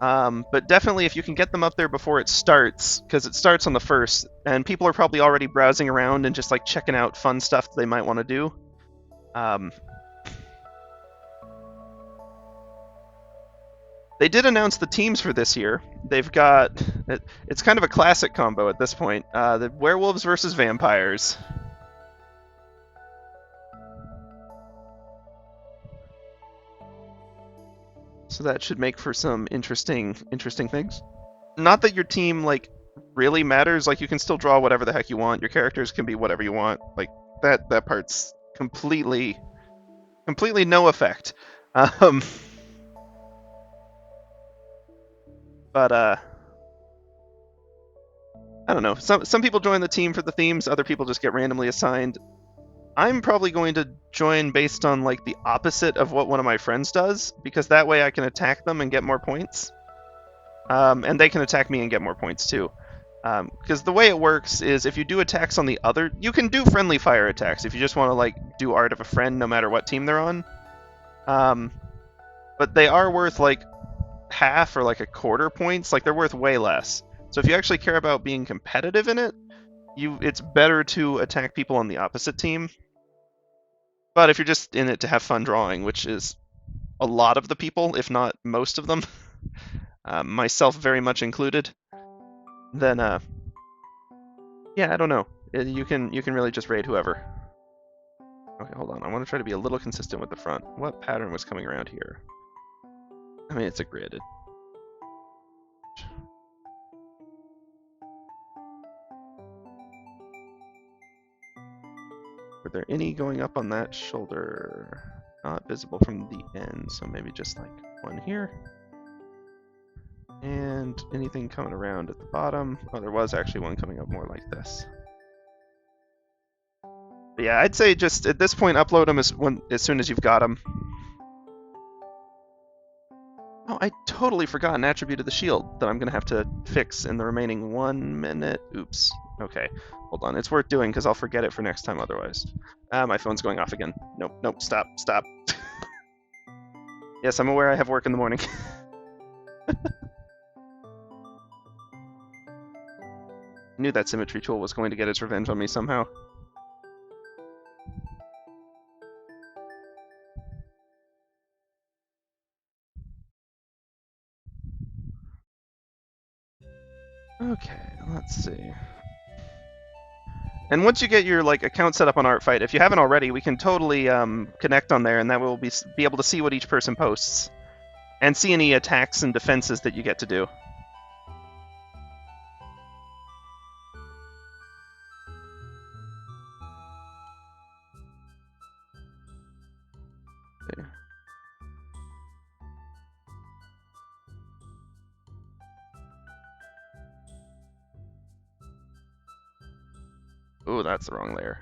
But definitely if you can get them up there before it starts, because it starts on the 1st, and people are probably already browsing around and just like checking out fun stuff that they might want to do. They did announce the teams for this year. They've got... It's kind of a classic combo at this point. The werewolves versus vampires. So that should make for some interesting things. Not that your team like really matters. Like you can still draw whatever the heck you want. Your characters can be whatever you want. Like that part's completely no effect. Um, but I don't know. Some people join the team for the themes. Other people just get randomly assigned. I'm probably going to join based on like the opposite of what one of my friends does, because that way I can attack them and get more points. And they can attack me and get more points too. Because the way it works is if you do attacks on the other, you can do friendly fire attacks if you just want to like do art of a friend no matter what team they're on. But they are worth like half or like a quarter points. Like they're worth way less. So if you actually care about being competitive in it, it's better to attack people on the opposite team. But if you're just in it to have fun drawing, which is a lot of the people, if not most of them, myself very much included, then yeah, I don't know. You can really just raid whoever. Okay, hold on. I want to try to be a little consistent with the front. What pattern was coming around here? I mean, it's a grid. Were there any going up on that shoulder? Not visible from the end, so maybe just like one here. And anything coming around at the bottom? Oh, there was actually one coming up more like this. But yeah, I'd say just at this point upload them as soon as you've got them. Oh, I totally forgot an attribute of the shield that I'm going to have to fix in the remaining 1 minute. Oops. Okay, hold on. It's worth doing because I'll forget it for next time otherwise. My phone's going off again. Nope, stop. Yes, I'm aware I have work in the morning. I knew that symmetry tool was going to get its revenge on me somehow. Okay, let's see. And once you get your like account set up on ArtFight, if you haven't already, we can totally connect on there, and that will be able to see what each person posts, and see any attacks and defenses that you get to do. Okay. Ooh, that's the wrong layer.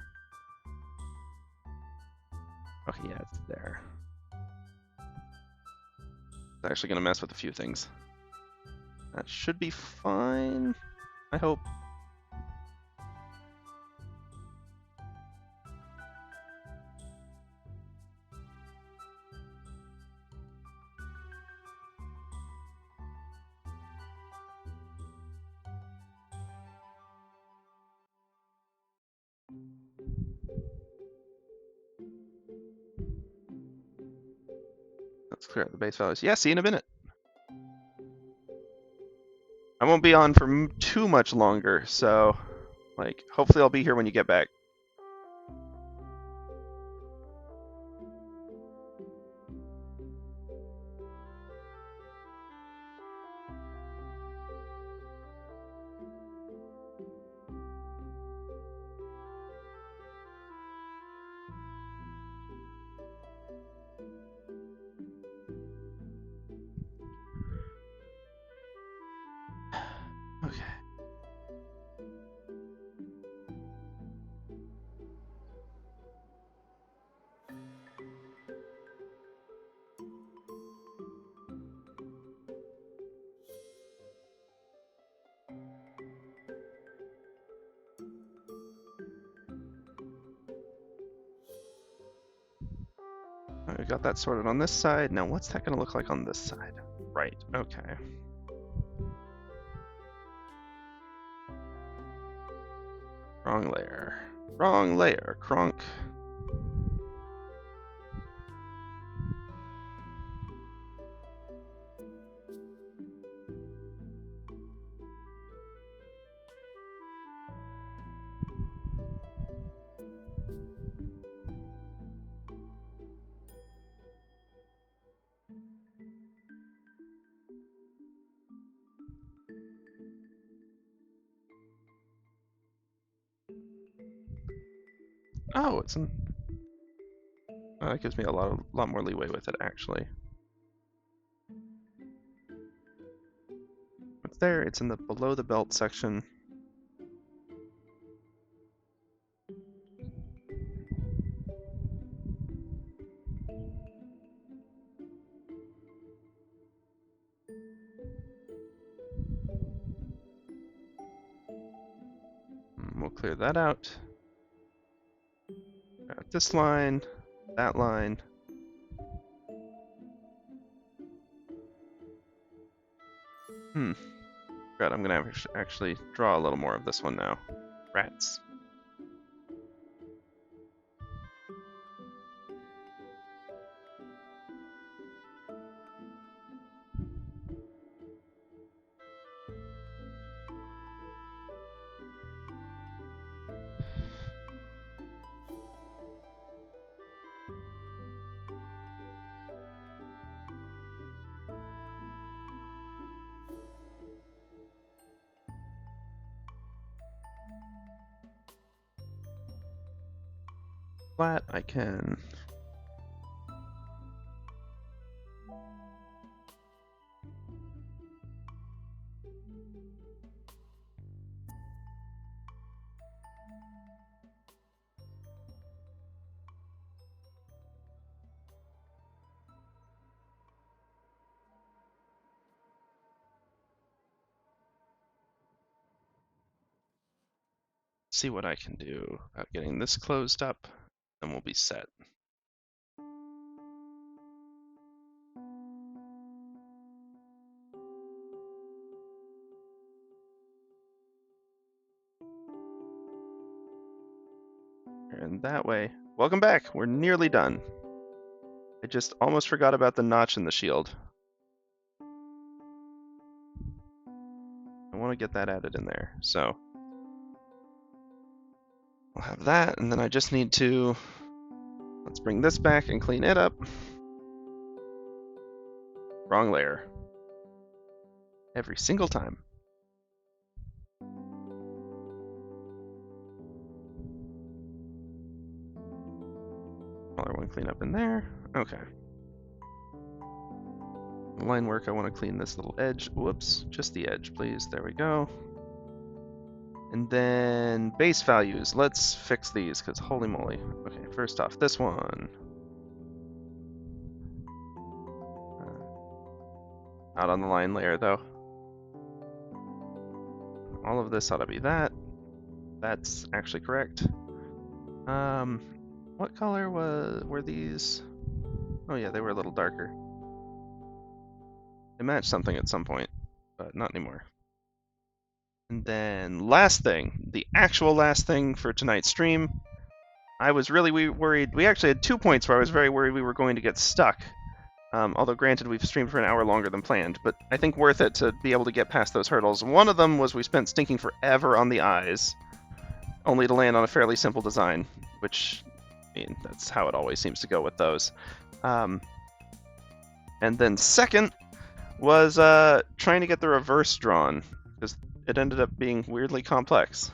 Okay, yeah, it's there. It's actually going to mess with a few things. That should be fine, I hope. Let's clear out the base values. Yeah, see you in a minute. I won't be on for too much longer, so like hopefully I'll be here when you get back. Okay. We got that sorted on this side. Now what's that going to look like on this side? Right, okay. Wrong layer. Wrong layer, Kronk. Oh, it's in... Oh, that gives me a lot more leeway with it, actually. It's there. It's in the below the belt section. We'll clear that out. Got this line, that line. God, I'm gonna have to actually draw a little more of this one now. Rats. Flat, I can. See what I can do about getting this closed up, and we'll be set. And that way, welcome back. We're nearly done. I just almost forgot about the notch in the shield. I want to get that added in there. So I'll have that, and then I just need to, let's bring this back and clean it up. Wrong layer. Every single time. Color one clean up in there. Okay. Line work, I want to clean this little edge. Whoops, just the edge, please. There we go. And then base values. Let's fix these, because holy moly. Okay, first off, this one. Not on the line layer, though. All of this ought to be that. That's actually correct. What color were these? Oh yeah, they were a little darker. They matched something at some point, but not anymore. And then last thing, the actual last thing for tonight's stream. I was really worried. We actually had 2 points where I was very worried we were going to get stuck. Although granted, we've streamed for an hour longer than planned, but I think worth it to be able to get past those hurdles. One of them was we spent stinking forever on the eyes, only to land on a fairly simple design, which, I mean, that's how it always seems to go with those. And then second was trying to get the reverse drawn, because it ended up being weirdly complex.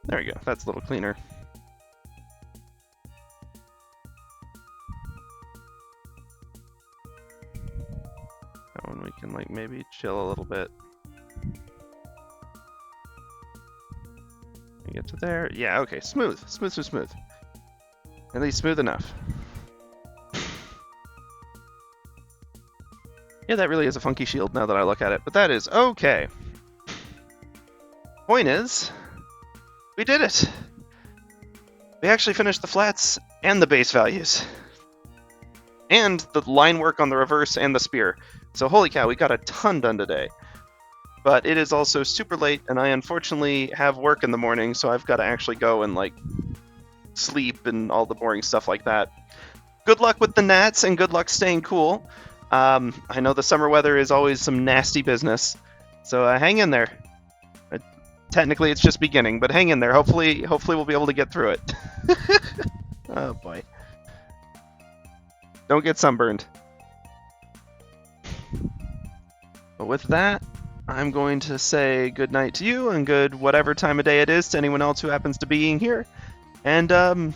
There we go, that's a little cleaner. That one we can like maybe chill a little bit. We get to there, yeah, okay, smooth. At least smooth enough. Yeah, that really is a funky shield now that I look at it, but that is okay. Point is, we did it! We actually finished the flats and the base values. And the line work on the reverse and the spear. So holy cow, we got a ton done today. But it is also super late, and I unfortunately have work in the morning, so I've got to actually go and, like, sleep and all the boring stuff like that. Good luck with the gnats, and good luck staying cool. I know the summer weather is always some nasty business, so hang in there. Technically, it's just beginning, but hang in there. Hopefully we'll be able to get through it. Oh boy. Don't get sunburned. But with that, I'm going to say good night to you and good whatever time of day it is to anyone else who happens to be in here. And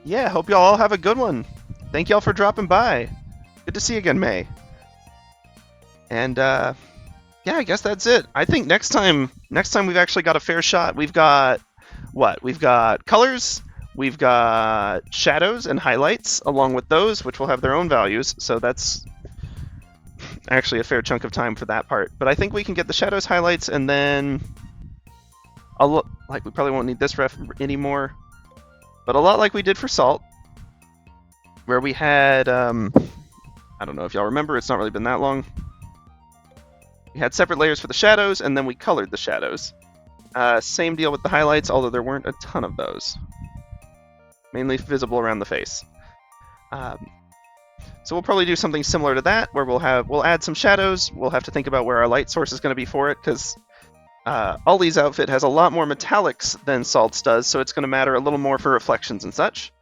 yeah, hope y'all all have a good one. Thank y'all for dropping by. Good to see you again, May. And yeah, I guess that's it. I think next time we've actually got a fair shot. We've got what? We've got colors, we've got shadows and highlights along with those, which will have their own values. So that's actually a fair chunk of time for that part. But I think we can get the shadows, highlights, and then like we probably won't need this ref anymore. But a lot like we did for Salt, where we had I don't know if y'all remember. It's not really been that long. We had separate layers for the shadows, and then we colored the shadows. Same deal with the highlights, although there weren't a ton of those. Mainly visible around the face. So we'll probably do something similar to that, where we'll add some shadows. We'll have to think about where our light source is going to be for it, because Ollie's outfit has a lot more metallics than Salt's does, so it's going to matter a little more for reflections and such.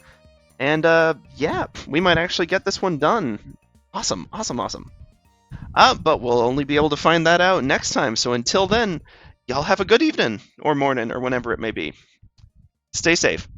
And yeah, we might actually get this one done. Awesome, awesome, awesome. But we'll only be able to find that out next time. So until then, y'all have a good evening, or morning, or whenever it may be. Stay safe.